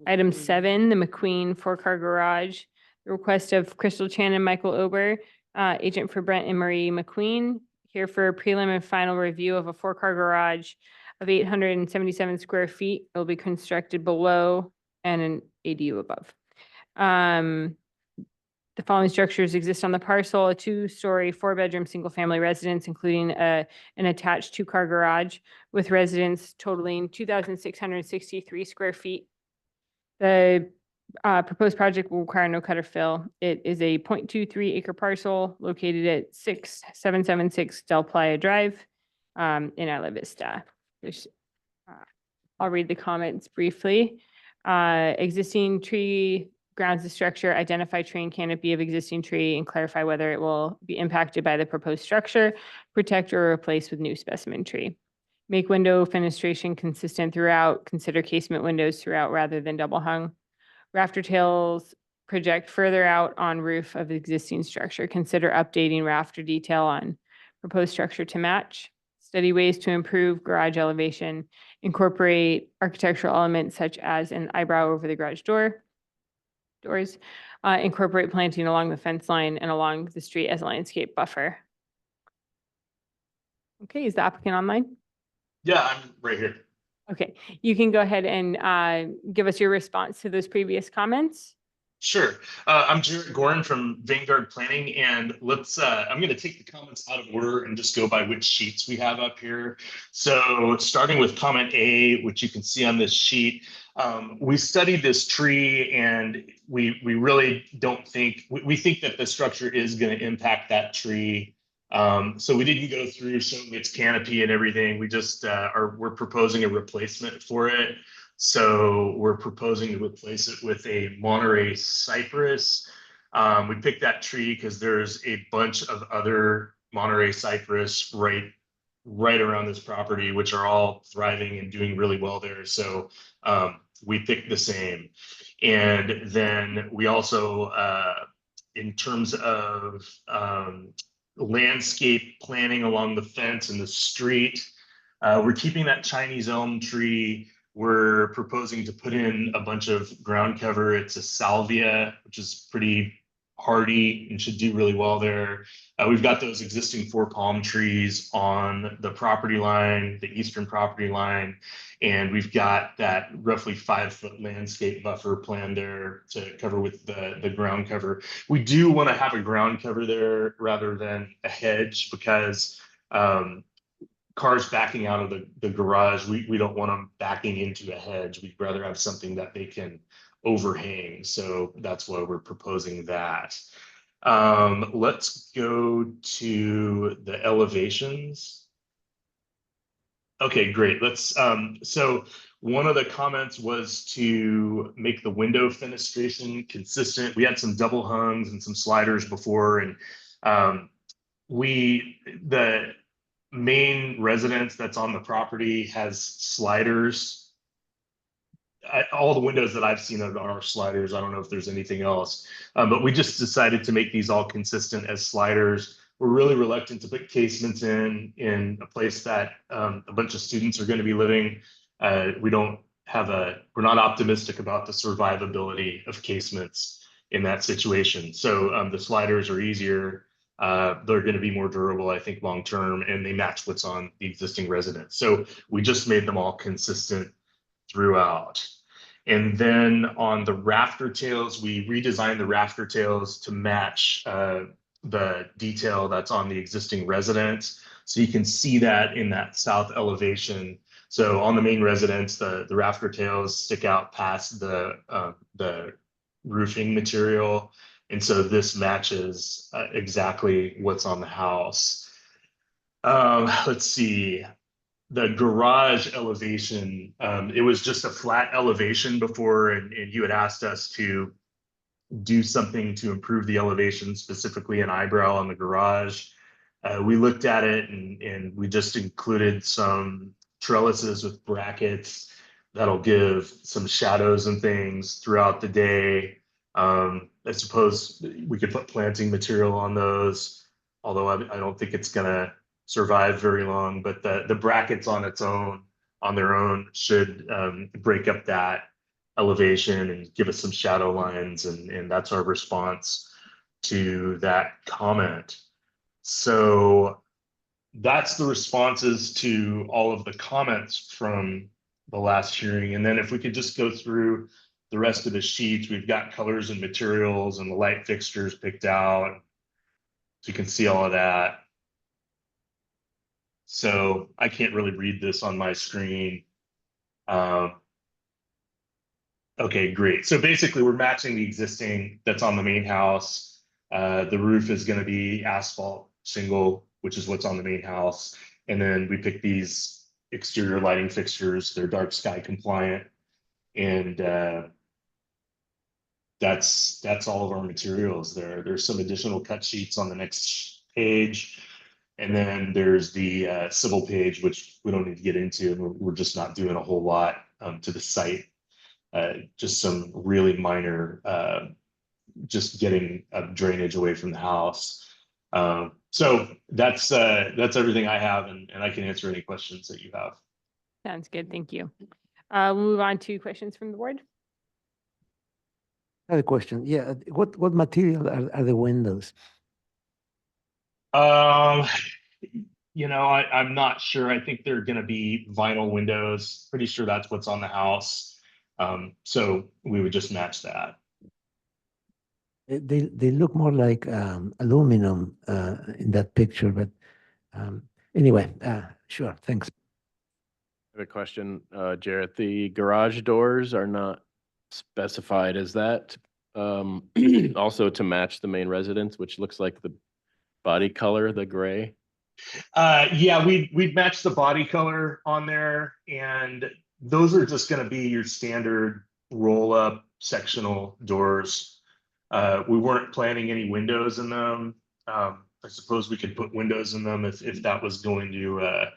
item 7, the McQueen 4-car garage. The request of Crystal Chan and Michael Ober, agent for Brent and Marie McQueen, here for a prelim and final review of a 4-car garage of 877 square feet. It will be constructed below and an ADU above. The following structures exist on the parcel: a 2-story, 4-bedroom, single-family residence, including an attached 2-car garage with residence totaling 2,663 square feet. The proposed project will require no cut or fill. It is a 0.23 acre parcel located at 6776 Del Playa Drive in Isla Vista. I'll read the comments briefly. Existing tree grounds the structure, identify tree and canopy of existing tree, and clarify whether it will be impacted by the proposed structure, protect or replace with new specimen tree. Make window fenestration consistent throughout, consider casement windows throughout rather than double hung. Rafter tails project further out on roof of existing structure. Consider updating rafter detail on proposed structure to match. Study ways to improve garage elevation. Incorporate architectural elements such as an eyebrow over the garage doors. Incorporate planting along the fence line and along the street as a landscape buffer. Okay, is the applicant online? Yeah, I'm right here. Okay, you can go ahead and give us your response to those previous comments. Sure. I'm Jared Gorin from Vanguard Planning, and I'm going to take the comments out of order and just go by which sheets we have up here. So starting with comment A, which you can see on this sheet, we studied this tree and we really don't think, we think that the structure is going to impact that tree. So we didn't go through showing its canopy and everything. We just we're proposing a replacement for it. So we're proposing to replace it with a Monterey cypress. We picked that tree because there's a bunch of other Monterey cypress right around this property, which are all thriving and doing really well there. So we picked the same. And then we also, in terms of landscape planning along the fence and the street, we're keeping that Chinese elm tree. We're proposing to put in a bunch of ground cover. It's a salvia, which is pretty hardy and should do really well there. We've got those existing 4 palm trees on the property line, the eastern property line, and we've got that roughly 5-foot landscape buffer planned there to cover with the ground cover. We do want to have a ground cover there rather than a hedge because cars backing out of the garage, we don't want them backing into a hedge. We'd rather have something that they can overhang. So that's why we're proposing that. Let's go to the elevations. Okay, great. So one of the comments was to make the window fenestration consistent. We had some double hungs and some sliders before, and the main residence that's on the property has sliders. All the windows that I've seen are sliders. I don't know if there's anything else, but we just decided to make these all consistent as sliders. We're really reluctant to put casements in a place that a bunch of students are going to be living. We're not optimistic about the survivability of casements in that situation. So the sliders are easier. They're going to be more durable, I think, long term, and they match what's on the existing residence. So we just made them all consistent throughout. And then on the rafter tails, we redesigned the rafter tails to match the detail that's on the existing residence. So you can see that in that south elevation. So on the main residence, the rafter tails stick out past the roofing material. And so this matches exactly what's on the house. Let's see. The garage elevation, it was just a flat elevation before, and you had asked us to do something to improve the elevation, specifically an eyebrow on the garage. We looked at it and we just included some trellises with brackets that'll give some shadows and things throughout the day. I suppose we could put planting material on those, although I don't think it's gonna survive very long, but the brackets on their own should break up that elevation and give us some shadow lines, and that's our response to that comment. So that's the responses to all of the comments from the last hearing. And then if we could just go through the rest of the sheets, we've got colors and materials and the light fixtures picked out. So you can see all of that. So I can't really read this on my screen. Okay, great. So basically we're matching the existing that's on the main house. The roof is going to be asphalt shingle, which is what's on the main house. And then we pick these exterior lighting fixtures. They're dark sky compliant. And that's all of our materials there. There's some additional cut sheets on the next page. And then there's the civil page, which we don't need to get into. We're just not doing a whole lot to the site. Just some really minor, just getting drainage away from the house. So that's everything I have, and I can answer any questions that you have. Sounds good. Thank you. We'll move on to questions from the board. I have a question. Yeah, what material are the windows? I'm not sure. I think they're going to be vinyl windows. Pretty sure that's what's on the house. So we would just match that. They look more like aluminum in that picture, but anyway, sure, thanks. I have a question, Jarrett. The garage doors are not specified. Is that also to match the main residence, which looks like the body color, the gray? Yeah, we'd match the body color on there, and those are just going to be your standard roll-up sectional doors. We weren't planning any windows in them. I suppose we could put windows in them if that was going to, I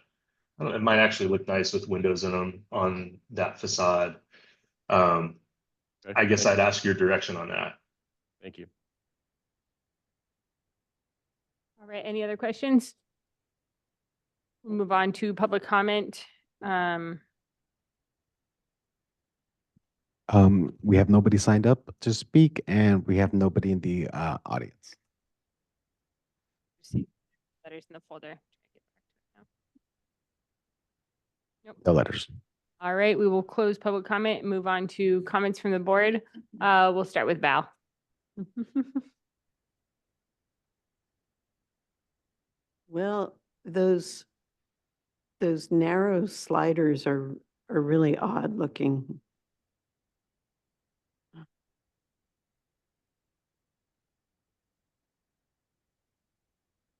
don't know, it might actually look nice with windows in them on that facade. I guess I'd ask your direction on that. Thank you. All right, any other questions? We'll move on to public comment. We have nobody signed up to speak, and we have nobody in the audience. See letters in the folder. Nope. No letters. All right, we will close public comment and move on to comments from the board. We'll start with Val. Well, those narrow sliders are really odd looking.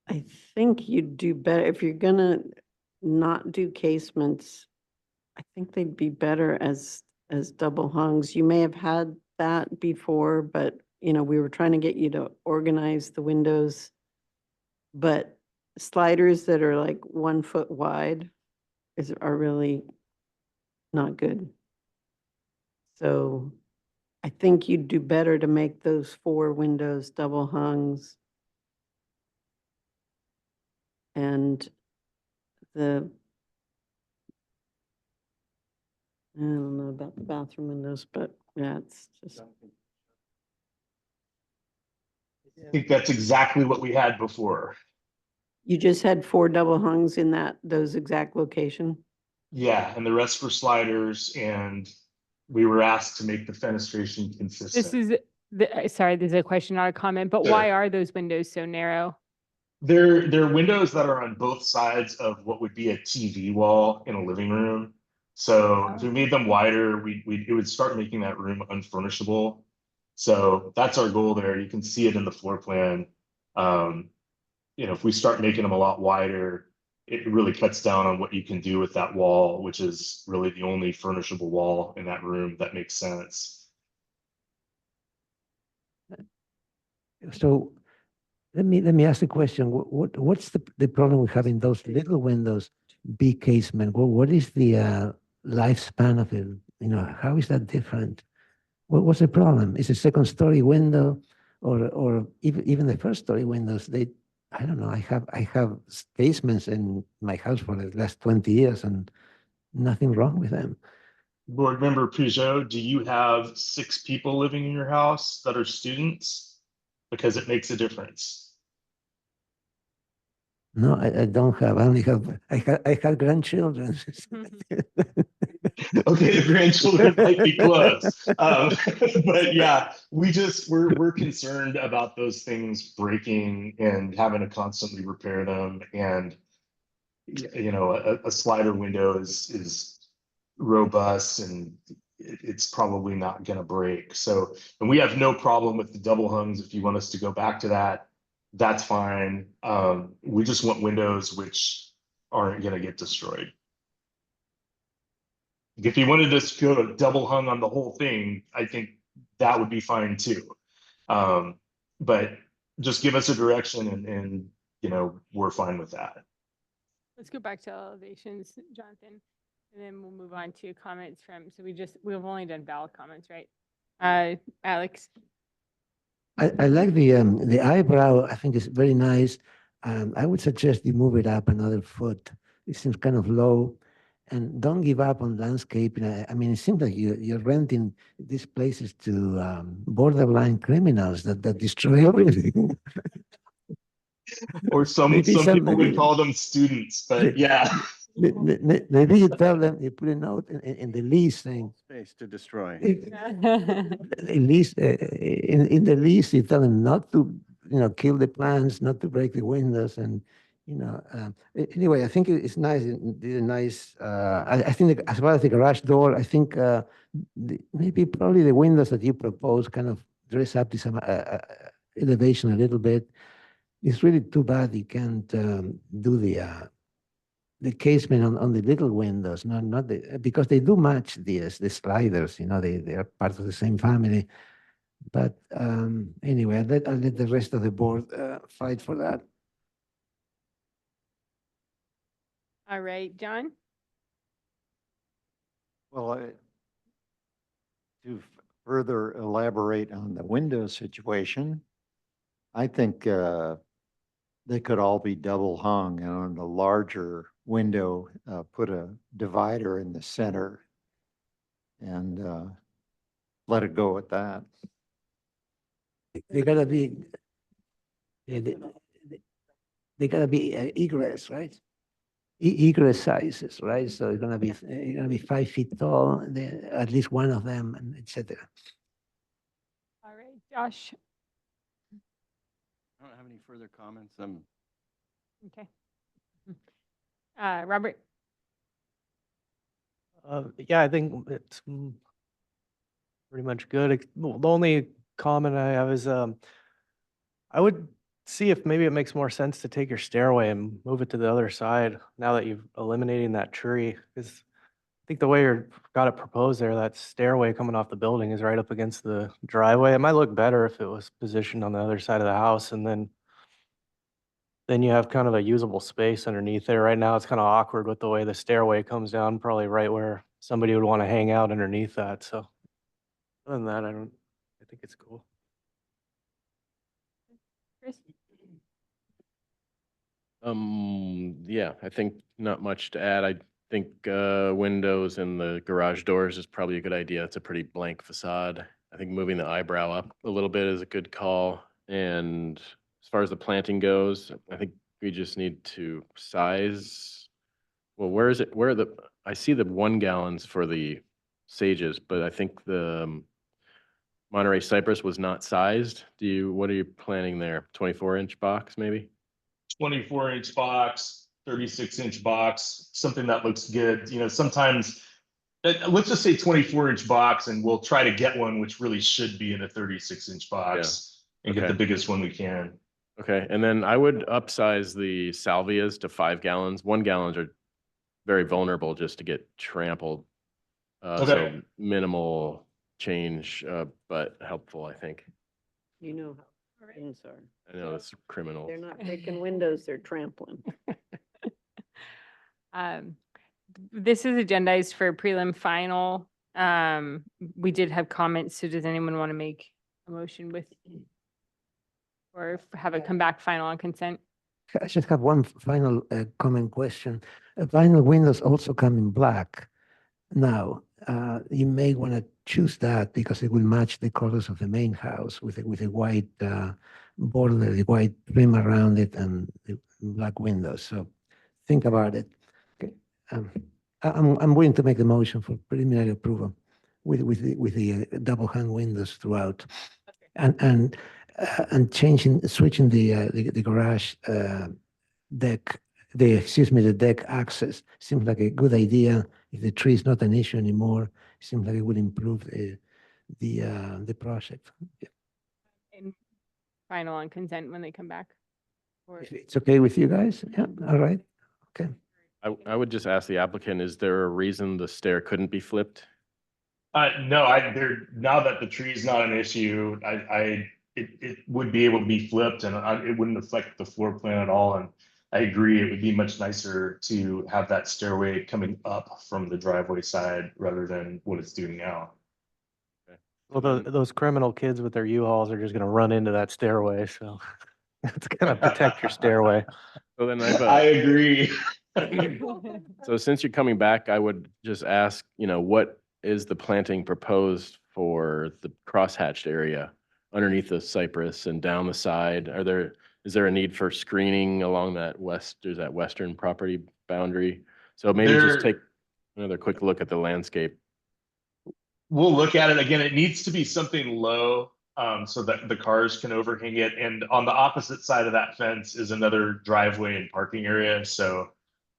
I think you'd do better if you're gonna not do casements. I think they'd be better as double hungs. You may have had that before, but we were trying to get you to organize the windows. But sliders that are like 1 foot wide are really not good. So I think you'd do better to make those 4 windows double hungs. And I don't know about the bathroom windows, but yeah, it's just. I think that's exactly what we had before. You just had 4 double hungs in those exact location? Yeah, and the rest were sliders, and we were asked to make the fenestration consistent. This is, sorry, this is a question, not a comment, but Sure. why are those windows so narrow? They're windows that are on both sides of what would be a TV wall in a living room. So if we made them wider, it would start making that room unfurnishable. So that's our goal there. You can see it in the floor plan. If we start making them a lot wider, it really cuts down on what you can do with that wall, which is really the only furnishable wall in that room that makes sense. So let me ask the question. What's the problem with having those little windows, big casement? What is the lifespan of it? How is that different? What's the problem? Is a second story window or even the first story windows? I don't know. I have casements in my house for the last 20 years and nothing wrong with them. Board Member Peugeot, do you have 6 people living in your house that are students? Because it makes a difference. No, I don't have. I have grandchildren. Okay, the grandchildren might be close. But yeah, we're concerned about those things breaking and having to constantly repair them. And a slider window is robust and it's probably not going to break. So, and we have no problem with the double hungs. If you want us to go back to that, that's fine. We just want windows which aren't going to get destroyed. If you wanted us to go double hung on the whole thing, I think that would be fine too. But just give us a direction and we're fine with that. Let's go back to elevations, Jonathan, and then we'll move on to comments we've only done ballot comments, right? Alex? I like the eyebrow. I think it's very nice. I would suggest you move it up another foot. It seems kind of low. And don't give up on landscaping. I mean, it seems like you're renting these places to borderline criminals that destroy everything. Or some people would call them students, but yeah. Maybe you tell them, you put a note in the lease saying. Space to destroy. At least in the lease, you tell them not to, kill the plants, not to break the windows, and anyway, I think it's nice. Nice. I think as well as the garage door, I think probably the windows that you propose kind of dress up this elevation a little bit. It's really too bad you can't do the casement on the little windows, not because they do match the sliders. They are part of the same family. But anyway, I'll let the rest of the board fight for that. All right, John? Well, to further elaborate on the window situation, I think they could all be double hung, and on the larger window, put a divider in the center and let it go at that. They gotta be, they gotta be egress, right? Egress sizes, right? So it's gonna be 5 feet tall, at least one of them, and etc. All right, Josh? I don't have any further comments. Okay. Robert? Yeah, I think it's pretty much good. The only comment I have is I would see if maybe it makes more sense to take your stairway and move it to the other side now that you've eliminating that tree. Because I think the way you've got it proposed there, that stairway coming off the building is right up against the driveway. It might look better if it was positioned on the other side of the house, and then then you have kind of a usable space underneath there. Right now, it's kind of awkward with the way the stairway comes down, probably right where somebody would want to hang out underneath that, so. Other than that, I think it's cool. Chris? Yeah, I think not much to add. I think windows and the garage doors is probably a good idea. It's a pretty blank facade. I think moving the eyebrow up a little bit is a good call. And as far as the planting goes, I think we just need to size. Well, where is it? I see the 1 gallons for the sages, but I think the Monterey cypress was not sized. What are you planning there? 24-inch box maybe? 24-inch box, 36-inch box, something that looks good. You know, sometimes, let's just say 24-inch box, and we'll try to get one which really should be in a 36-inch box and get the biggest one we can. Okay, and then I would upsize the salvias to 5 gallons. 1 gallons are very vulnerable just to get trampled. So minimal change, but helpful, I think. You know how things are. I know it's criminal. They're not breaking windows, they're trampling. This is agendized for prelim final. We did have comments, so does anyone want to make a motion with or have it come back final on consent? I just have one final comment question. Vinyl windows also come in black. Now, you may want to choose that because it will match the colors of the main house with a white border, the white trim around it, and the black windows. So think about it. Okay. I'm willing to make the motion for preliminary approval with the double hung windows throughout, and switching the garage deck. The deck access seems like a good idea. If the tree is not an issue anymore, it seems like it would improve the project. Yeah. And final on consent when they come back? Or If it's okay with you guys? Yeah, all right. Okay. I would just ask the applicant, is there a reason the stair couldn't be flipped? No, now that the tree is not an issue, it would be able to be flipped, and it wouldn't affect the floor plan at all. And I agree, it would be much nicer to have that stairway coming up from the driveway side rather than what it's doing now. Well, those criminal kids with their U-Hauls are just gonna run into that stairway, so it's gonna protect your stairway. So then I agree. So since you're coming back, I would just ask, what is the planting proposed for the crosshatched area underneath the cypress and down the side? Is there a need for screening along that western property boundary? So maybe just take another quick look at the landscape. We'll look at it again. It needs to be something low, so that the cars can overhang it. And on the opposite side of that fence is another driveway and parking area. So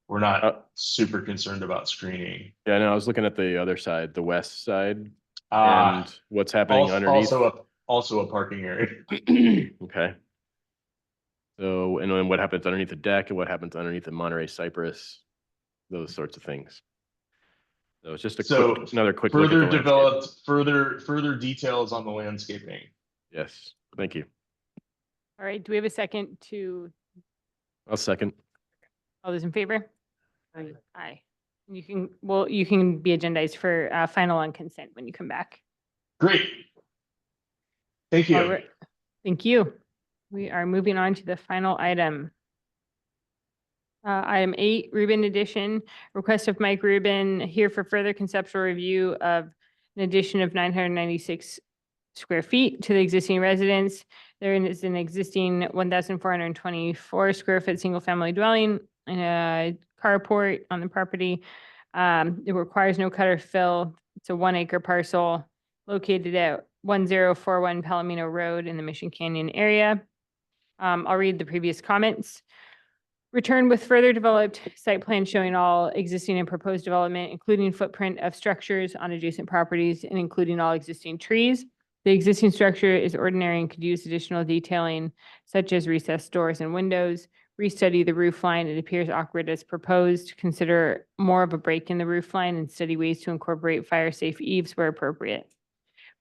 we're not super concerned about screening. Yeah, no, I was looking at the other side, the west side, and what's happening underneath. Also a parking area. Okay. So, and then what happens underneath the deck and what happens underneath the Monterey cypress, those sorts of things. So it's just another quick look at the further landscape. developed, further details on the landscaping. Yes, thank you. All right, do we have a second to, I'll second. all those in favor? Aye. You can be agendized for final on consent when you come back. Great. Thank you. All right. Thank you. We are moving on to the final item. Item 8, Rubin addition, request of Mike Rubin here for further conceptual review of an addition of 996 square feet to the existing residence. There is an existing 1,424 square foot single family dwelling and a carport on the property. It requires no cut or fill. It's a 1 acre parcel located at 1041 Palomino Road in the Mission Canyon area. I'll read the previous comments. Return with further developed site plan showing all existing and proposed development, including footprint of structures on adjacent properties and including all existing trees. The existing structure is ordinary and could use additional detailing such as recessed doors and windows. Restudy the roof line. It appears awkward as proposed. Consider more of a break in the roof line and study ways to incorporate fire safe eaves where appropriate.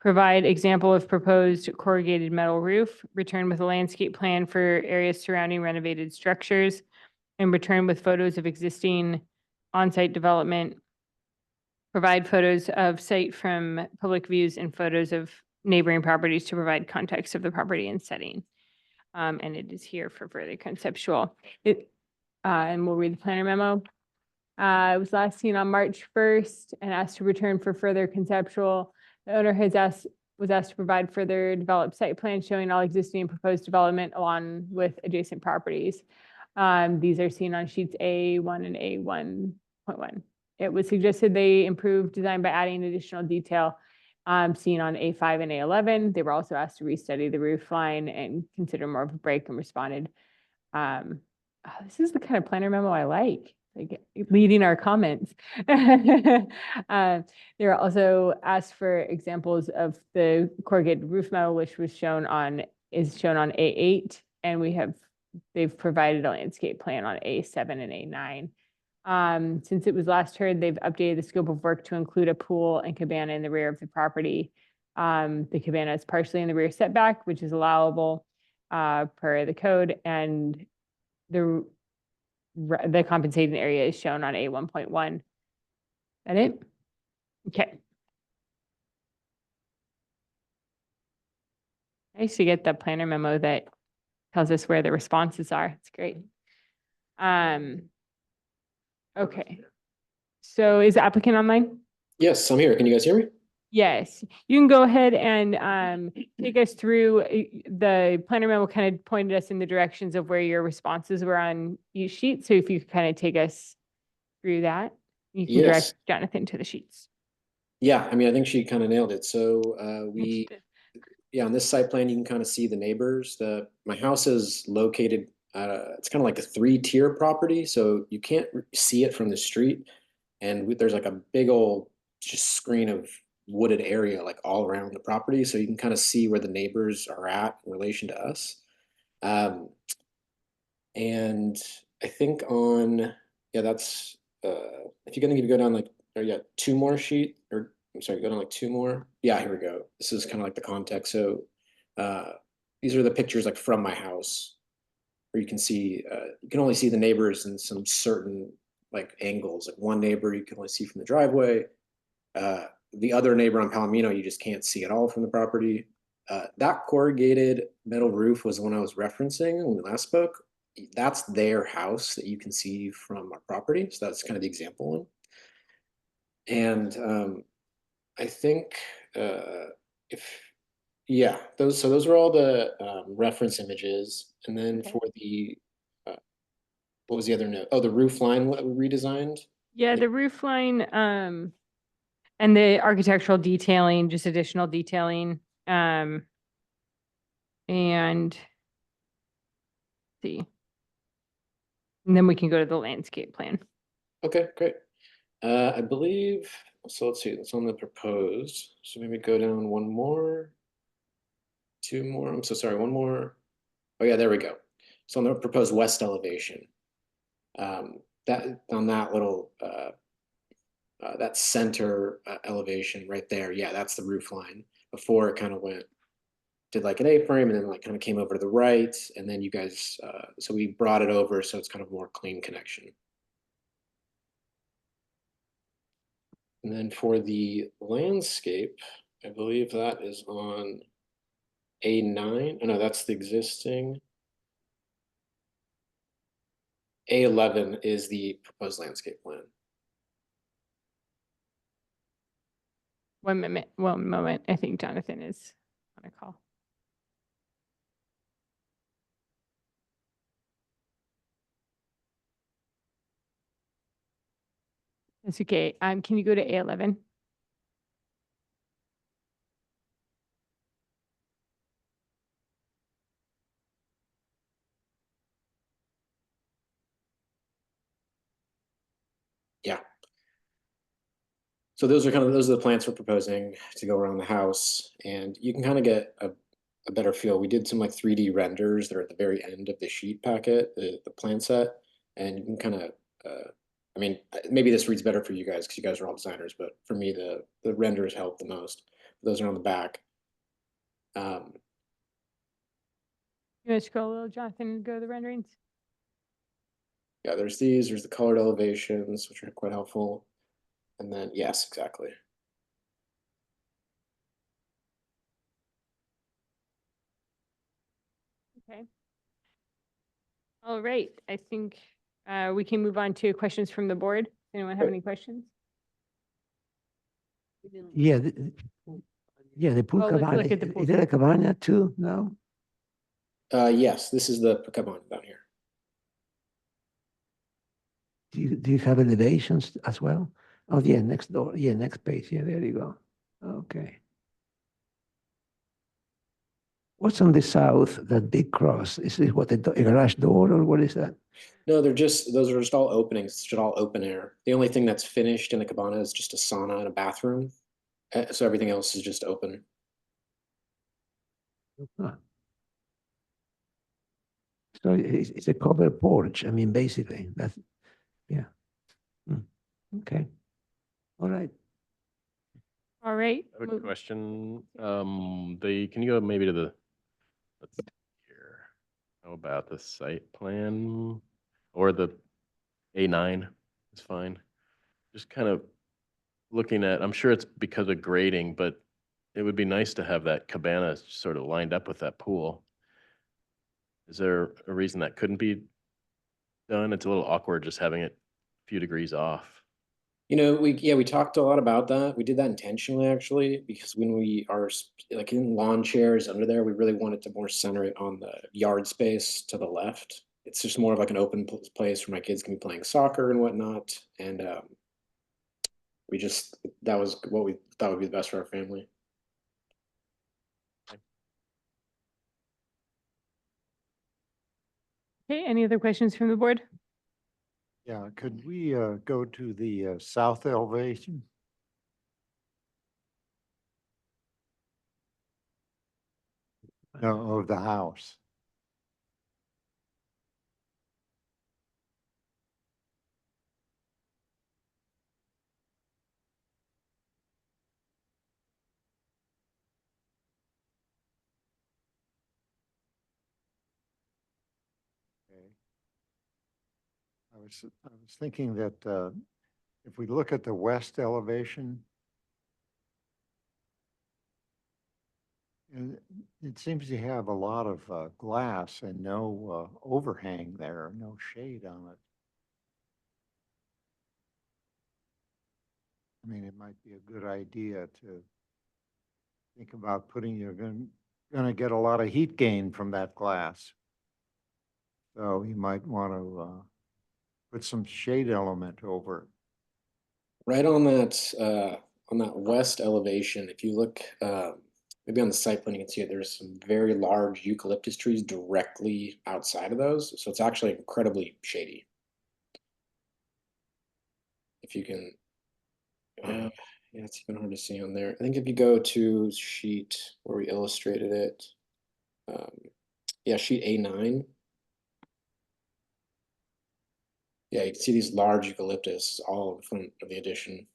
Provide example of proposed corrugated metal roof, return with a landscape plan for areas surrounding renovated structures, and return with photos of existing on-site development. Provide photos of site from public views and photos of neighboring properties to provide context of the property and setting. And it is here for further conceptual. And we'll read the planner memo. It was last seen on March 1st and asked to return for further conceptual. The owner was asked to provide further developed site plans showing all existing and proposed development along with adjacent properties. These are seen on sheets A1 and A1.1. It was suggested they improve design by adding additional detail seen on A5 and A11. They were also asked to restudy the roof line and consider more of a break and responded. This is the kind of planner memo I like leading our comments. They were also asked for examples of the corrugated roof metal, which is shown on A8, and they've provided a landscape plan on A7 and A9. Since it was last heard, they've updated the scope of work to include a pool and cabana in the rear of the property. The cabana is partially in the rear setback, which is allowable per the code, and the compensating area is shown on A1.1. That it? Okay. Nice to get the planner memo that tells us where the responses are. It's great. Okay. So is the applicant online? Yes, I'm here. Can you guys hear me? Yes, you can go ahead and take us through. The planner memo kind of pointed us in the directions of where your responses were on each sheet. So if you could kind of take us through that, you can direct Jonathan to the sheets. Yeah, I mean, I think she kind of nailed it. So on this site plan, you can kind of see the neighbors. My house is located, it's kind of like a 3-tier property, so you can't see it from the street. And there's like a big old just screen of wooded area like all around the property, so you can kind of see where the neighbors are at in relation to us. And I think that's if you're gonna go down two more sheet, or I'm sorry, go down two more. Yeah, here we go. This is kind of like the context. So these are the pictures like from my house, where you can see you can only see the neighbors in some certain like angles. Like one neighbor you can only see from the driveway. The other neighbor on Palomino, you just can't see at all from the property. That corrugated metal roof was the one I was referencing when we last spoke. That's their house that you can see from our property. So that's kind of the example one. And I think those are all the reference images. And then for the, what was the other note? Oh, the roof line redesigned? Yeah, the roof line, and the architectural detailing, just additional detailing. And see. And then we can go to the landscape plan. Okay, great. I believe, so let's see, that's on the proposed. So maybe go down one more, two more, I'm so sorry, one more. Oh yeah, there we go. So on the proposed west elevation, that on that little, that center elevation right there, yeah, that's the roof line. Before it kind of did like an A-frame and then like kind of came over to the right, and then you guys, so we brought it over so it's kind of more clean connection. And then for the landscape, I believe that is on A9. Oh no, that's the existing. A11 is the proposed landscape plan. One moment. I think Jonathan is on a call. That's okay. Can you go to A11? Yeah. So those are the plants we're proposing to go around the house, and you can kind of get a better feel. We did some like 3D renders that are at the very end of the sheet packet, the plan set, and you can kind of, I mean, maybe this reads better for you guys because you guys are all designers, but for me, the renders help the most. Those are on the back. You want to scroll a little, Jonathan, and go to the renderings? Yeah, there's these, there's the colored elevations, which are quite helpful. And then, yes, exactly. Okay. All right, I think we can move on to questions from the board. Does anyone have any questions? Yeah, yeah, the pool Oh, let's cabana. look at the pool. Is it a cabana too? No? Yes, this is the cabana down here. Do you have elevations as well? Oh, yeah, next door. Yeah, next page. Yeah, there you go. Okay. What's on the south, that big cross? Is it what, a garage door or what is that? No, those are just all openings. It's just all open air. The only thing that's finished in the cabana is just a sauna and a bathroom. So everything else is just open. Huh. So it's a covered porch. I mean, basically, that's, yeah. Okay. All right. All right. I have a question. Can you go maybe to the, let's see here. How about the site plan or the A9? It's fine. Just kind of looking at, I'm sure it's because of grading, but it would be nice to have that cabana sort of lined up with that pool. Is there a reason that couldn't be done? It's a little awkward just having it a few degrees off. You know, we talked a lot about that. We did that intentionally, actually, because when we are like in lawn chairs under there, we really wanted to more center it on the yard space to the left. It's just more of like an open place where my kids can be playing soccer and whatnot. And that was what we thought would be the best for our family. Okay, any other questions from the board? Yeah, could we go to the south elevation? No, of the house. Okay. I was thinking that if we look at the west elevation, and it seems to have a lot of glass and no overhang there, no shade on it. I mean, it might be a good idea to think about you're going to get a lot of heat gain from that glass. So you might want to put some shade element over it. Right on that west elevation, if you look maybe on the site plan, you can see it. There's some very large eucalyptus trees directly outside of those, so it's actually incredibly shady. If you can, yeah, it's even hard to see on there. I think if you go to sheet where we illustrated it, yeah, sheet A9. Yeah, you can see these large eucalyptus all in front of the addition.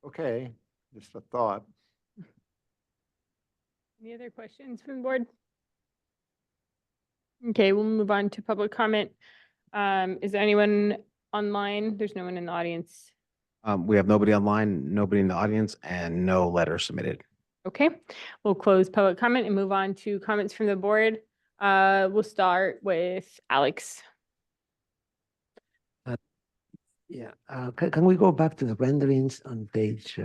Okay, just a thought. Any other questions from the board? Okay, we'll move on to public comment. Is there anyone online? There's no one in the audience. We have nobody online, nobody in the audience, and no letter submitted. Okay, we'll close public comment and move on to comments from the board. We'll start with Alex. Yeah, can we go back to the renderings on page,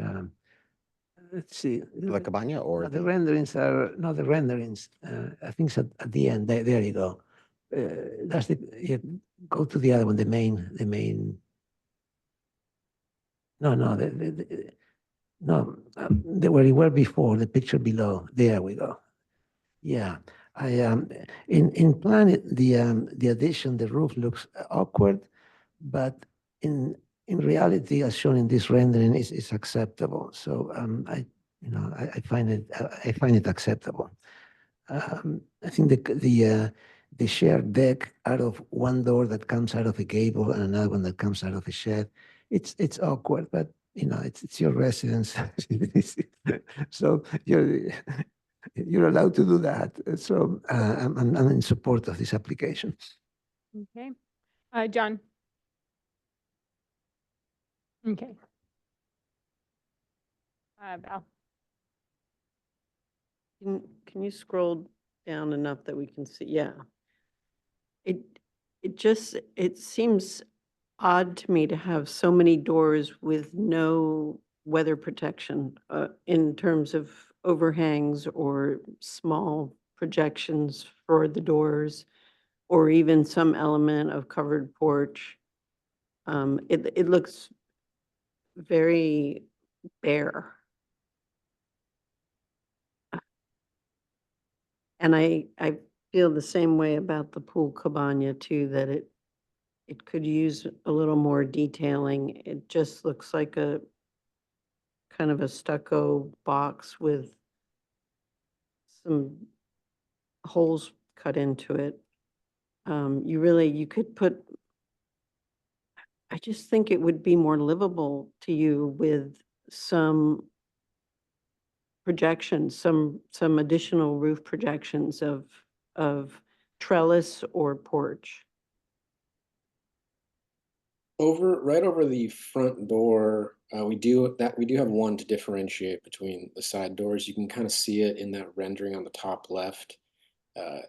let's see. La Cabana or No, the renderings are, no, the renderings, I think it's at the end, there you go. That's yeah, go to the other one, the main. No, where you were before, the picture below, there we go. Yeah, in plan, the addition, the roof looks awkward, but in reality, as shown in this rendering, is acceptable. So I find it acceptable. I think the shared deck out of one door that comes out of a gable and another one that comes out of a shed, it's awkward, but it's your residence. So you're allowed to do that. So I'm in support of this application. Okay. John? Okay. Val? Can you scroll down enough that we can see? Yeah. It seems odd to me to have so many doors with no weather protection in terms of overhangs or small projections for the doors, or even some element of covered porch. It looks very bare. And I feel the same way about the pool cabana too, that it could use a little more detailing. It just looks like a kind of a stucco box with some holes cut into it. You could put, I just think it would be more livable to you with some projections, some additional roof projections of trellis or porch. Right over the front door, we do have one to differentiate between the side doors. You can kind of see it in that rendering on the top left.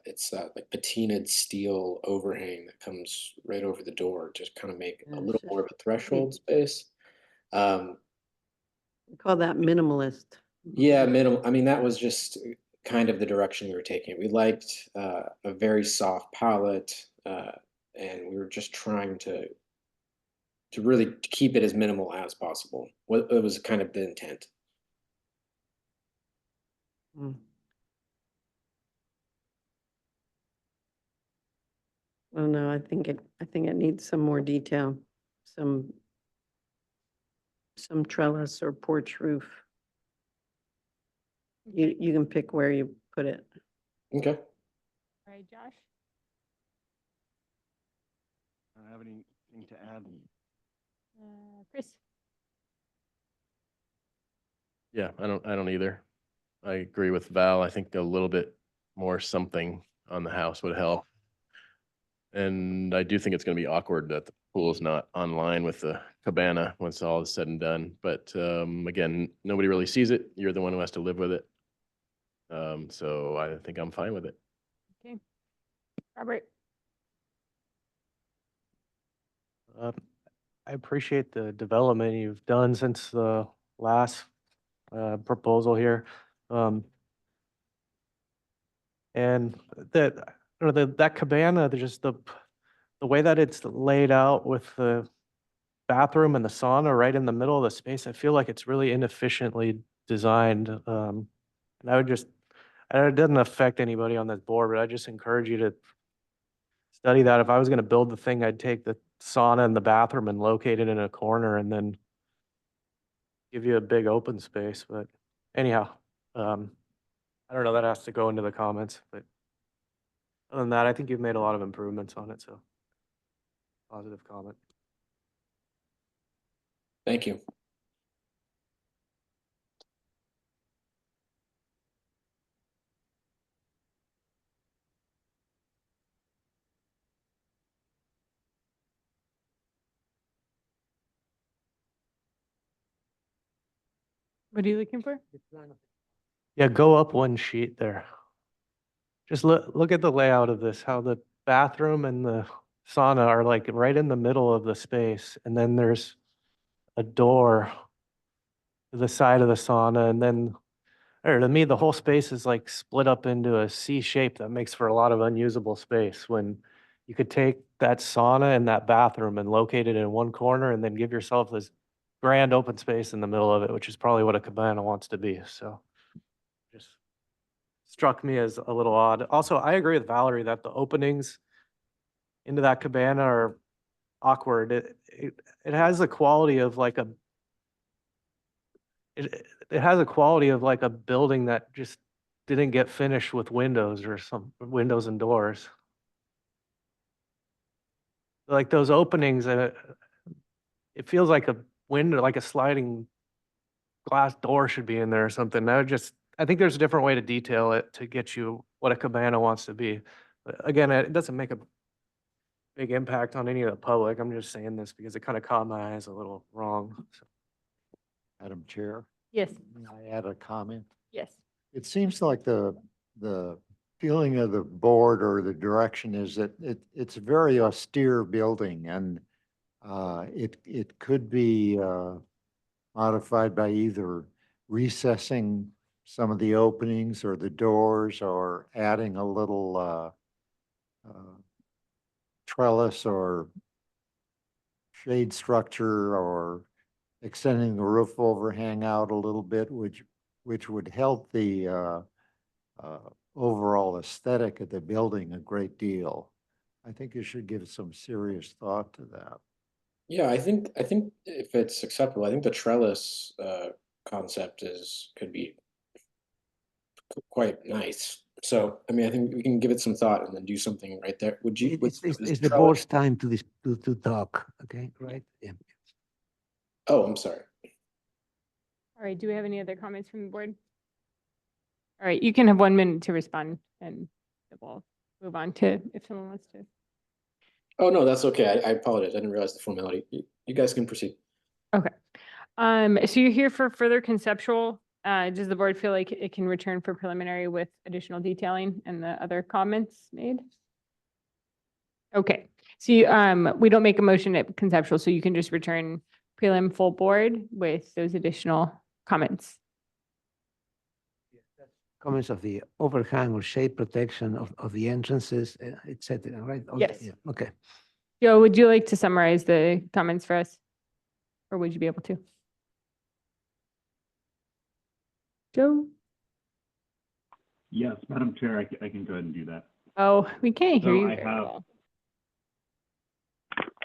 It's like patinaed steel overhang that comes right over the door to kind of make a little more of a threshold space. We call that minimalist. Yeah, minimal. I mean, that was just kind of the direction we were taking. We liked a very soft palette, and we were just trying to really keep it as minimal as possible. It was kind of the intent. Mm. Well, no, I think it needs some more detail, some trellis or porch roof. You can pick where you put it. Okay. All right, Josh? I don't have anything to add. Chris? Yeah, I don't either. I agree with Val. I think a little bit more something on the house would help. And I do think it's going to be awkward that the pool is not online with the cabana once all is said and done. But again, nobody really sees it. You're the one who has to live with it. So I think I'm fine with it. Okay. Robert? I appreciate the development you've done since the last proposal here. And that cabana, just the way that it's laid out with the bathroom and the sauna right in the middle of the space, I feel like it's really inefficiently designed. And it doesn't affect anybody on this board, but I just encourage you to study that. If I was going to build the thing, I'd take the sauna and the bathroom and locate it in a corner and then give you a big open space. But anyhow, I don't know, that has to go into the comments, but other than that, I think you've made a lot of improvements on it, so positive comment. Thank you. What are you looking for? Yeah, go up one sheet there. Just look at the layout of this, how the bathroom and the sauna are like right in the middle of the space. And then there's a door to the side of the sauna. And then, or to me, the whole space is like split up into a C shape that makes for a lot of unusable space when you could take that sauna and that bathroom and locate it in one corner and then give yourself this grand open space in the middle of it, which is probably what a cabana wants to be. So just struck me as a little odd. Also, I agree with Valerie that the openings into that cabana are awkward. It has the quality of like it has a quality of like a building that just didn't get finished with windows or some windows and doors. Like those openings, it feels like a window, like a sliding glass door should be in there or something. That would just, I think there's a different way to detail it to get you what a cabana wants to be. But again, it doesn't make a big impact on any of the public. I'm just saying this because it kind of caught my eyes a little wrong. So. Madam Chair, Yes, may I add a comment? yes. It seems like the feeling of the board or the direction is that it's a very austere building and it could be modified by either recessing some of the openings or the doors or adding a little trellis or shade structure or extending the roof overhang out a little bit, which would help the overall aesthetic of the building a great deal. I think you should give some serious thought to that. Yeah, I think if it's acceptable, I think the trellis concept could be quite nice. So, I mean, I think we can give it some thought and then do something right there. Would you? It's is the trellis- board's time to talk, okay, right? Yeah. Oh, I'm sorry. All right, do we have any other comments from the board? All right, you can have 1 minute to respond and we'll move on to if someone wants to. Oh, no, that's okay. I apologize. I didn't realize the formality. You guys can proceed. Okay. So you're here for further conceptual. Does the board feel like it can return for preliminary with additional detailing and the other comments made? Okay, so we don't make a motion at conceptual, so you can just return prelim full board with those additional comments. Comments of the overhang or shade protection of the entrances, et cetera, right? Yes. Yeah, okay. Joe, would you like to summarize the comments for us? Or would you be able to? Joe? Yes, Madam Chair, I can go ahead and do that. Oh, we can't hear So you I very have- well.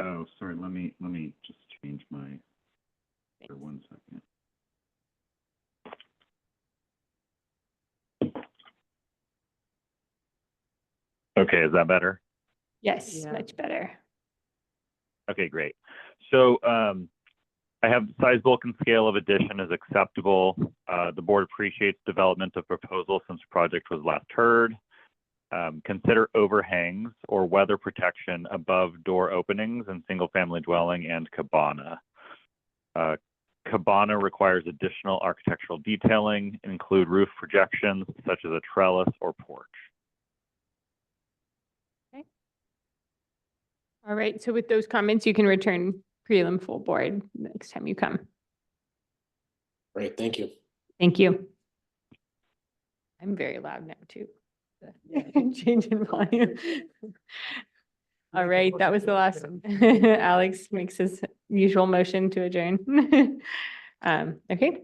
Oh, sorry, let me just change my, for 1 second. Okay, is that better? Yes, much better. Okay, great. So I have size, bulk, and scale of addition is acceptable. The board appreciates development of proposal since project was last heard. Consider overhangs or weather protection above door openings in single-family dwelling and cabana. Cabana requires additional architectural detailing, include roof projections such as a trellis or porch. All right, so with those comments, you can return prelim full board next time you come. Great, thank you. Thank you. I'm very loud now too. Change in volume. All right, that was the last one. Alex makes his usual motion to adjourn. Okay,